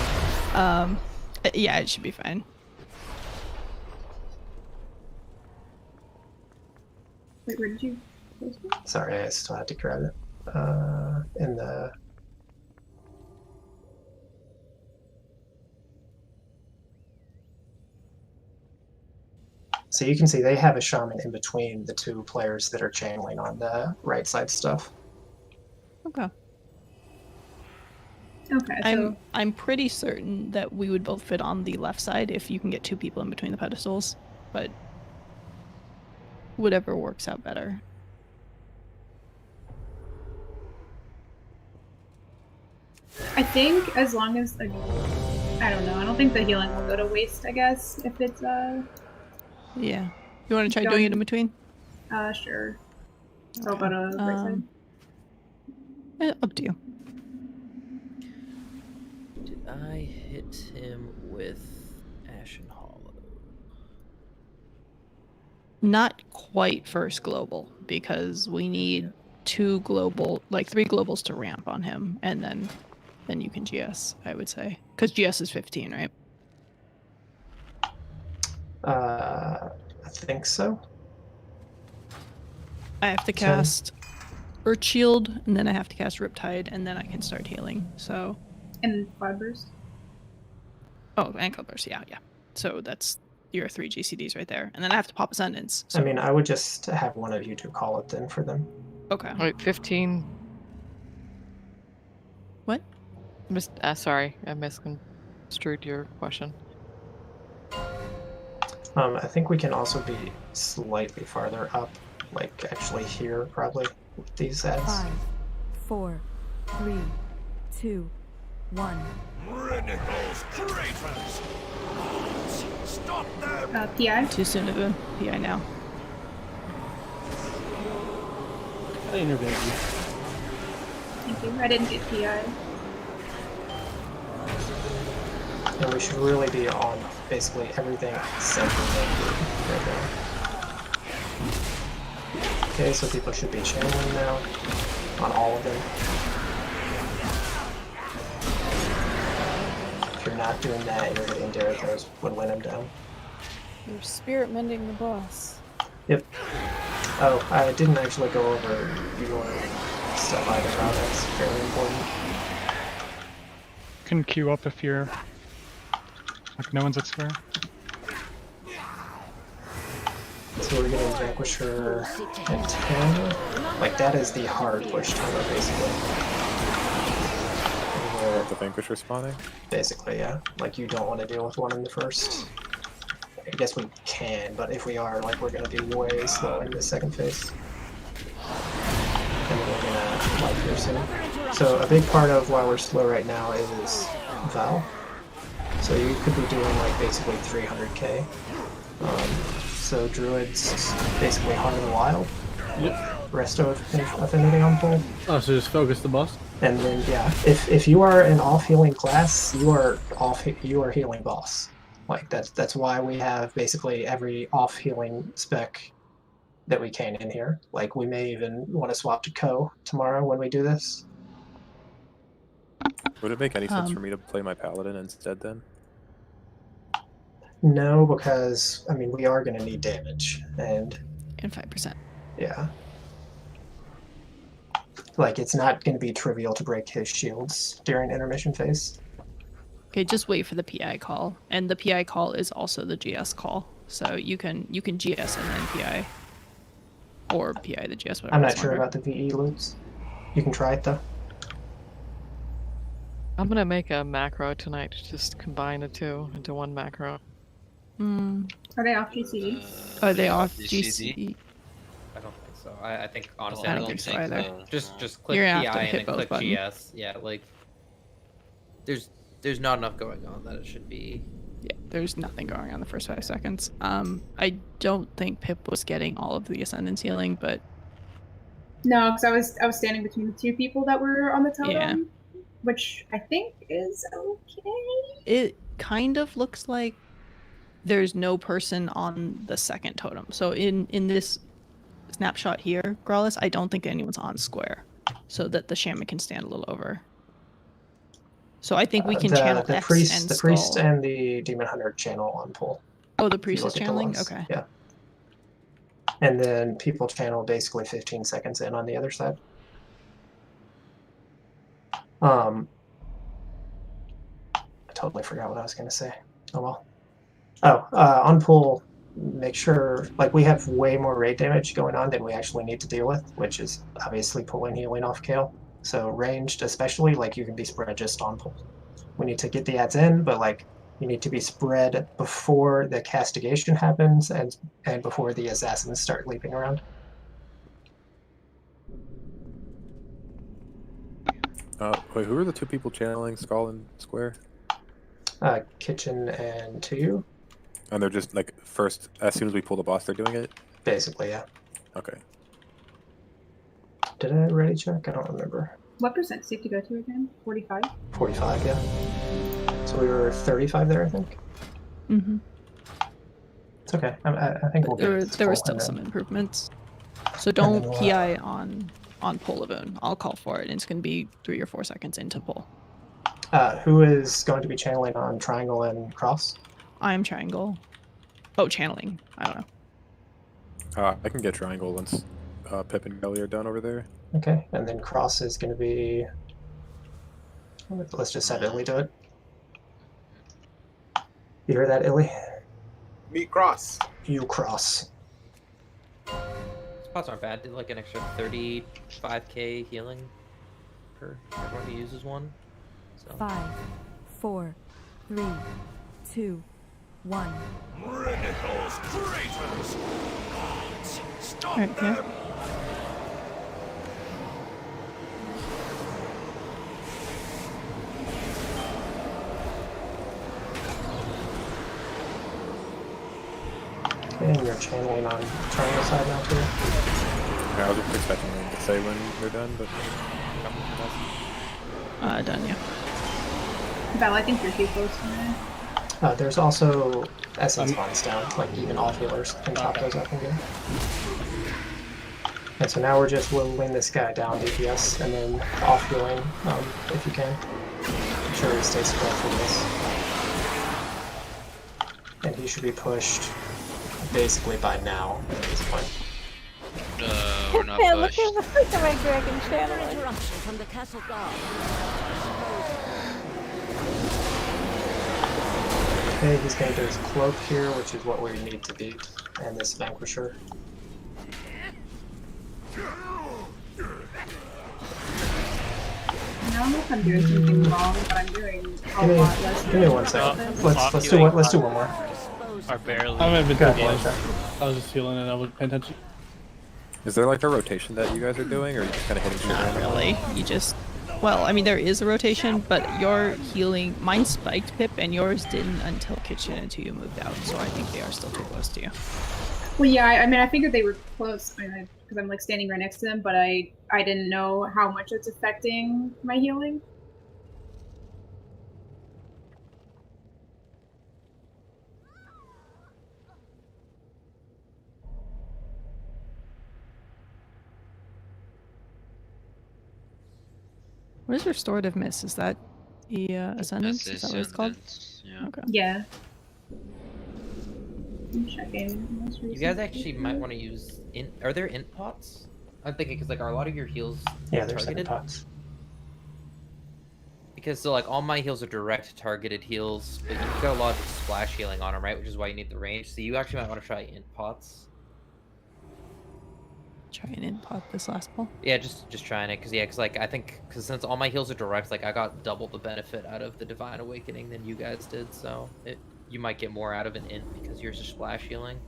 Yeah, it should be fine. Wait, where did you post it? Sorry, I still had to grab it. In the... So you can see they have a shaman in between the two players that are channeling on the right side stuff. Okay. Okay, I'm pretty certain that we would both fit on the left side if you can get 2 people in between the pedestals, but whatever works out better. I think as long as, like, I don't know, I don't think the healing will go to waste, I guess, if it's, Yeah. You want to try doing it in between? Sure. How about right side? Up to you. Did I hit him with Ashen Hollow? Not quite first global, because we need 3 globals to ramp on him, and then you can GS, I would say. Because GS is 15, right? I think so. I have to cast Earth Shield, and then I have to cast Riptide, and then I can start healing, so... And Cloud Burst? Oh, and Cloud Burst, yeah. So that's your 3 GCDs right there. And then I have to pop Ascendance. So... I mean, I would just have one of you two call it then for them. Okay. Wait, 15. What? Sorry, I misconstrued your question. I think we can also be slightly farther up, like actually here probably with these ads. 5, 4, 3, 2, 1. Renegals, traitors! Stop them! PI? Too soon of a PI now. I intervened you. Thank you. I didn't get PI. And we should really be on basically everything except for right now. Okay, so people should be channeling now on all of them. If you're not doing that, you're hitting Darathos, whittling him down. You're spirit mending the boss. Yep. Oh, I didn't actually go over your stuff either, Rob. That's very important. You can queue up if you're like no one's at square. So we're getting Vanquisher at 10. Like, that is the hard push timer, basically. The Vanquisher spawning? Basically, yeah. Like, you don't want to deal with one in the first. I guess we can, but if we are, like, we're going to be way slow in the second phase. And then we're going to life here soon. So a big part of why we're slow right now is Val. So you could be doing, like, basically 300k. So Druid's basically Heart of the Wild. Yep. Resto affinity on pull. Oh, so just focus the boss? And then, yeah, if you are an off-healing class, you are healing boss. Like, that's why we have basically every off-healing spec that we can in here. Like, we may even want to swap to Ko tomorrow when we do this. Would it make any sense for me to play my paladin instead then? No, because I mean we are going to need damage, and 5%. yeah, like it's not going to be trivial to break his shields during intermission phase. Okay, just wait for the PI call, and the PI call is also the GS call, so you can GS and then PI, or PI the GS. Whatever. I'm not sure about the VE loops. You can try it though. I'm gonna make a macro tonight to just combine the two into one macro. Are they off GCD? Are they off GCD? GCD? I don't think so. I think honestly, I don't think so either. Just click You're gonna PI have to and hit then both click buttons. GS. Yeah, like there's not enough going on that it should be. Yeah, there's nothing going on the first 5 seconds. I don't think Pip was getting all of the Ascendance healing, but No, because I was standing between the two people that were on the totem, yeah, which I think is okay. it kind of looks like there's no person on the second totem. So in this snapshot here, Growlithe, I don't think anyone's on square, so that the shaman can stand a little over. So I think we can channel the X priest, and the Skull. priest and the demon hunter channel on pull. Oh, the priest is channeling. Okay. Yeah. And then people channel basically 15 seconds in on the other side. I totally forgot what I was going to say. Oh well. Oh, on pull, make sure, like, we have way more raid damage going on than we actually need to deal with, which is obviously pulling healing off Kale. So ranged especially, like, you can be spread just on pull. We need to get the ads in, but like you need to be spread before the castigation happens and before the assassins start leaping around. Wait, who are the two people channeling Skull and Square? Kitchen and Tuyu. And they're just like first, as soon as we pull the boss, they're doing it? Basically, yeah. Okay. Did I ready check? I don't remember. What percent did you go to again? 45? 45, yeah. So we were 35 there, I think. Mm-hmm. It's okay. I think we'll get There were still some improvements. So don't PI on Polavoon. I'll call for it, and it's going to be 3 or 4 seconds into pull. Who is going to be channeling on triangle and cross? I am triangle. Oh, channeling. I don't know. I can get triangle once Pip and Kelly are done over there. Okay, and then cross is going to be... Let's just have Illy do it. You hear that, Illy? Me cross. You cross. Spots aren't bad. Did like an extra 35k healing per everyone who uses one. So. 5, 4, 3, 2, 1. Ridicles, traitors! Gods, stop Right, them! yeah. And you're channeling on triangle side now too. Yeah, I was expecting them to say when they're done, but... Done, yeah. Val, I think you're too close to me. There's also essence bonds down, like even all healers can chop those up and get. And so now we're just whittling this guy down DPS and then off healing if you can. I'm sure he stays spread for this. And he should be pushed basically by now at this point. We're not pushed. Look at my dragon channel. Interruption from the castle guard. Okay, he's going to do his cloak here, which is what we need to beat, and this vanquisher. I don't know if I'm doing something wrong, but I'm doing a lot less. Give me 1 second. Let's do one. Let's do one more. Are barely. I'm in between. I was just healing and I wasn't paying attention. Is there like a rotation that you guys are doing, or are you just kind of hitting shit? Not really. You just... Well, I mean, there is a rotation, but your healing... Mine spiked, Pip, and yours didn't until Kitchen until you moved out, so I think they are still too close to you. Well, yeah, I mean, I figured they were close, because I'm like standing right next to them, but I didn't know how much it's affecting my healing. What is restorative miss? Is that The Ascendance, is that what it's called? Yeah. Okay. Yeah. I'm checking. Most You recent guys actually might picture. want to use int. Are there int pots? I'm thinking because like are a lot of your heals Yeah, there's targeted? pots. Because so like all my heals are direct targeted heals, but you've got a lot of splash healing on them, right? Which is why you need the range. So you actually might want to try int pots. Try and input this last ball. Yeah, just trying it, cause like I think since all my heals are direct, like I got double the benefit out of the Divine Awakening than you guys did, so you might get more out of an int because yours is splash healing.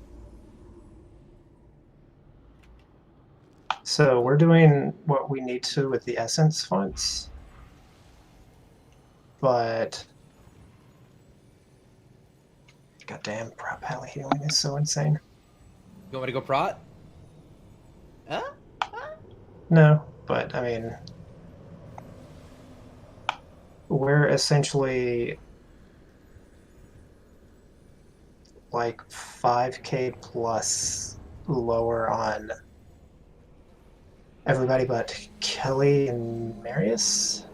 So we're doing what we need to with the essence fonts, but goddamn, prop pally healing is so insane. You want me to go prot? Huh? No, but I mean, we're essentially like 5k plus lower on everybody but Kelly and Marius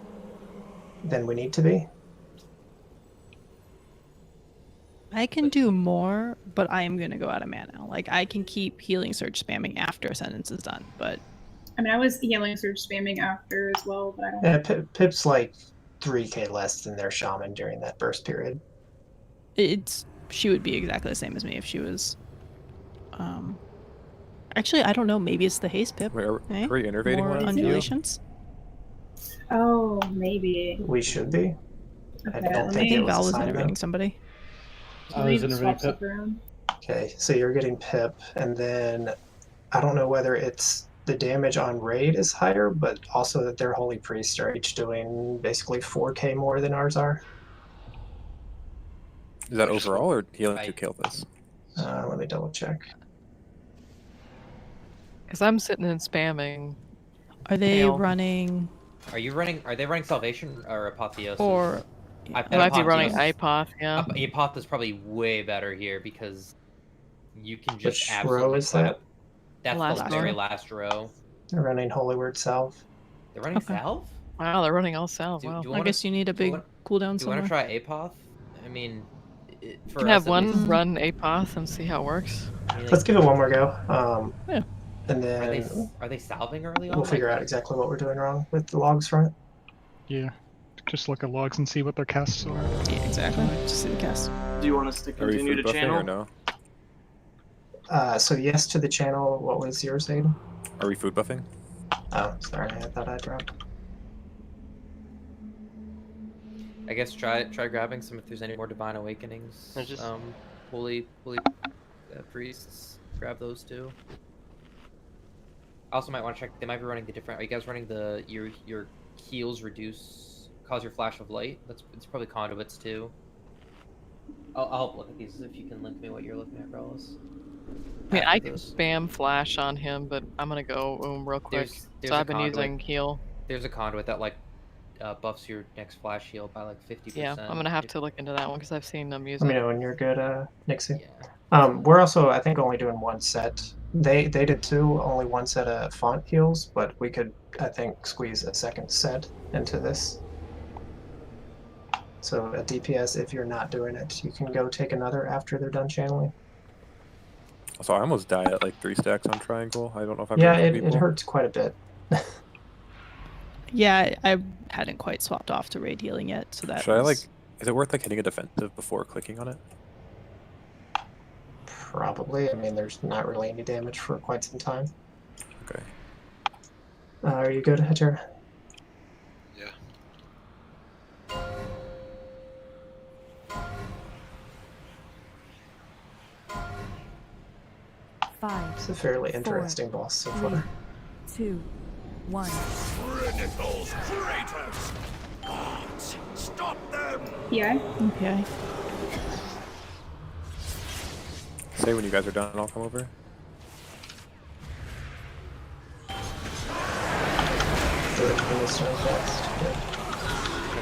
than we need to be. I can do more, but I am going to go out of mana. Like, I can keep Healing Surge spamming after Ascendance is done, but... I mean, I was Healing Surge spamming after as well, but I don't... Yeah, Pip's like 3k less than their Shaman during that burst period. She would be exactly the same as me if she was... Actually, I don't know. Maybe it's the haste Pip. Wait, are we innervating More one? undulations? Oh, maybe. We should be. Okay, I don't think it was Val was assigned, innervating though. somebody. I was Swap innervating stuff Pip. around. Okay, so you're getting Pip, and then I don't know whether it's the damage on raid is higher, but also that their Holy Priests are each doing basically 4k more than ours are. Is that overall or healing to kill this? Let me double check. Because I'm sitting and spamming. Are they running... Are they running Salvation or Apotheosis? Or... They might be running Ipoth, yeah. Apoth is probably way better here because you can just Which absolutely row is put that? up. That's Last the very row. last row. They're running Holy Word Salve. They're running Salve? Wow, they're running all salve. Do Wow. you I guess you need a big cooldown Do you want to somewhere. try Apoth? I mean, You for can us have at one least. run Apoth and see how it works. Let's give it one more go. Yeah. And then Are they salving early on? we'll figure out exactly what we're doing wrong with the logs from it. Yeah. Just look at logs and see what their casts are. Yeah, exactly. Just see the cast. Do you want us to Are we continue food to buffing channel? or no? So yes to the channel. What was yours, Aiden? Are we food buffing? Oh, sorry, I thought I dropped. I guess try grabbing some if there's any more Divine Awakenings. I just- Holy priests. Grab those too. Also might want to check. They might be running the different. Are you guys running the your heals reduce cause your flash of light? It's probably conduits too. I'll help look at these if you can link me what you're looking at, Carlos. I mean, I can spam flash on him, but I'm gonna go real quick. There's So a I've been conduit. using heal. There's a conduit that like buffs your next flash heal by like 50%. Yeah, I'm gonna have to look into that one because I've seen them Let using me it. know when you're good, Nixie. We're also, I think, only doing one set. They did two, only one set of font heals, but we could, I think, squeeze a second set into this. So at DPS, if you're not doing it, you can go take another after they're done channeling. So I almost die at like 3 stacks on Triangle. I don't know if I've Yeah, heard from it people. hurts quite a bit. Yeah, I hadn't quite swapped off to raid healing yet, so that Should I was... like? Is it worth like hitting a defensive before clicking on it? Probably. I mean, there's not really any damage for quite some time. Okay. Are you good, Hitcher? Yeah. It's a fairly interesting boss so far. 2, 1. Critical traitors! Gods, stop them! Yeah. Okay. Say when you guys are done, I'll come over.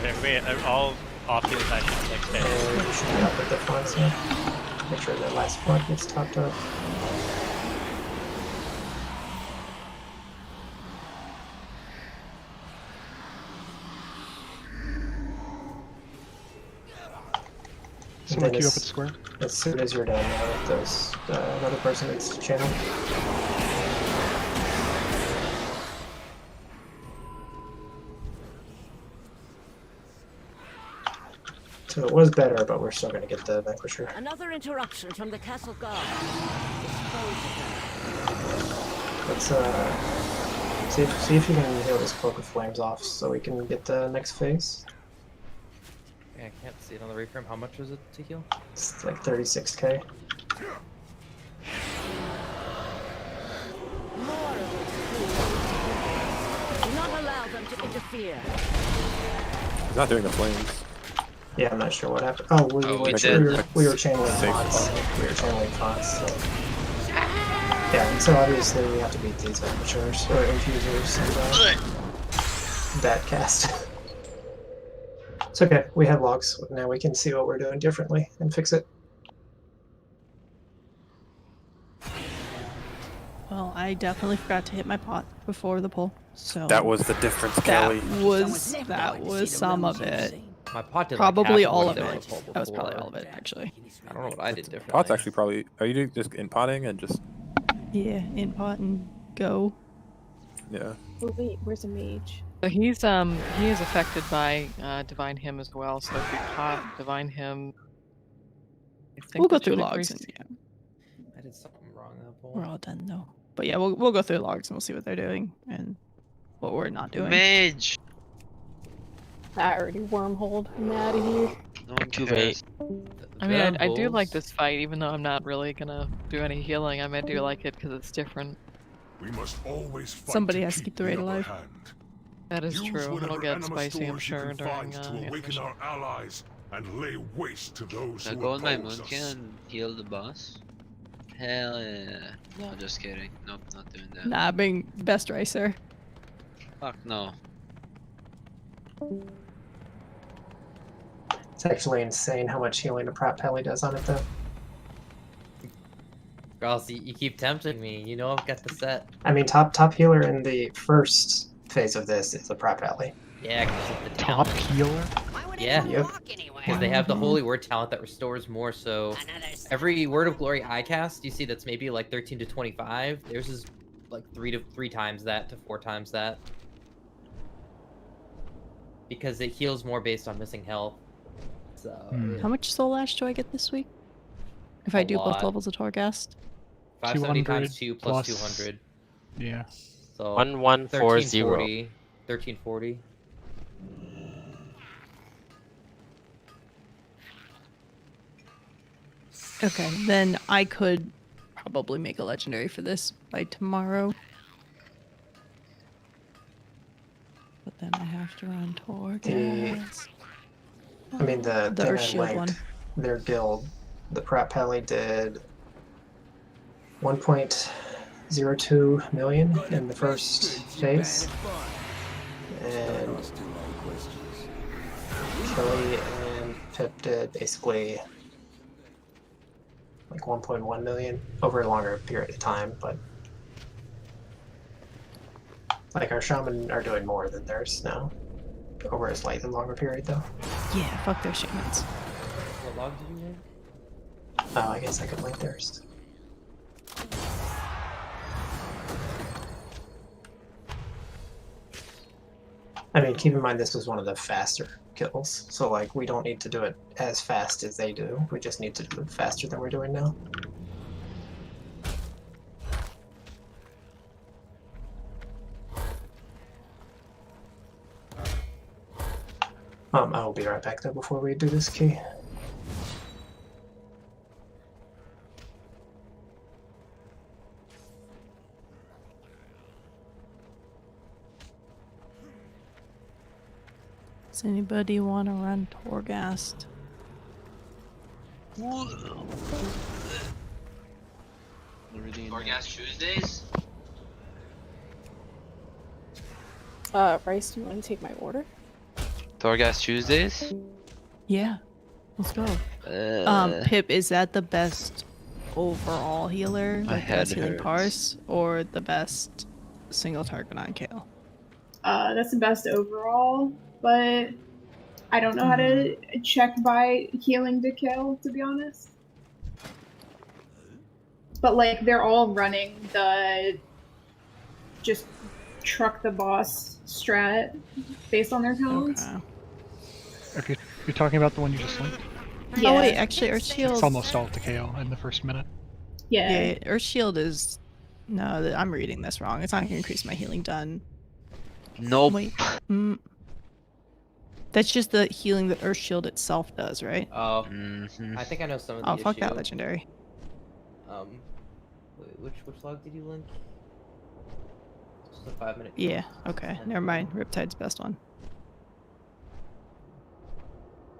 Everybody, all off to the side, like stay. Up with the fonts here. Make sure that last font gets topped up. Someone Then queue up at square. as soon as you're done, those another person needs to channel. So it was better, but we're still going to get the Vanquisher. Another interruption from the castle guard. Let's see if you can heal this Cloak of Flames off so we can get the next phase. Yeah, I can't see it on the reframe. How much was it to heal? It's like 36k. Do not allow them to interfere. He's not doing the flames. Yeah, I'm not sure what happened. Oh, we were channeling bots. We were channeling bots. So. Yeah, so obviously we have to beat these Vanquishers or Infusers and that cast. It's okay. We have logs now. We can see what we're doing differently and fix it. Well, I definitely forgot to hit my pot before the pull, so That was the difference, Kelly. That was some of it. My pot did Probably like half all what of they it. were pulled That was probably before. all of it, actually. I don't know what I did differently. Pot's actually probably. Are you just in potting and just? Yeah, in pot and go. Yeah. Oh wait, where's a mage? So he is affected by Divine Hymn as well. So if we pot Divine Hymn, We'll go through logs. And, yeah. I did something wrong that pull. We're all done though. But yeah, we'll go through logs and we'll see what they're doing and what we're not doing. Mage! I already wormholed. I'm out of here. No one Too cares. I mean, I do like this fight, even though I'm not really gonna do any healing. I do like it because it's different. We must always fight Somebody to has to keep keep the raid upper alive. hand. That is Use true. It'll whatever get anima spicy, I'm stores you sure, can during find to awaken intermission. our allies and lay waste to those Now who go on my oppose moon us. and heal the boss. Hell yeah. No, just kidding. Nope, not doing that. Nah, being best racer. Fuck no. It's actually insane how much healing a prop pally does on it, though. Girls, you keep tempting me. You know I've got the set. I mean, top healer in the first phase of this is a prop pally. Yeah, because of the Top talent. healer? Yeah. Yep. Because they have the Holy Word talent that restores more, so every Word of Glory I cast, you see that's maybe like 13 to 25. Theirs is like 3 times that to 4 times that. Because it heals more based on missing health. So How much soul ash do I get this week? If I do both lot. levels of Torghast? 570 200 times 2 plus plus- 200. Yeah. So 1140. 1340. Okay, then I could probably make a legendary for this by tomorrow. But then I have to run Torghast. I mean, the thing Earth I Shield liked, one. their guild, the prop pally did 1.02 million in the first phase. And Kelly and Pip did basically like 1.1 million over a longer period of time, but like our shaman are doing more than theirs now over a slightly longer period though. Yeah, fuck their shamans. What log did you win? Oh, I guess I could link theirs. I mean, keep in mind this was one of the faster kills, so like we don't need to do it as fast as they do. We just need to do it faster than we're doing now. I will be right back though before we do this key. Does anybody want to run Torghast? Orgas Tuesdays? Bryce, do you want to take my order? Torgas Tuesdays? Yeah, let's go. Pip, is that the best overall healer? My Like the best head healing hurts. parse, or the best single target on KL? That's the best overall, but I don't know how to check by healing to kill, to be honest. But like they're all running the just truck the boss strat based on their talents. Okay. If you're talking about the one you just linked, Yeah. Oh wait, actually, Earth Shield. it's almost all to KO in the first minute. Yeah. Earth Shield is. No, I'm reading this wrong. It's not going to increase my healing done. Nope. Wait. That's just the healing that Earth Shield itself does, right? Oh, I think I know some of the Oh, fuck that issue. legendary. Which log did you link? Just a 5-minute. Yeah, okay. Never mind. Riptide's best one.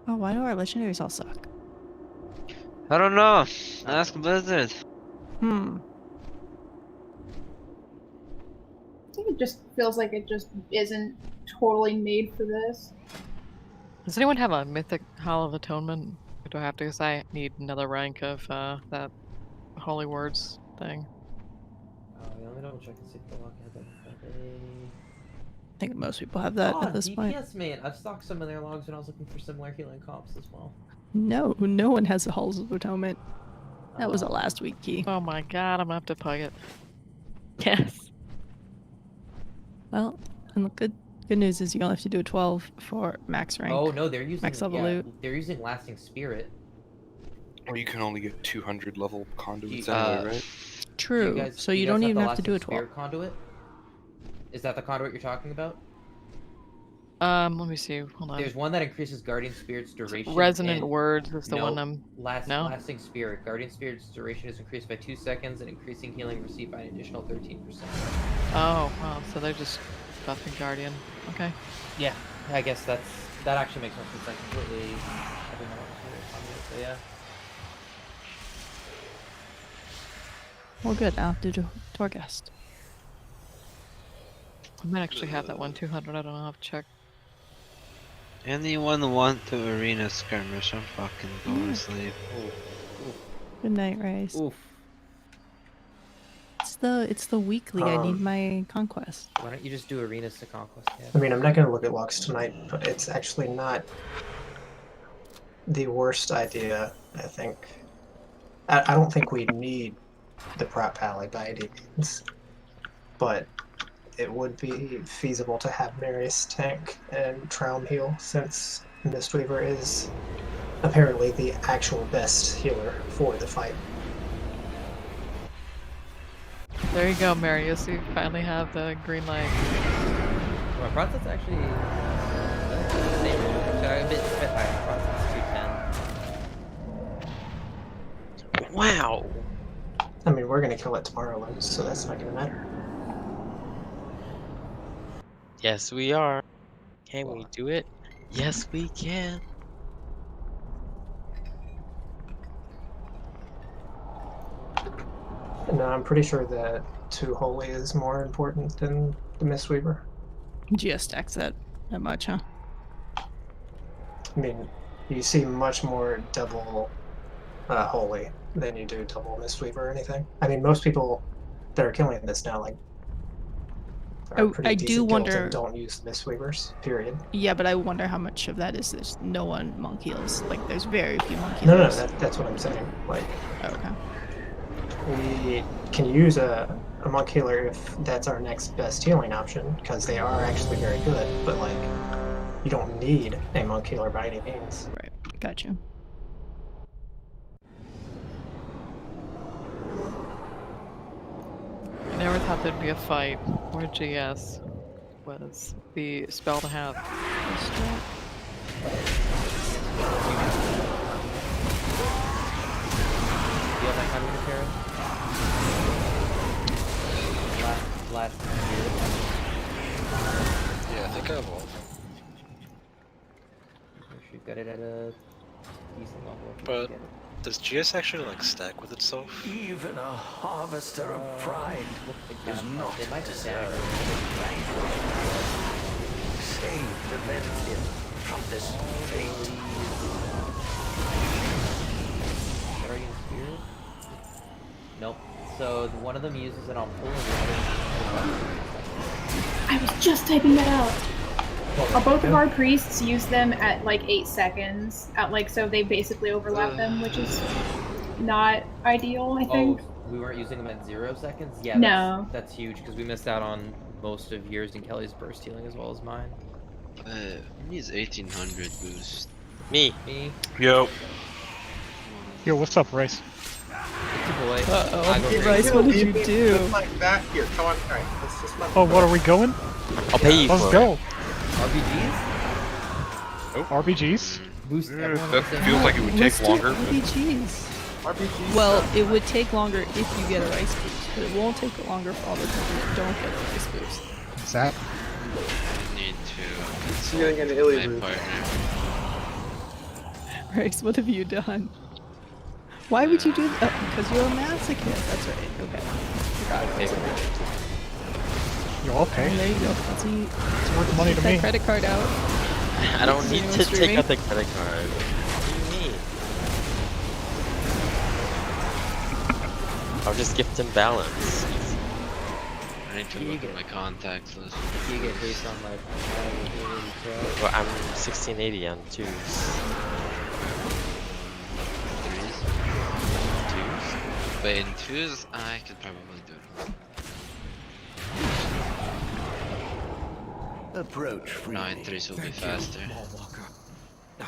Oh, why do our legendaries all suck? I don't know. Ask Blizzard. Hmm. I think it just feels like it just isn't totally made for this. Does anyone have a Mythic Hall of Atonement? Or do I have to? Because I need another rank of that Holy Words thing. Yeah, let me double check and see if the log had that. I think most people have that at this point. DPS man, I've stocked some of their logs when I was looking for similar healing comps as well. No one has the Halls of Atonement. That was a last week key. Oh my god, I'm gonna have to plug it. Yes. Well, and the good news is you only have to do a 12 for max rank. Oh no, they're using max level loot. They're using Lasting Spirit. Or you can only get 200 level conduits anyway, right? True. So you don't even have to do a 12. Spirit conduit? Is that the conduit you're talking about? Let me see. Hold on. There's one that increases Guardian Spirit's duration. Resonant Words is the one I'm. Lasting Spirit. Guardian Spirit's duration is increased by 2 seconds, and increasing healing received by an additional 13%. Oh wow, so they're just buffing Guardian. Okay. Yeah, I guess that actually makes more sense. I completely. I didn't know what was conduit, so yeah. Well, good. I'll do Torghast. I might actually have that one 200. I don't know. I'll have to check. Anyone want to arena skirmish? I'm fucking going to sleep. Good night, Race. Oof. It's the weekly. I need my conquest. Why don't you just do arenas to conquest? Yeah. I mean, I'm not going to look at logs tonight, but it's actually not the worst idea, I think. I don't think we need the prop pally by any means, but it would be feasible to have Marius tank and Traum heal, since Mistweaver is apparently the actual best healer for the fight. There you go, Marius. You finally have the green light. Well, Bronze's actually the same. Actually, a bit higher. Bronze's 210. Wow. I mean, we're going to kill it tomorrow, so that's not going to matter. Yes, we are. Can we do it? Yes, we can. No, I'm pretty sure that 2 Holy is more important than the Mistweaver. GS stacks that much, huh? I mean, you see much more double Holy than you do double Mistweaver or anything. I mean, most people that are killing this now, like, are pretty I decent do guilds wonder. and don't use Mistweavers, period. Yeah, but I wonder how much of that is there's no one monk heals. Like, there's very few monk healers. No, that's what I'm saying. Like, okay. We can use a monk healer if that's our next best healing option, because they are actually very good, but like, you don't need a monk healer by any means. Right, got you. I never thought there'd be a fight where GS was the spell to have. Do you have that kind of repair? Last year. Yeah, I think I have all. You've got it at a decent level. But does GS actually like stack with itself? Even a harvester of pride is not they might deserved. Save the Nathria from this fate. Guardian Spirit? Nope. So one of them uses it on full and the other. I was just typing that out. Both of our priests use them at like 8 seconds. So they basically overlap them, which is not ideal, I think. Oh, we weren't using them at 0 seconds? Yeah, No. that's huge because we missed out on most of yours and Kelly's burst healing as well as mine. Who needs 1800 boost? Me. Yo. Yo, what's up, Rice? Uh-oh. Rice, what did you do? Like that. Here, come on. Alright, let's just let Oh, what are we going? I'll pay you Let's for go. it. RBGs? Oh. RBGs? Boost That feels like it would take longer. RPGs. RPGs. Well, it would take longer if you get a rice boost, but it won't take longer for all the people that don't get a rice boost. Exactly. I need to You're gonna get an consult illy my boost. partner. Rice, what have you done? Why would you do that? Because you're a masochist. That's right. Okay. Forgot about it. You're all And there pay. you go. Fuzzy. It's worth money to Get that me. credit card out. I don't Is need anyone to streaming? take out the credit card. What do you mean? I'll just gift him balance. I need to look at my contacts list. You get based on like Well, I'm 1680 on 2s. But in 2s, I could probably do it. Approach freely. No, in 3s will be Thank faster. you, Mallwalker. Now,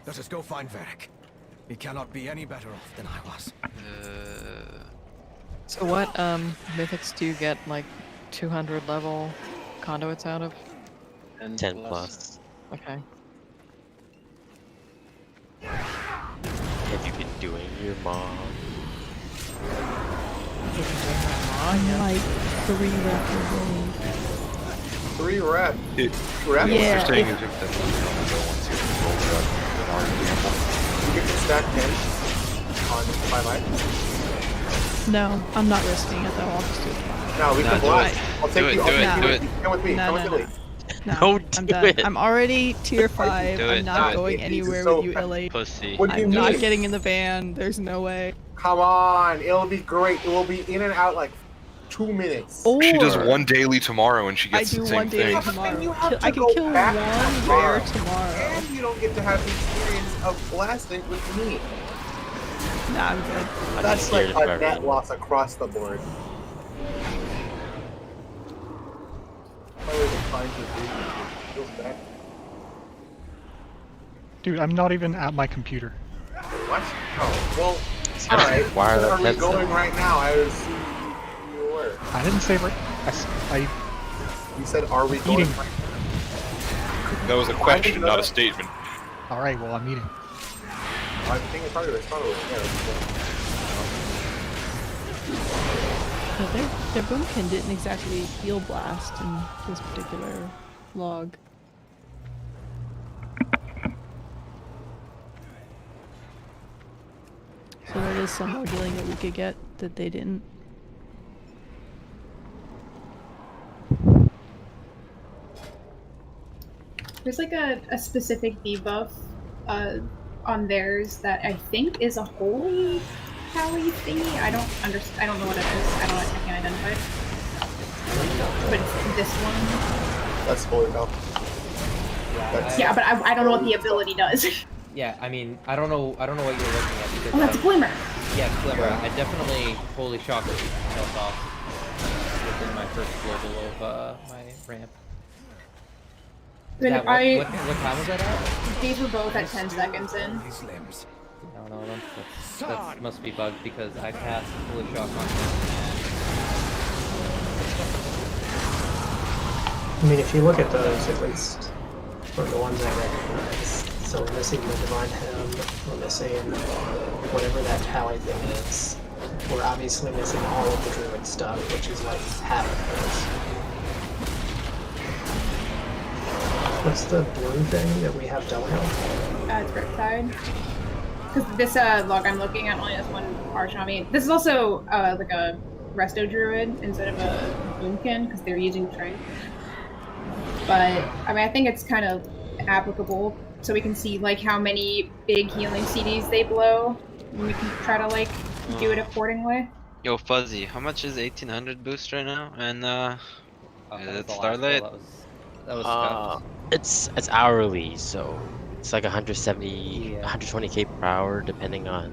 let us go find Varric. He cannot be any better off than I was. So what mythics do you get like 200 level conduits out of? 10 plus. Okay. Have you been doing your mom? I'm like 3 left away. 3 rep. What Yeah, you're saying if- is if that doesn't go once you roll it up, in our example. You get to stack 10 on 5 life. No, I'm not risking it though. I'll just do it. No, we can do blast. it. I'll take you. Do it, I'll do take it. you. Come with me. No, Come with no, Illy. No, Don't I'm do done. it. I'm already tier 5. Do I'm it, not do it. going This is anywhere so with you, fast. LA. Pussy. What do you I'm mean? not getting in the van. There's no way. Come on, it'll be great. It will be in and out like 2 minutes. Or She does one daily tomorrow and she I gets do the same one daily thing. tomorrow. You have to I can go kill back one tomorrow. rare tomorrow. And you don't get to have the experience of blasting with me. Nah, I'm good. I'm That's just like here to a cover net you. loss across the board. My way to find you, dude. Feels bad. Dude, I'm not even at my computer. What? Oh, well, gotta alright. wire Where that are we headset. going right now? I was seeing you were. I didn't say I You said, are we going Eating. right That was a question, not a statement. Alright, well, I'm eating. I think it's probably responded with Their boomkin didn't exactly field blast in this particular log. So there is some more healing that we could get that they didn't. There's like a specific debuff on theirs that I think is a holy tally thingy. I don't understand. I don't know what it is. I can't identify it. But it's this one. That's holy hell. Yeah, but I don't know what the ability does. Yeah, I mean, I don't know what you're looking at because. Oh, that's Glimmer. Yeah, Glimmer. I definitely holy shocked myself off within my first global of my ramp. Then Yeah, what time was that at? These were both at 10 seconds in. No, that must be bugged because I passed holy shock on I mean, if you look at those, at least, for the ones I recognize, so we're missing the Divine Hymn, we're missing whatever that tally thing is. We're obviously missing all of the Druid stuff, which is like half of those. What's the blue thing that we have double health? It's Riptide. Because this log I'm looking at only has one arch on me. This is also like a Resto Druid instead of a Boomkin, because they're using Strength. But, I mean, I think it's kind of applicable, so we can see, like, how many big healing CDs they blow, and we can try to, like, do it accordingly. Yo, Fuzzy, how much is 1800 boost right now? And, is it Starlight? That was It's hourly, so it's like 170, Yeah. 120k per hour, depending on.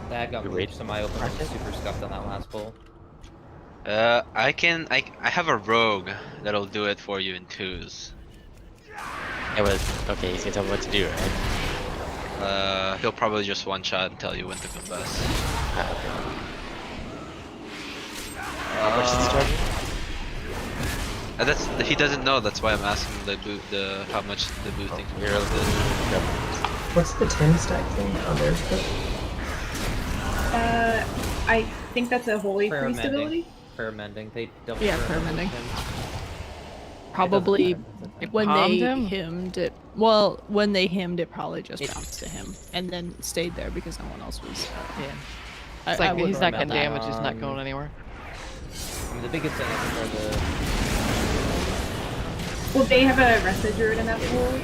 That got the me rate. so my open was super scuffed on that last pull. I have a rogue that'll do it for you in 2s. Yeah, but okay, he's gonna tell me what to do, right? He'll probably just one shot and tell you when to combust. Okay. How much is he charging? That's he doesn't know. That's why I'm asking the how much the boosting. What's the 10 stack thing on theirs? I think that's a holy Prayer priest mending. ability. Prayer mending. They double Yeah, prayer mending. Probably when palmed they him? hymned it. Well, when they hymned, it probably just bounced to him and then stayed there because no one else was. Yeah. I It's like wouldn't he's not worry getting about damage, he's not going anywhere. I mean, the biggest thing is for the. Well, they have a rested druid in that pool.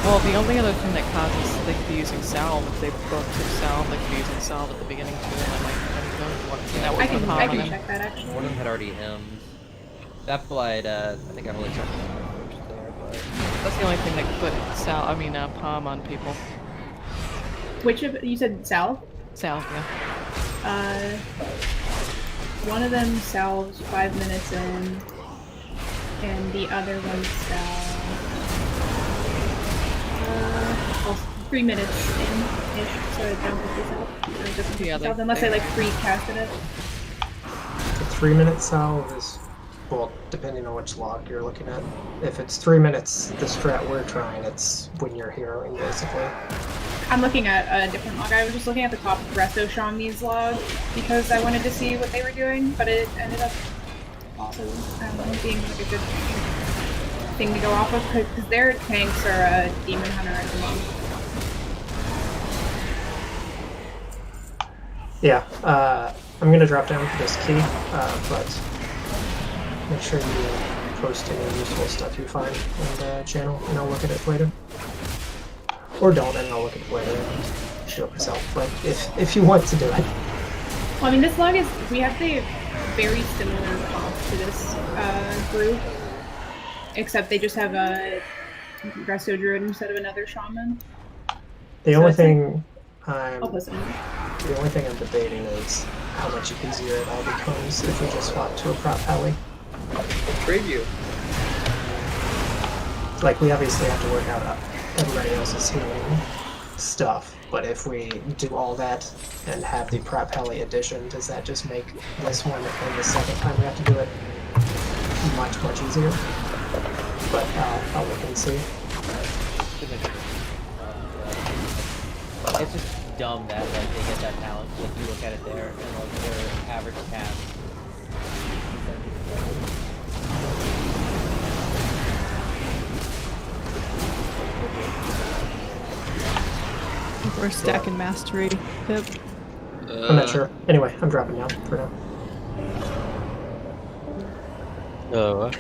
Well, the only other thing that causes they could be using salve, if they both took salve, they could be using salve at the beginning too, and I might that I can check that actually. One of them had already hymned. That flight, I think I only checked it first there, but That's the only thing that could put palm on people. Which of you said salve? Salve, yeah. One of them salves 5 minutes in, and the other one salves 3 minutes in-ish, so I don't think it's salve. Unless I like pre-casted it. The 3-minute salve is, well, depending on which log you're looking at. If it's 3 minutes, the strat we're trying, it's when you're heroing, basically. I'm looking at a different log. I was just looking at the top of Resto Shami's log because I wanted to see what they were doing, but it ended up also being like a good thing to go off of because their tanks are a demon hunter and a monk. Yeah, I'm gonna drop down for this key, but make sure you post any useful stuff you find on the channel, and I'll look at it later. Or don't, and I'll look at it later and show it myself, but if you want to do it. Well, I mean, this log is, we have the very similar comp to this group, except they just have a Resto Druid instead of another Shaman. The So only it's like- thing The only thing I'm debating is how much easier it all becomes if we just swap to a prop alley. Preview. Like, we obviously have to work out everybody else's healing stuff, but if we do all that and have the prop alley edition, does that just make this one and the second time we have to do it much easier? But I'll look and see. it's just dumb that like they get that talent. Like you look at it there, and like their average cast. We're stacking mastery, Pip. I'm not sure. Anyway, I'm dropping down for now. Oh.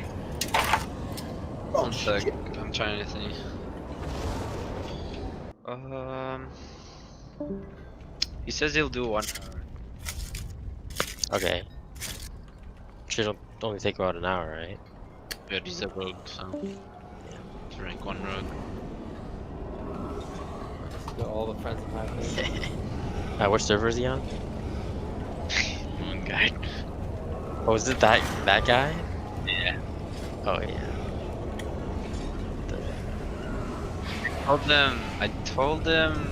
One sec. I'm trying to think. He says he'll do 1 hour. Okay. Should only take about an hour, right? Yeah, he's a rogue, so to rank 1 rogue. Got all the friends of mine. What server is he on? One guy. Oh, is it that guy? Yeah. Oh yeah. I told them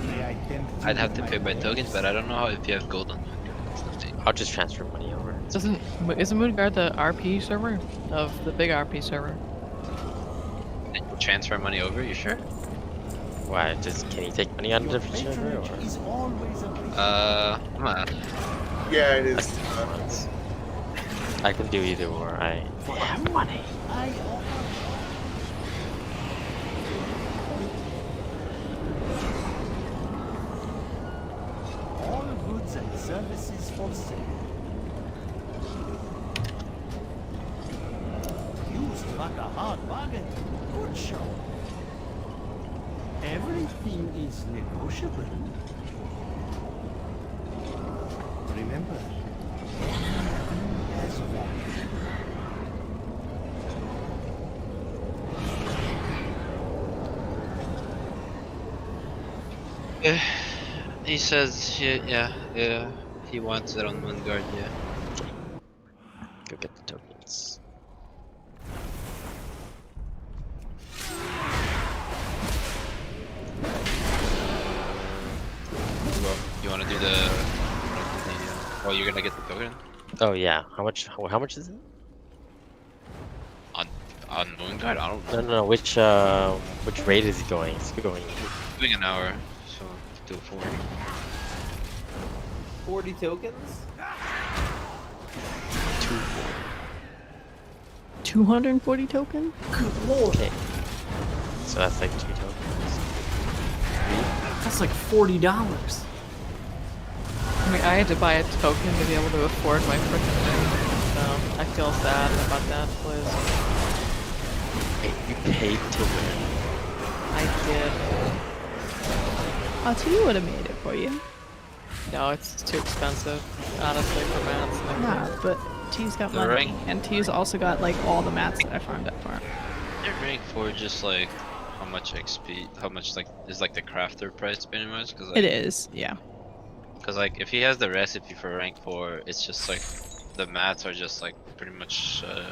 I'd have to pay by tokens, but I don't know if you have gold on you. I'll just transfer money over. Isn't Moonguard the RP server of the big RP server? Transfer money over? You sure? Why? Can he take money on a different server? Or? I'm gonna ask. Yeah, it is. I can do either or. I have money. All goods and services for sale. You struck a hard bargain. Good show. Everything is negotiable. Remember, He says, yeah, he wants it on one guard, yeah. Go get the tokens. You wanna do the? Oh, you're gonna get the token Oh yeah. How much? How much is it? on moon guard? I don't know. No. Which rate is he going? Is he going? Doing an hour, so do 40. 40 tokens? 240 token? Good lord. Okay. So that's like 2 tokens. That's like $40. I mean, I had to buy a token to be able to afford my frickin' thing, so I feel sad about that, please. Wait, you paid to win. I did. I'll tell you what I made it for you. No, it's too expensive, honestly, for mats. Nah, but T's got The money, rank- and T's also got like all the mats that I farmed up for him. Your rank 4 just like how much XP, how much like is like the crafter price pretty much? Cause like, It is, yeah. Cause like if he has the recipe for rank 4, it's just like the mats are just like pretty much the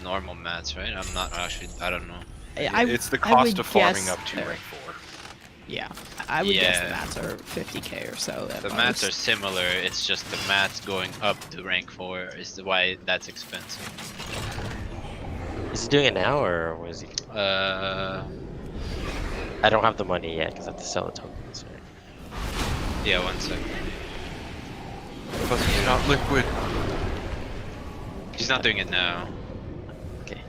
normal mats, right? I'm not actually, I don't know. It's the cost of farming up to rank 4. Yeah, I would guess the Yeah. mats are 50k or so. At The most. mats are similar, it's just the mats going up to rank 4 is why that's expensive. Is he doing it now or was he? I don't have the money yet because I have to sell the tokens. Right? Yeah, 1 second. But he's not liquid. He's not doing it now. Okay.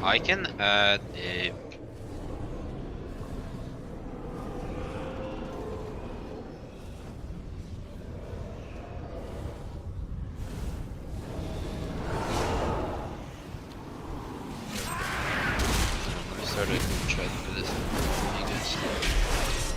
I can add a. Let me start to try to do this. You guys.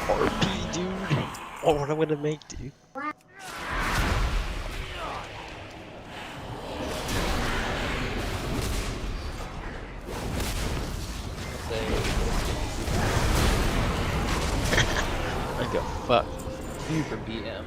RP, dude. Oh, what I'm gonna make, dude. I got fucked. Super BM.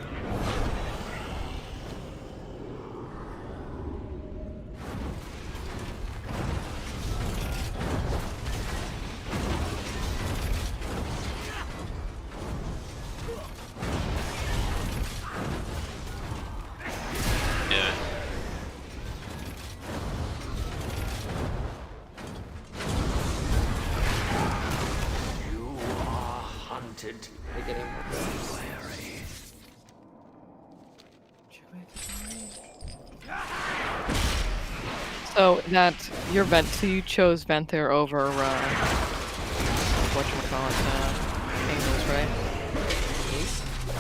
Yeah. You are hunted. They're getting more Wary. So that your vent, so you chose Venthyr over whatchamacallit, Angels, right?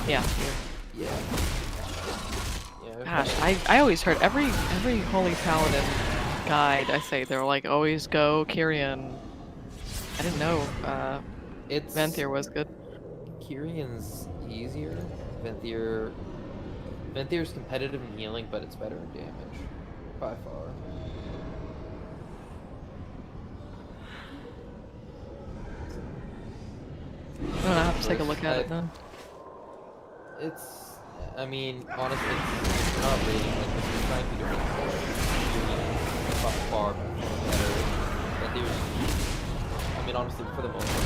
Yeah. Gosh, I always heard every Holy Paladin guide I say they're like always go Kyrian. I didn't know It's Venthyr was good. Kyrion's easier. Ventyr's competitive in healing, but it's better in damage. By far. I'm gonna have to take a look at it then. It's, I mean, honestly, it's not really, like, if you're trying to do it by far better. I mean, honestly, for the most part,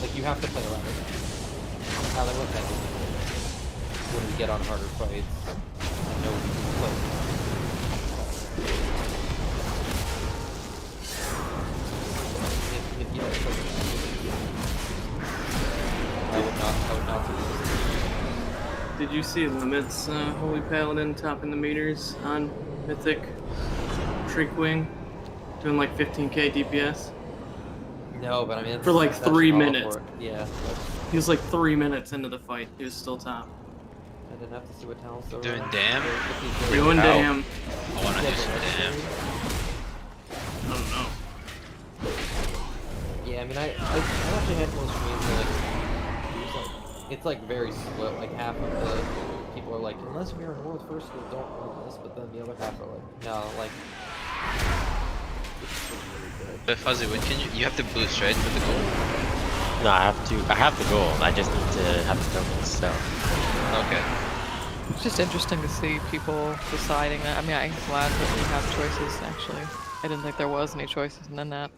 like, you have to play around with it. How they look at it. When we get on harder fights, I know we can play. If you don't play I would not do this. Did you see Limits, Holy Paladin topping the meters on Mythic Shriekwing? Doing like 15k DPS? No, but I mean, for like that's 3 all minutes. for it. Yeah. He was like 3 minutes into the fight. He was still top. I didn't have to see what talents they were Doing on. damn? Doing damn. I wanna do some damn. I don't know. I mean, I watch a handful of streams where it's like very split. Like half of the people are like, unless we are in world first, we don't want this. But then the other half are like, no, like. But Fuzzy, what can you have to boost, right, with the gold? No, I have the gold. I just need to have the tokens. So. Okay. It's just interesting to see people deciding that. I mean, I'm glad that we have choices, actually. I didn't think there was any choices in that.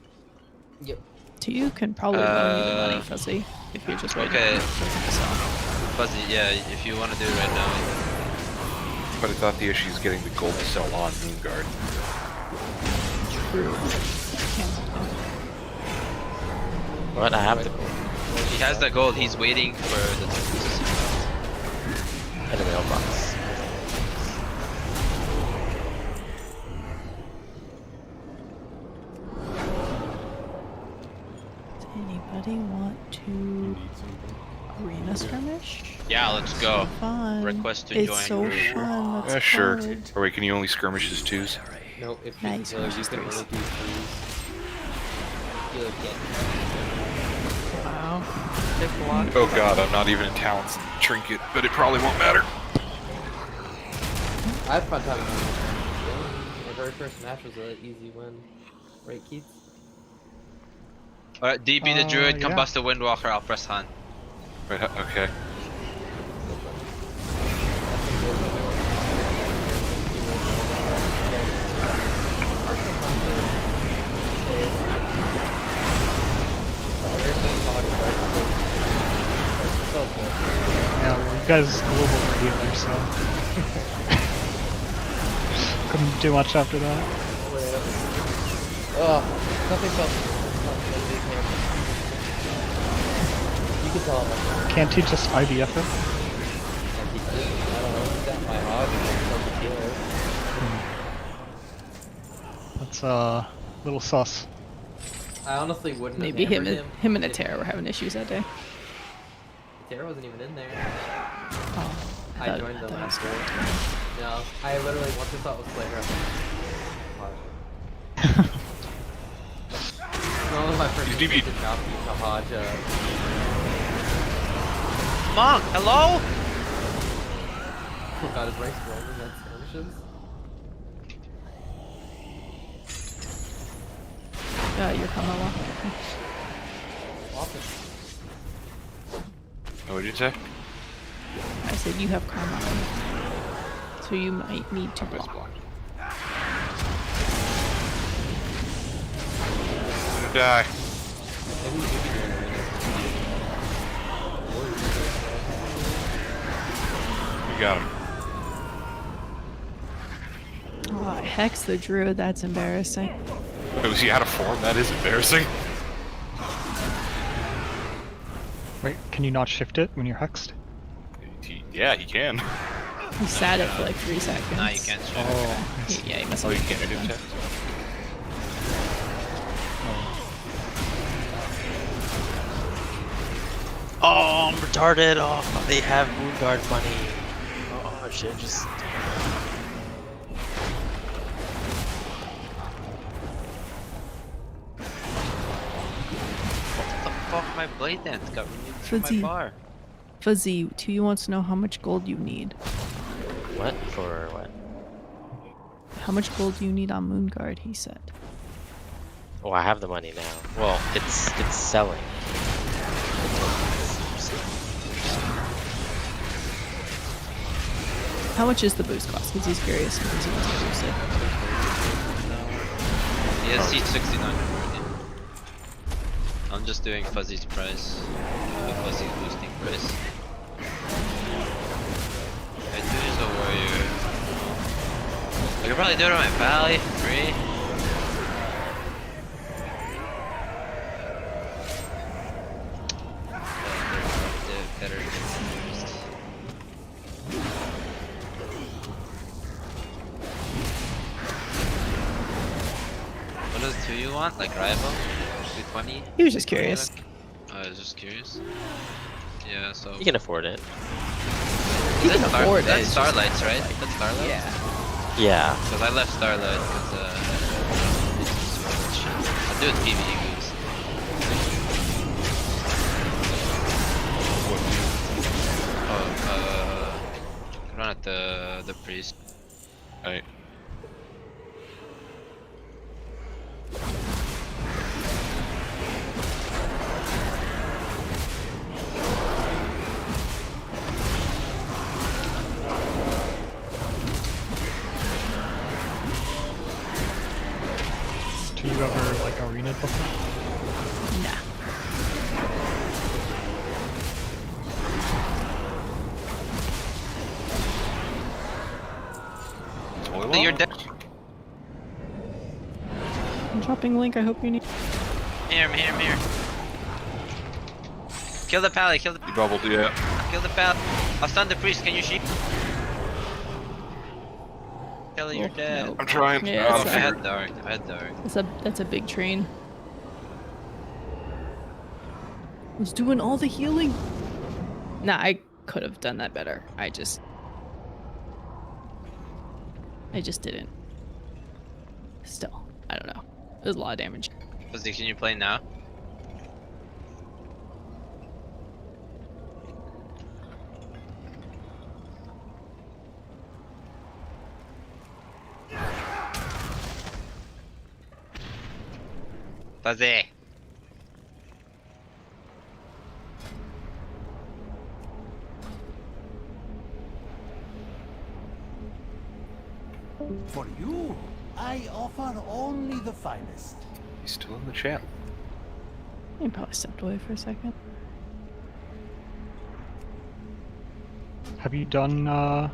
Yep. You can probably loan you the money, Fuzzy, if you're just waiting Okay. for it to sell. Fuzzy, yeah, if you want to do it right now. But I thought the issue is getting the gold to sell on Moonguard. True. What? I have the gold. He has the gold, he's waiting for the tokens to see. In the mailbox. Does anybody want to arena skirmish? Yeah, let's go. Fun. Request to It's join. so fun. Let's Sure. go. Or wait, can you only skirmish as twos? Nope. If Nice. you can only do threes. Healer can't. Wow. They block. Oh god, I'm not even in Talon's trinket, but it probably won't matter. I had fun time with it. My very first match was an easy win. Right, Keith? Alright, DB the druid, yeah. combust the windwalker, I'll press Han. Wait, okay. Yeah, well, you guys global healer, so couldn't do much after that. Nothing felt. You can tell him. Can't he just IDF it? I don't know. He's at my hog and he's That's a little sus. I honestly wouldn't have Maybe him hammered and a Terra were having issues that day. Terra wasn't even in there. Oh, I joined them last year. No, I literally once I saw it was Slayer. One of my first DB. to drop you to Hodge. Monk, hello? Got his race rolling, that's skirmishes. You're Kamala. Awesome. What did you say? I said you have karma. So you might need to block. I'm gonna die. You got him. Oh, Hex the Druid, that's embarrassing. Oh, was he out of form? That is embarrassing. Wait, can you not shift it when you're hexed? Yeah, he can. He sat it for like 3 seconds. Nah, you can't shoot. Oh, Yeah, he must Oh, have you can't do it. that. Oh, I'm retarded. Oh, they have Moonguard money. Oh, shit, just. What the fuck, my blade dance got removed from my Fuzzy. bar. Fuzzy, Tuyu wants to know how much gold you need. What? For what? How much gold do you need on Moonguard, he said. Oh, I have the money now. Well, it's selling. How much is the boost cost? Because he's curious because he wants to boost it. Yes, he's 69. I'm just doing Fuzzy's price. Fuzzy's boosting price. I do use a warrior. I could probably do it on my valley for free. Better get used. What does 2 you want? Like rival? 220? He was just curious. I was just curious. Yeah, so. You can afford it. You can afford it. That's Starlight's, right? That's Starlight? Yeah. Yeah. Because I left Starlight because it's just shit. I'll do it PvE goose. Run at the priest. Alright. Do you ever like arena before? Nah. Oh, you're dead. I'm dropping link. I hope you need. Here. Kill the pally, kill the. You bubbled, yeah. Kill the pally. I'll stun the priest. Can you shoot? Kelly, you're dead. no. I'm trying. Yeah, I had dark. That's a big train. I was doing all the healing. Nah, I could have done that better. I just didn't. Still, I don't know. It was a lot of damage. Fuzzy, can you play now? Fuzzy. For you, I offer only the finest. He's still in the chat. I probably stepped away for a second. Have you done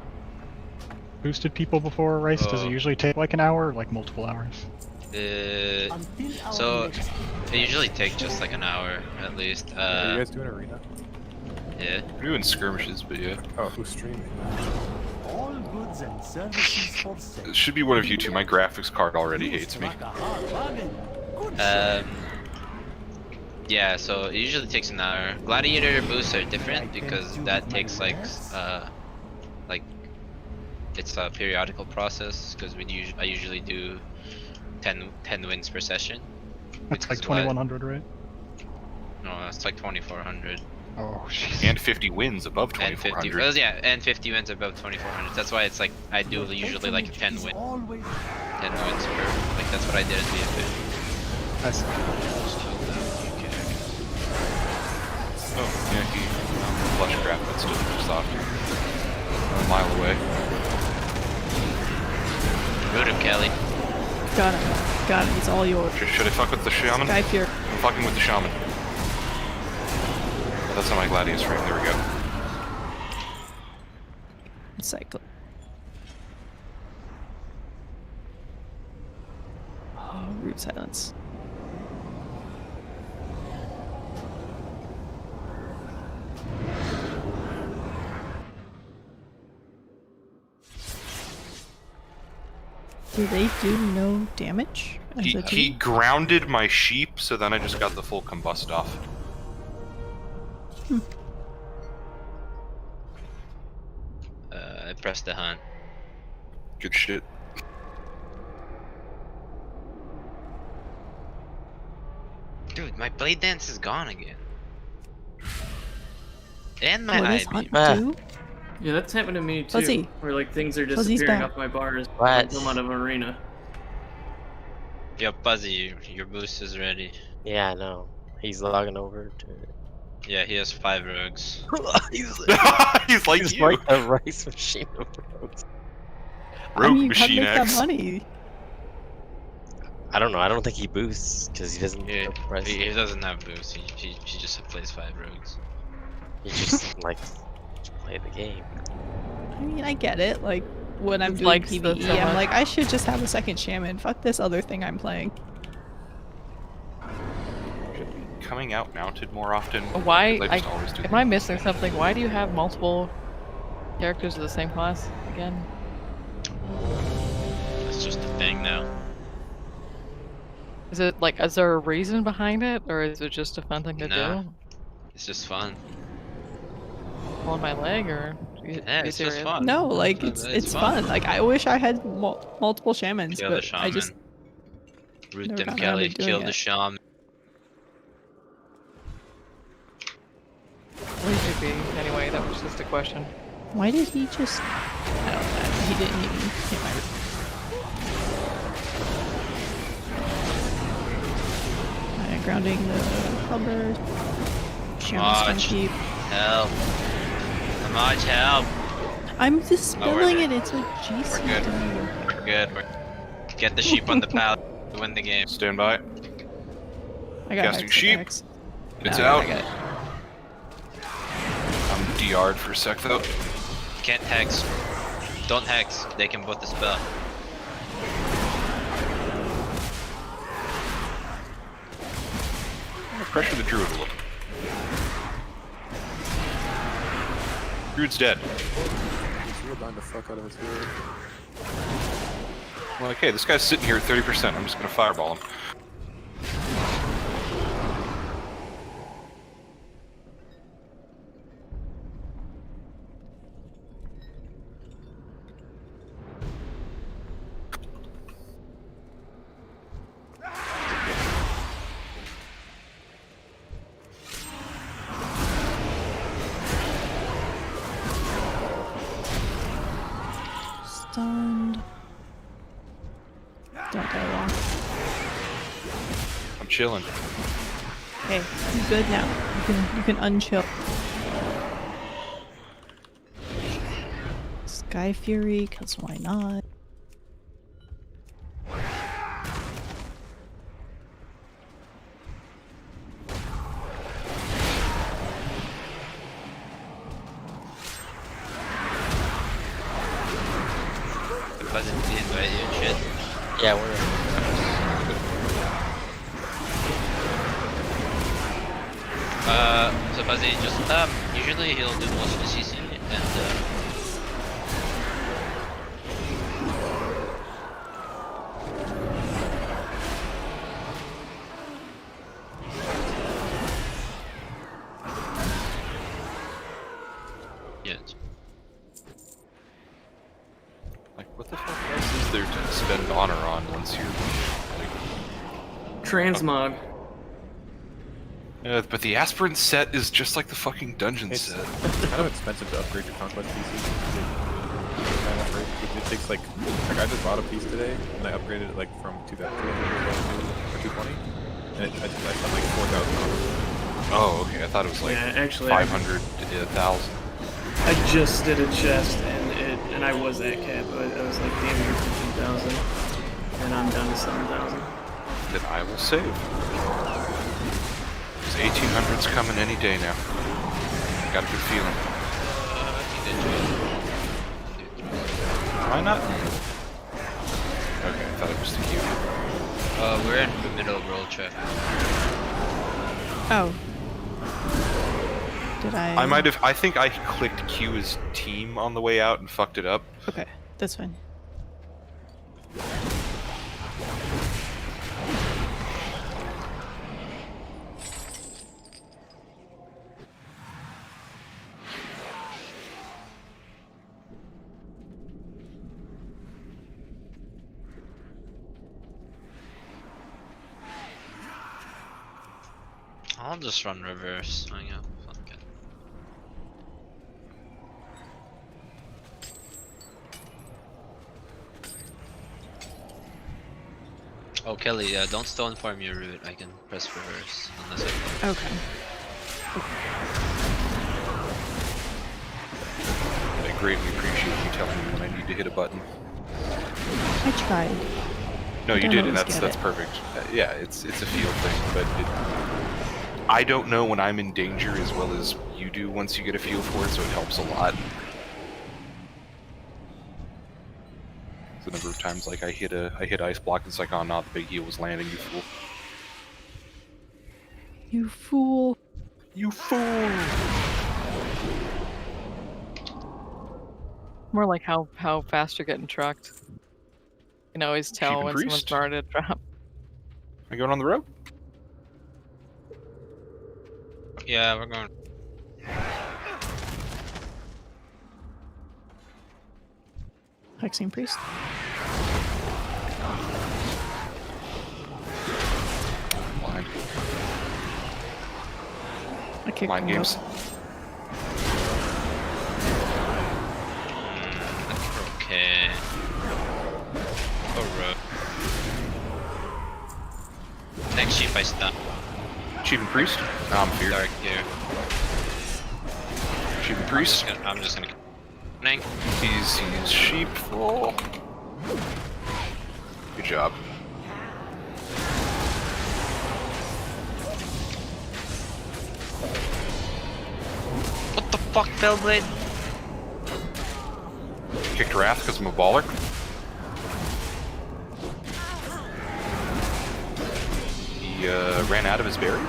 boosted people before, Rice? Does it usually take like an hour or like multiple hours? So it usually takes just like an hour at least. Are you guys doing arena? Yeah. We're doing skirmishes, but yeah. Oh, who's streaming? All goods and services for sale. It should be one of you two. My graphics card already hates me. Yeah, so it usually takes an hour. Gladiator boosts are different because that takes like it's a periodical process because I usually do 10 wins per session. That's like 2100, right? No, that's like 2400. Oh, jeez. And 50 wins above 2400. Yeah, and 50 wins above 2400. That's why it's like I do usually like 10 wins per. Like that's what I did at BFA. I see. Oh, yeah, he flush craft, but still too soft. A mile away. Root him, Kelly. Got him. It's all yours. Should I fuck with the shaman? Sky Fury. I'm fucking with the shaman. Oh, that's not my gladius frame. There we go. Cycle. Oh, root silence. Do they do no damage? He grounded my sheep, so then I just got the full combust off. I pressed the hunt. Good shit. Dude, my blade dance is gone again. And my What does eye hunt beam. do? Yeah, that's happened to me too. Fuzzy. Where like things are Fuzzy's disappearing back. off my bars. What? I'm out of arena. Yo, Buzzy, your boost is ready. Yeah, I know. He's logging over to. Yeah, he has 5 rogues. He's like He's you. like the rice machine of rogues. Rogue you Machine make that X. money. I don't know. I don't think he boosts because he doesn't. Yeah, go price. he doesn't have boost. He just plays 5 rogues. He just like to play the game. I mean, I get it. Like, when I'm It's doing like the PvE, fella. I'm like, I should just have a second shaman. Fuck this other thing I'm playing. Coming out mounted more often. Why? because I just always do Am I missing something? Why do you have multiple characters of the same class again? That's just a thing now. Is it like, is there a reason behind it, or is it just a fun thing to No. do? It's just fun. On my leg, or? Yeah, it's just fun. No, like, it's fun. Like, I wish I had multiple shamans, Kill but the shaman. I just Root never them, got around Kelly. to doing Kill the it. shaman. Wait, be anyway. That was just a question. Why did he just... I don't know. He didn't even hit my... Alright, grounding the clubber. Much help. Much help. I'm dispelling Oh, it. It's a GC. We're good. We're good. Get the sheep on the pallet to win the game. Stand by. I got Casting Hex, sheep. Hex. It's No, out. I got it. I'm DR'd for a sec though. Can't hex. Don't hex. They can both dispel. Pressure the druid a little. Druid's dead. He's blind the fuck out of his druid. Well, okay, this guy's sitting here at 30%. I'm just gonna fireball him. Stunned. Don't die long. I'm chilling. Okay, you good now. You can unchill. Sky Fury, cause why not? Wasn't he invite you and shit? Yeah, we're. So Buzzy, just usually he'll do most of the CC and yeah. Like, what the fuck else is there to spend honor on once you're like... Transmog. But the aspirin set is just like the fucking dungeon set. It's kind of expensive to upgrade your conquest pieces. It takes like I just bought a piece today and I upgraded it like from 2,000 to 220, and I spent like $4,000. Oh, okay. I thought it was like actually, 500 to 1,000. I just did a chest and I was at cap. I was like damn near 15,000, and I'm down to 7,000. Then I will save. 1800's coming any day now. Got a good feeling. Why not? Okay, I thought it was the queue. We're in the middle of roll check. Oh. Did I? I might have. I think I clicked Q as team on the way out and fucked it up. Okay, that's fine. I'll just run reverse. Hang on. Fuck it. Oh, Kelly, don't stone farm your route. I can press reverse unless I. Okay. I greatly appreciate you telling me when I need to hit a button. I tried. No, you Don't did, and always that's get it. perfect. Yeah, it's a feel thing, but I don't know when I'm in danger as well as you do once you get a feel for it, so it helps a lot. The number of times like I hit ice block, it's like, oh no, the big heal was landing, you fool. You fool. You fool. More like how fast you're getting trucked. You can always tell and when someone's priest. about to drop. Are you going on the road? Yeah, we're going. Hexing Priest. Blind. I kicked Mind him games. up. road. Next sheep I stun. Sheep and priest? I'm feared. Dark here. Sheep and priest? I'm just gonna. He's sheep full. Good job. What the fuck, Fellblade? Kicked Wrath because I'm a baller. He ran out of his berry.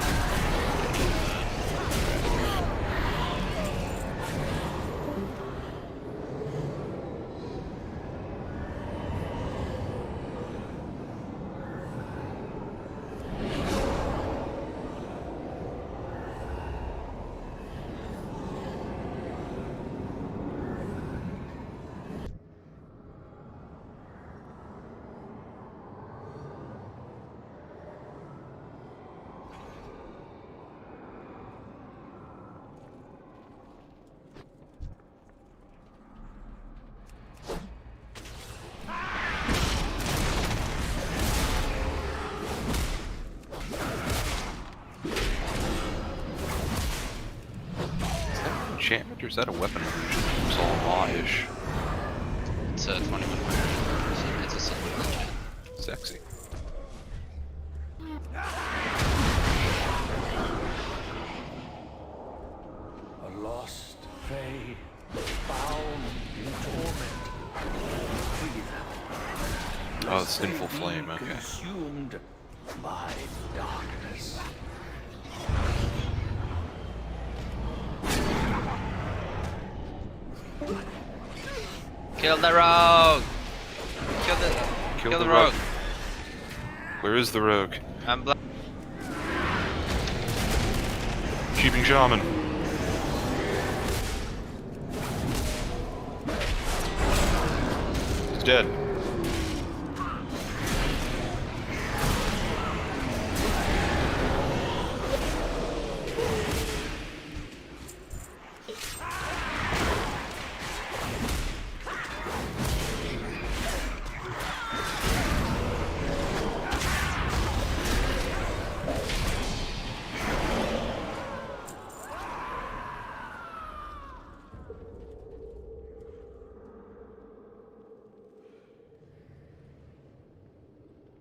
Enchantment or is that a weapon illusion? It's all law-ish. It's a 2100. It's a silver enchant. Sexy. A lost fae, bound in torment. Fear. Oh, the sinful flame, okay. Consumed by darkness. Kill the rogue! Kill the rogue! Where is the rogue? I'm black. Sheeping shaman. He's dead.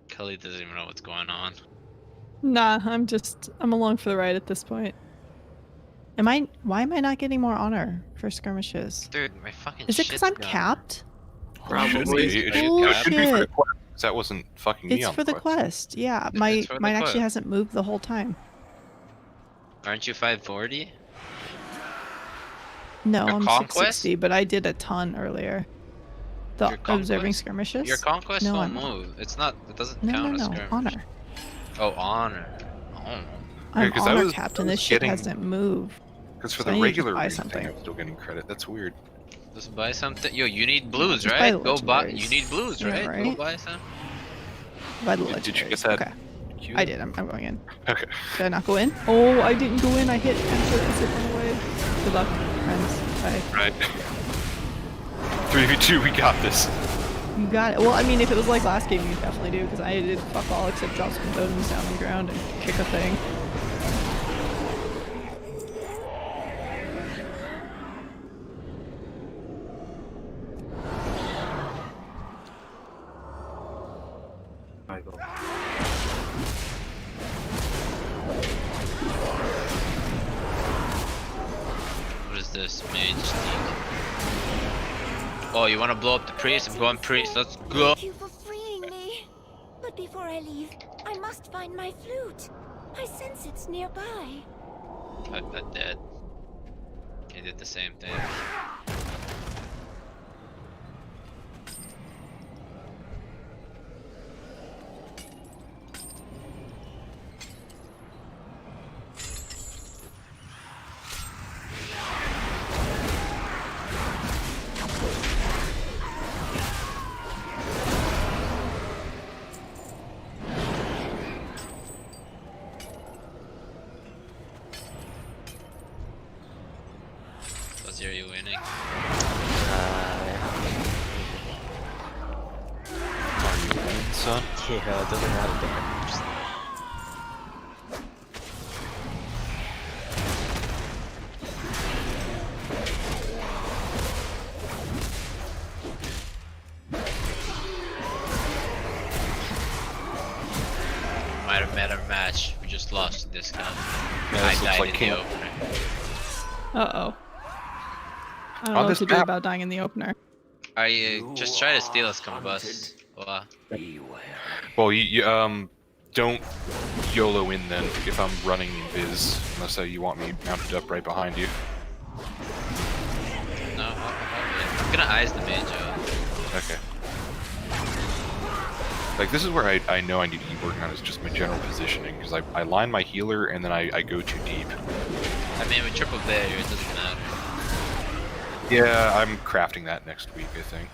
Kelly doesn't even know what's going on. Nah, I'm along for the ride at this point. Why am I not getting more honor for skirmishes? Dude, my fucking Is it because I'm capped? Probably. It should be for the quest. 'Cause that wasn't fucking me It's on for the quest. Yeah, mine actually hasn't moved the whole time. Aren't you 540? No, Your I'm conquest? 660, but I did a ton earlier. The Your observing conquest? skirmishes? Your conquest No, won't I'm not. move. It's not. It doesn't No, count no, as no. skirmish. Honor. Oh, honor. Oh. I'm honor capped and this shit hasn't moved. Because for So I the need to regular buy raid thing, something. I'm still getting credit. That's weird. Just buy something. Yo, you need blues, just buy right? the Go buy. legendaries. You need blues, Yeah, right? Go right? buy some. By the Did you get legendaries. that? Okay. queue? I did. I'm going in. Okay. Did I not go in? Oh, I didn't go in. I hit enter because it went away. Good luck, friends. Bye. Right. 3v2, we got this. You got it. Well, I mean, if it was like last game, you definitely do, because I did fuck all except drop some totems down on the ground and kick a thing. What is this? Mage sneak. Oh, you want to blow up the priest? I'm going priest. Let's go. Thank you for freeing me. But before I leave, I must find my flute. I sense it's nearby. I'm dead. He did the same thing. Are you winning? Are you winning? son. Yeah, it doesn't matter damage. Might have met our match. We just lost this count. Yeah, I this looks died like in the camp. opener. Uh-oh. I don't On know this what to do map- about dying in the opener. Are you just try to steal us, Combust? Wow. Well, you don't YOLO in then if I'm running invis, unless you want me mounted up right behind you. No, I'm gonna eyes the mage out. Okay. Like, this is where I know I need to keep working on is just my general positioning, because I line my healer and then I go too deep. I mean, with triple barrier, it doesn't matter. Yeah, I'm crafting that next week, I think.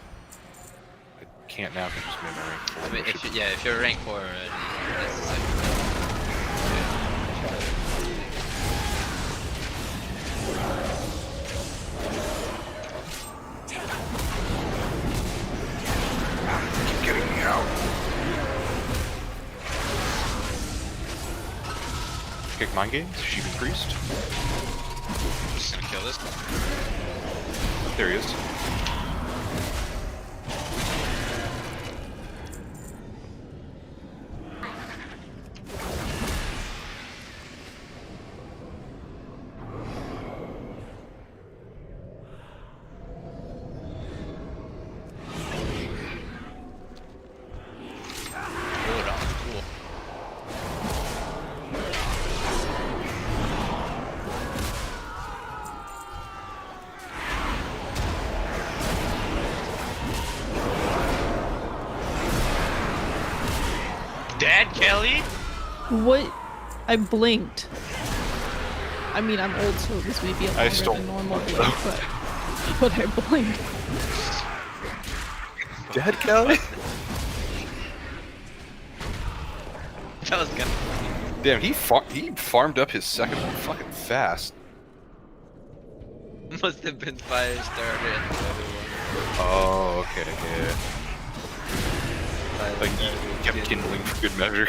I can't now because I just made my rank 4. I mean, if you're rank 4 already, that's the second. Keep getting me out. Kick mind games, Sheeping Priest. I'm just gonna kill this. There he is. Cool. Dead, Kelly? What? I blinked. I mean, I'm old, so this may be a longer than normal blink, but I blinked. Dead, Kelly? That was good. Damn, he farmed up his second one fucking fast. Must have been fire starter and the other one. Oh, okay, yeah. Like, he kept kindling for good measure.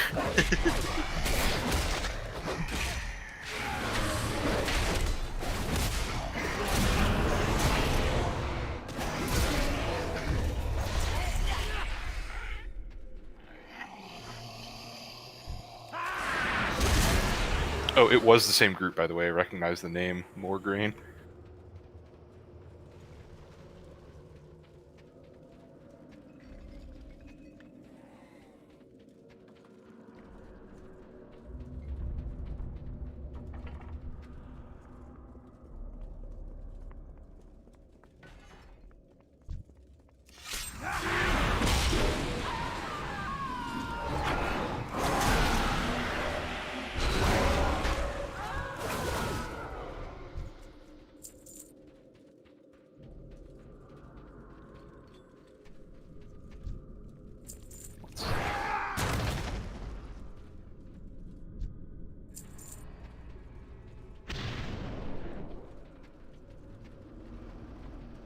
Oh, it was the same group, by the way. I recognize the name, Moorgrain.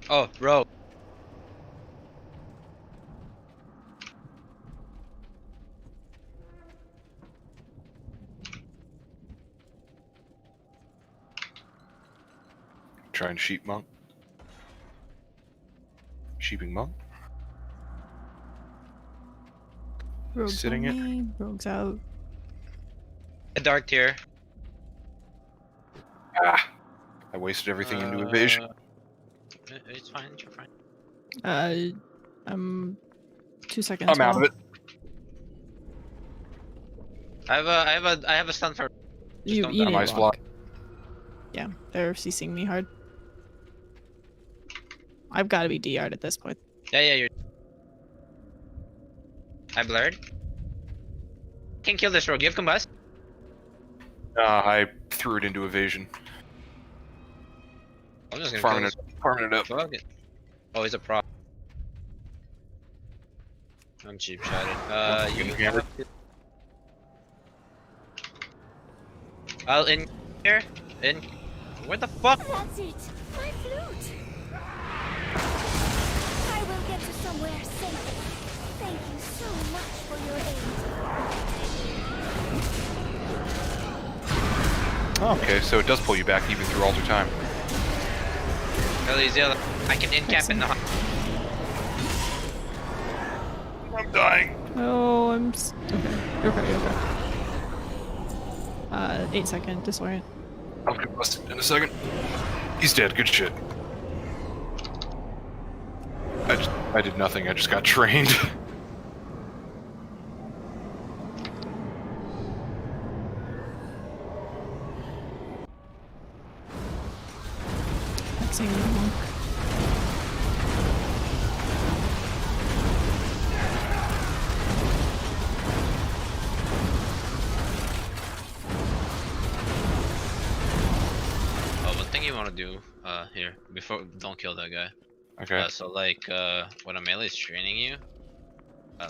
Oh, bro. Try and sheep monk. Sheeping monk. Rogue's Sitting on it. me, Rogue's out. A dark tier. Ah! I wasted everything into evasion. It's fine, you're fine. I'm 2 seconds. I'm out of it. I have a stun for. Just You don't need die. Nice block. Yeah, they're CCing me hard. I've got to be DR'd at this point. Yeah, you're. I blurred. Can't kill this rogue. You have combust. I threw it into evasion. I'm just gonna Farming kill this. farming it up. Fuck it. Oh, he's a pro. I'm cheap shotted. You hammered. I'll in here. In. Where the fuck? That's it. My flute. I will get to somewhere safe. Thank you so much for your Oh, okay, so it does pull you back even through alter time. Ellie's yellow. I can in-cap in the... I'm dying. Oh, okay. You're okay, you're okay. 8-second disorient. I'll get busted in a second. He's dead, good shit. I did nothing, I just got trained. Hexing the monk. One thing you want to do here before, don't kill that guy. Okay. So like when a melee is training you,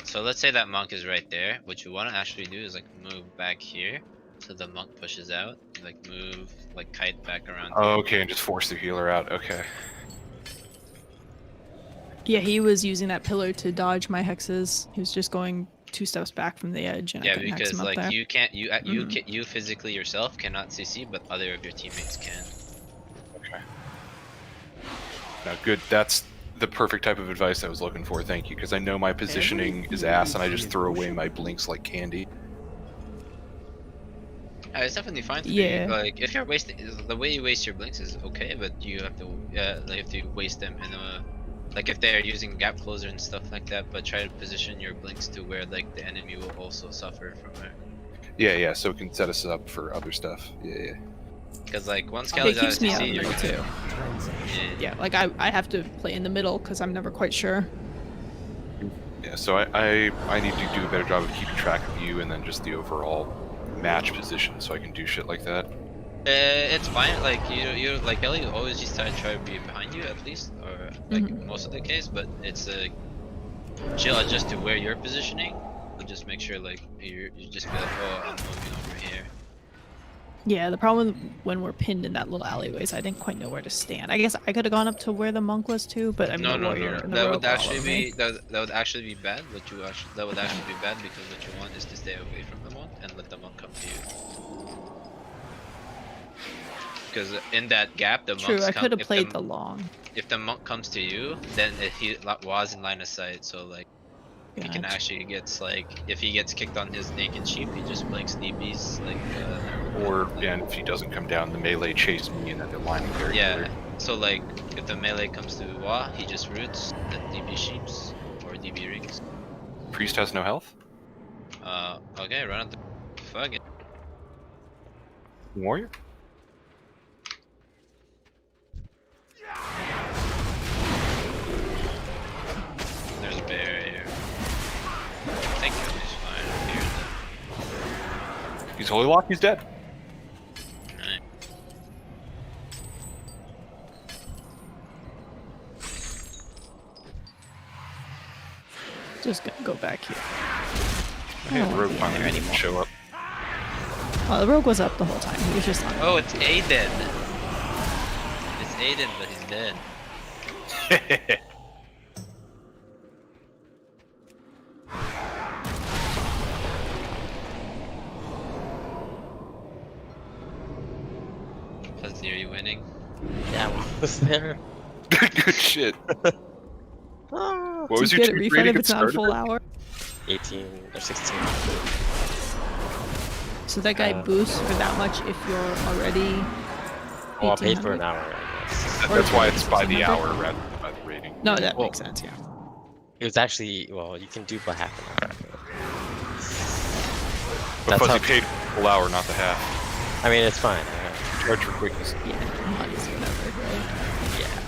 so let's say that monk is right there. What you want to actually do is like move back here, so the monk pushes out. Like move, like kite back around. Oh, okay, and just force the healer out. Okay. Yeah, he was using that pillar to dodge my hexes. He was just going 2 steps back from the edge, and I Yeah, couldn't hex because him up like there. you can't, you physically yourself cannot CC, but other of your teammates can. Okay. Now, good. That's the perfect type of advice I was looking for. Thank you, because I know my positioning is ass, and I just throw away my blinks like candy. It's definitely fine to Yeah. be like, if you're wasting, the way you waste your blinks is okay, but you have to waste them in a, like if they're using gap closer and stuff like that, but try to position your blinks to where like the enemy will also suffer from it. Yeah, so it can set us up for other stuff. Yeah. Because like once It Kelly's out keeps of me out CC, of you're it gonna... too. Yeah, like I have to play in the middle because I'm never quite sure. Yeah, so I need to do a better job of keeping track of you and then just the overall match position so I can do shit like that. It's fine. Like you like Ellie always just try to be behind you at least, or like most of the case. But it's she'll adjust to where you're positioning. But just make sure like you just be like, oh, I'm moving over here. Yeah, the problem when we're pinned in that little alleyway is I didn't quite know where to stand. I guess I could have gone up to where the monk was too, but I'm No. and the That rogue would were all actually over be me. that would actually be bad. That would actually be bad because what you want is to stay away from the monk and let the monk come to you. Because in that gap, the True, monks I come. could have played the long. If the monk comes to you, then he was in line of sight, so like he can actually gets like if he gets kicked on his naked sheep, he just blinks DBs like. Or and if he doesn't come down, the melee chase me and then they're lining very clear. So like if the melee comes to Wa, he just roots the DB sheeps or DB rings. Priest has no health? Okay, run out the fuck it. Warrior? There's a bear here. I think he's fine here. He's holy lock, he's dead. Alright. Just gonna go back here. Hey, the rogue finally didn't show up. Oh, the rogue was up the whole time. He was just on. Oh, it's Aiden. It's Aiden, but he's dead. Fuzzy, are you winning? Yeah, what was there? Good shit. What was you your get a tweet refund rating if it's at not a start full of it? hour? 18 or 16. So that guy boosts for that much if you're already. Oh, I'll pay for 1800? an hour, I guess. That's why it's by the 1600? hour rather than by the rating. No, that makes sense. Yeah. It was actually, well, you can do by half an hour. But That's Fuzzy how- paid full hour, not the half. I mean, it's fine. Charge for quickness. Yeah, money's whatever, right? Yeah.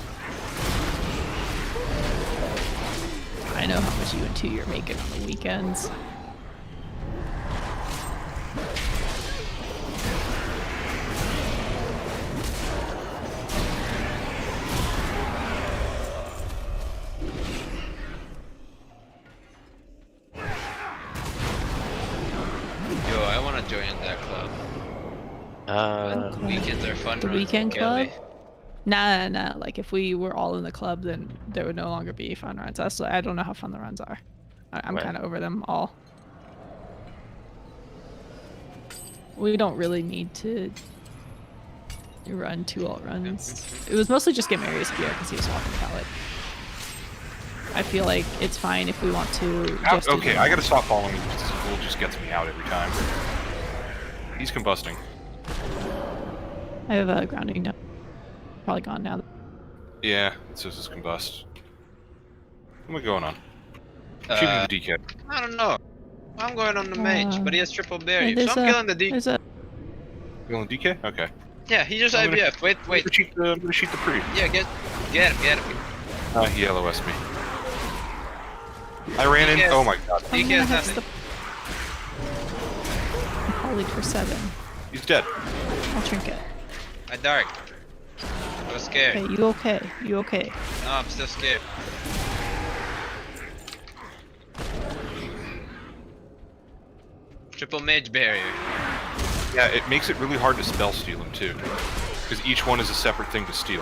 I know how much you and 2 you're making on the weekends. Yo, I want to join that club. Weekends are fun. The runs, weekend Kelly. club? Nah. Like if we were all in the club, then there would no longer be fun runs. I don't know how fun the runs are. I'm Right. kind of over them all. We don't really need to You run 2 alt runs. It was mostly just get Marius gear because he was walking the pallet. I feel like it's fine if we want to. Just okay, I gotta stop following him because this fool just gets me out every time. He's combusting. I have a grounding down. Probably gone now. Yeah, it says it's combust. What's going on? Shooting the DK. I don't know. I'm going on the mage, but he has triple berry, Hey, so I'm killing the DK. Killing DK? Okay. Yeah, he just I'm IBF. Wait. I'm gonna shoot the pre. Yeah, get him. He LOS'd me. I ran in. Oh my god. DK has nothing. I'm polyed for 7. He's dead. I'll trinket. I dark. I was scared. Okay, you okay? You okay? No, I'm still scared. Triple mage barrier. Yeah, it makes it really hard to spell steal him too, because each one is a separate thing to steal.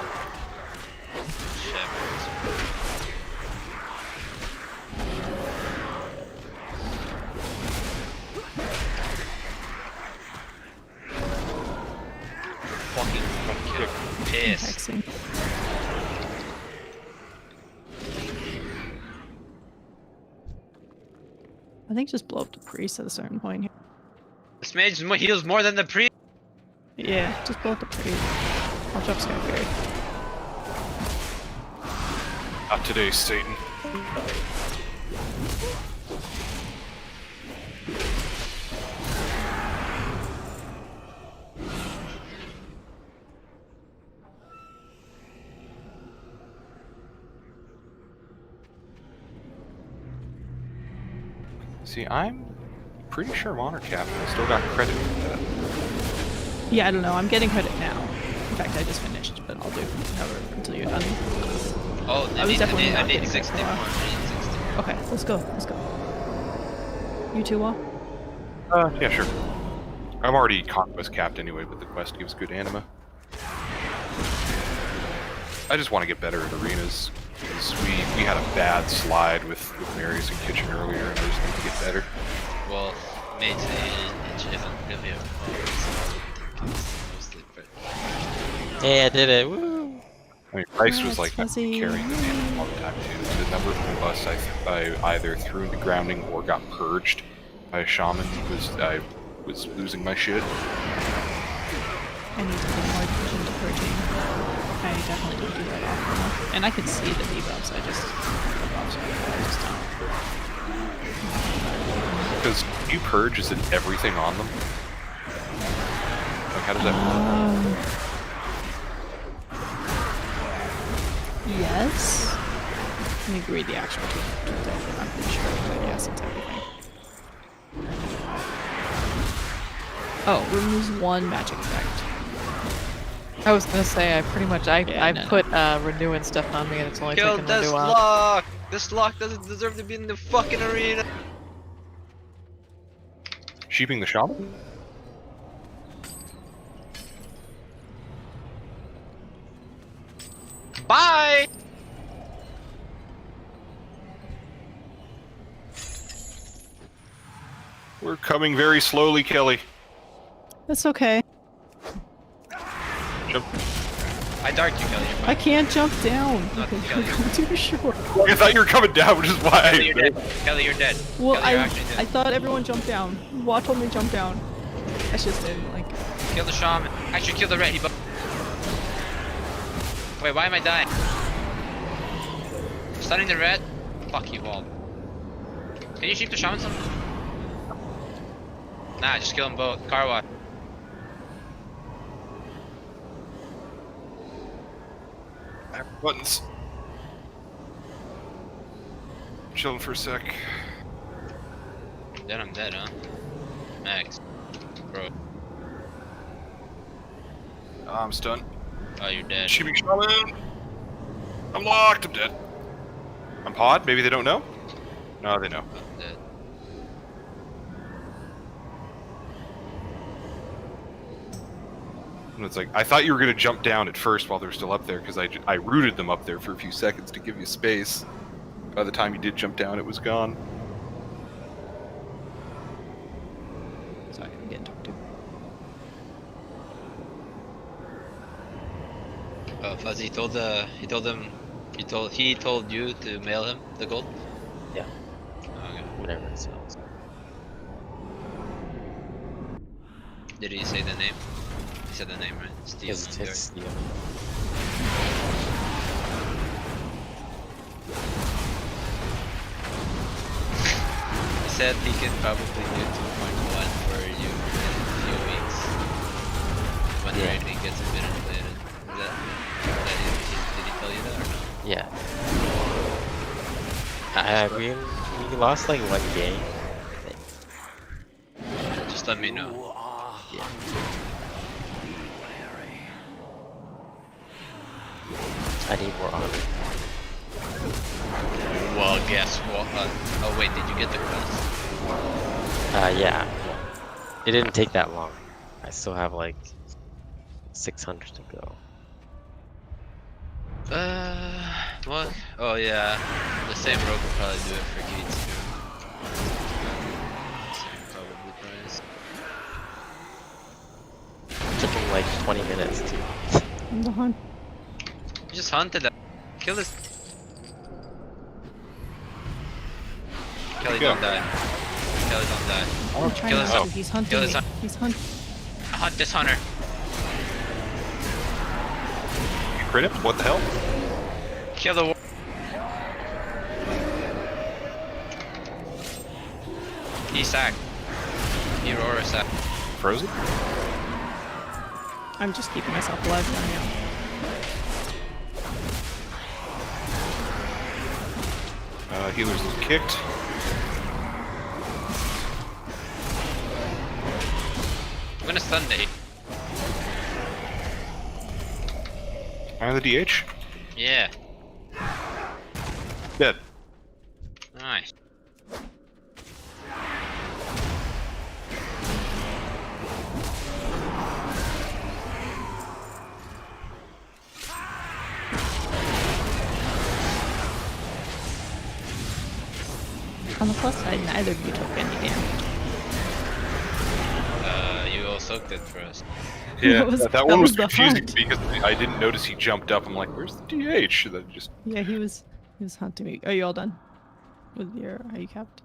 Fucking piss. I think just blow up the priest at a certain point here. This mage heals more than the priest. Yeah, just blow up the priest. I'll drop Sky Fairy. Not today, Satan. See, I'm pretty sure I'm honor captain. I still got credit for that. Yeah, I don't know. I'm getting credit now. In fact, I just finished, but I'll do however until you're done. Oh, I need 60 more. Okay, let's go. Let's go. You too, Wall? Yeah, sure. I'm already conquest capped anyway, but the quest gives good anima. I just want to get better at arenas. Because we had a bad slide with Marius and Kitchen earlier, and I just need to get better. Well, mage isn't really a Hey, I did it! Woo! I mean, Price was like carrying the team all the time too. The number of combusts I either threw into grounding or got purged by a shaman I was losing my shit. I need to pay more attention to purging. I definitely don't do that often enough. And I can see the debuffs, I just don't. Because you purge, is it everything on them? Like, how does that work? Yes. Let me read the actual tweet. I'm pretty sure, but yes, it's everything. Oh, removes 1 magic effect. I was gonna say, I pretty much, I put renew and stuff on me and it's only Kill taken this renew off. lock! This lock doesn't deserve to be in the fucking arena! Sheeping the shaman? Bye! We're coming very slowly, Kelly. That's okay. Jump. I darked you, Kelly. I can't jump down. Not Okay, Kelly. go too short. I thought you were coming down, which is why Kelly, you're dead. Kelly, you're dead. Well, Kelly, you're actually dead. I thought everyone jumped down. Wa told me jump down. I just didn't like. Kill the shaman. Actually, kill the red. Wait, why am I dying? Stunning the red? Fuck you all. Can you sheep the shaman some? Nah, just kill them both. Car wash. Buttons. Chilling for a sec. Then I'm dead, huh? Max. Bro. I'm stunned. Oh, you're dead. Sheeping shaman! I'm locked, I'm dead. I'm pod? Maybe they don't know? No, they know. I'm dead. And it's like, I thought you were gonna jump down at first while they're still up there, because I rooted them up there for a few seconds to give you space. By the time you did jump down, it was gone. Sorry, I'm getting talked to. Oh, Fuzzy told he told you to mail him the gold. Yeah. Okay. Whatever it sells. Did he say the name? He said the name, right? Steel. It's Steel. He said he can probably do 2.1 for you in a few weeks when the rating gets a bit inflated. Did he tell you that or no? Yeah. We lost like 1 game. Just let me know. Yeah. I need more honor. Well, guess what? Oh wait, did you get the quest? Yeah. It didn't take that long. I still have like 600 to go. What? Oh yeah, the same rope will probably do it for Keats too. Same probably price. Took him like 20 minutes to. The hunt. You just hunted that. Kill this. Kelly, don't die. Kelly, don't die. I'm trying Kill not this to. hunter. He's hunting Kill me. this hunter. He's hunting. Hunt this hunter. You crit him? What the hell? Kill the. He sacked. He Aurora sacked. Frozen? I'm just keeping myself alive right now. Healers is kicked. I'm gonna stun Nate. Fire the DH. Yeah. Dead. Nice. On the plus side, neither of you took any damage. You all soaked it for us. Yeah, was- that that one was was the confusing hunt. because I didn't notice he jumped up. I'm like, where's the DH? That just. Yeah, he was hunting me. Are you all done? With your are you capped?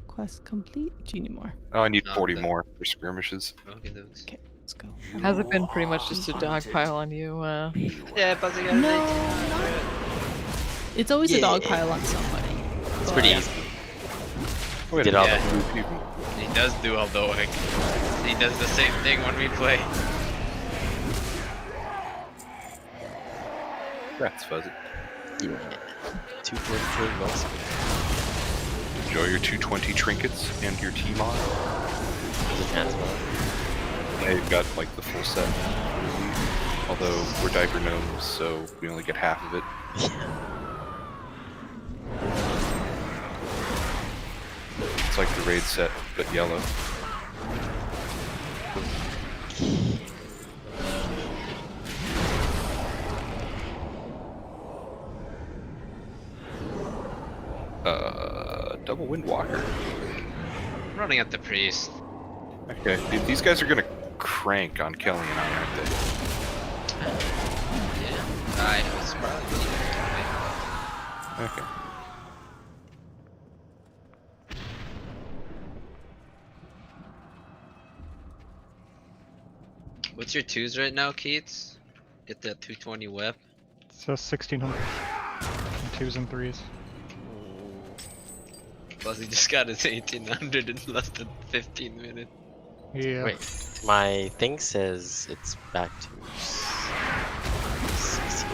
Quest complete? Do you need more? Oh, I need Not 40 that. more for skirmishes. Okay, those. Okay, let's go. Has it been pretty much just a dog pile on you? Yeah, Fuzzy got No, it's always a dog pile on somebody. It's pretty easy. Wait, Did all yeah. the He does do all the work. He does the same thing when we play. That's fuzzy. Yeah. 243 most. Enjoy your 220 trinkets and your T-mod. Yeah, you've got like the full set. Although we're diaper gnomes, so we only get half of it. It's like the raid set, but yellow. Double Windwalker. I'm running at the priest. Okay, these guys are gonna crank on Kelly and I, aren't they? Yeah. I was probably. Okay. What's your twos right now, Keats? Get that 220 whip. It's just 1600. And 2s and 3s. Plus he just got his 1800 in less than 15 minutes. Yeah. Wait, my thing says it's back to 16.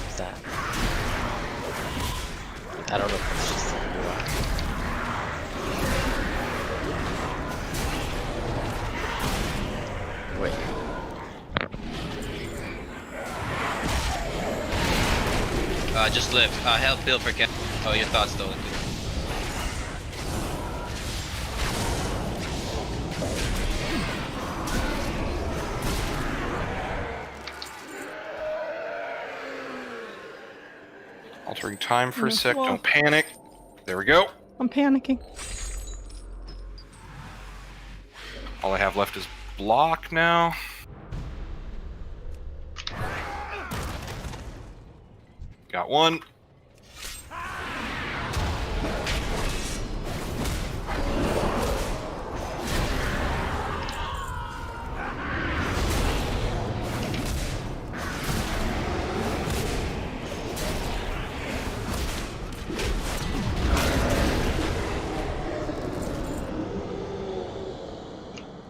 What's that? I don't know if it's just Wait. Just live. Help Bill for Ken. Oh, your thoughts though. Altering time for a No, sec, well- don't panic. There we go. I'm panicking. All I have left is block now. Got one.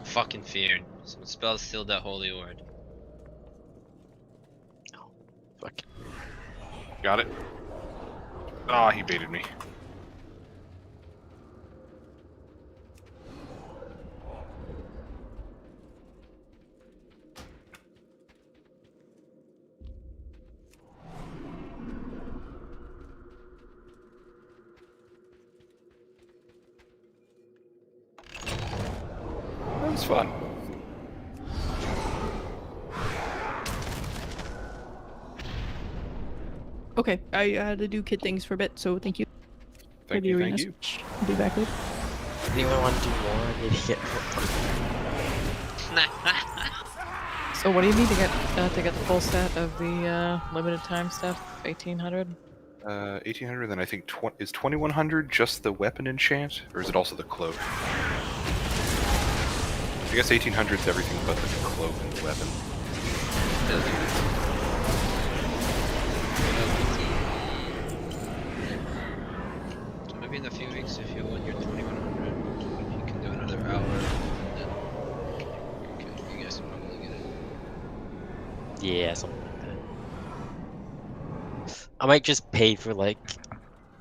Fucking feared. Some spells sealed that holy word. Fuck. Got it. Ah, he baited me. That was fun. Okay, I had to do kid things for a bit, so thank you. Thank for the you, arena thank you. switch. I'll be back later. Anyone want to do more? I need to get So what do you need to get the full set of the limited time stuff? 1800. 1800. Then I think is 2100 just the weapon enchant, or is it also the cloak? I guess 1800 is everything but the cloak and the weapon. So maybe in a few weeks, if you want your 2100, you can do another hour. Then you guys can probably get it. Yeah, something like that. I might just pay for like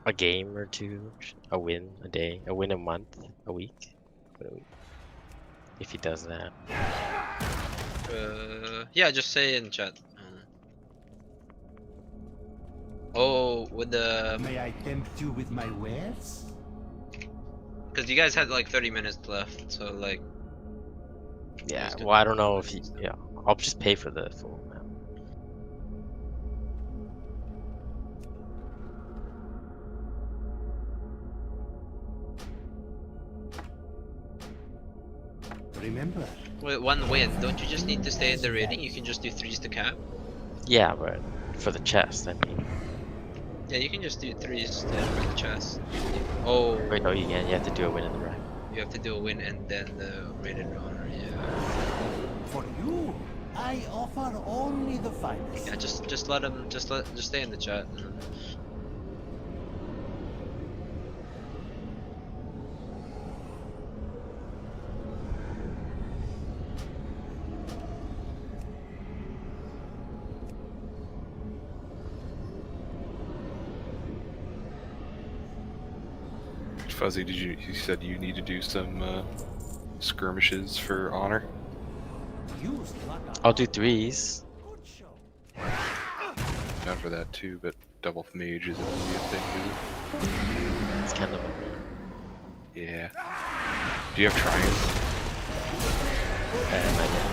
a game or two, a win a day, a win a month, a week. If he does that. Yeah, just say in chat. Oh, with the. May I tempt you with my wares? Because you guys had like 30 minutes left, so like. Yeah, well, I don't know if he. Yeah, I'll just pay for the full amount. Remember. Wait, one win. Don't you just need to stay in the rating? You can just do 3s to cap. Yeah, but for the chest, I mean. Yeah, you can just do 3s for the chest. Oh. Wait, no, you can't. You have to do a win in the rack. You have to do a win and then the rated honor. Yeah. For you, I offer only the finest. Yeah, just let him. Just stay in the chat. Fuzzy, you said you need to do some skirmishes for honor? I'll do 3s. Down for that too, but double mage isn't really a thing, is it? It's kind of a... Yeah. Do you have triumphs? Not yet.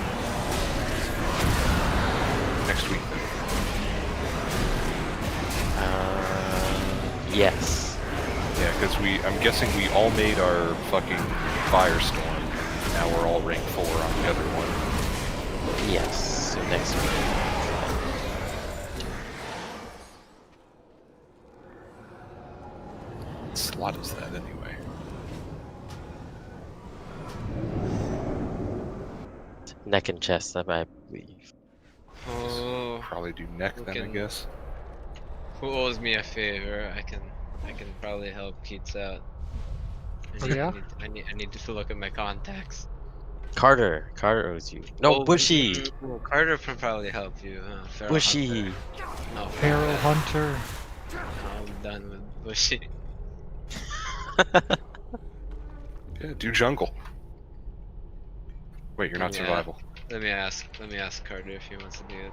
Next week then? Yes. Yeah, because I'm guessing we all made our fucking Firestorm. Now we're all rank 4 on the other one. Yes, so next week. What slot is that anyway? Neck and chest, I believe. Oh. Probably do neck then, I guess. Who owes me a favor? I can probably help Keats out. I need to look at my contacts. Carter owes you. No, Bushy! Carter can probably help you. Bushy! Feral Hunter. I'm done with Bushy. Yeah, do jungle. Wait, you're not survival. Let me ask Carter if he wants to do it.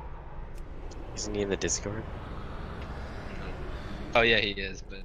Isn't he in the Discord? Oh yeah, he is, but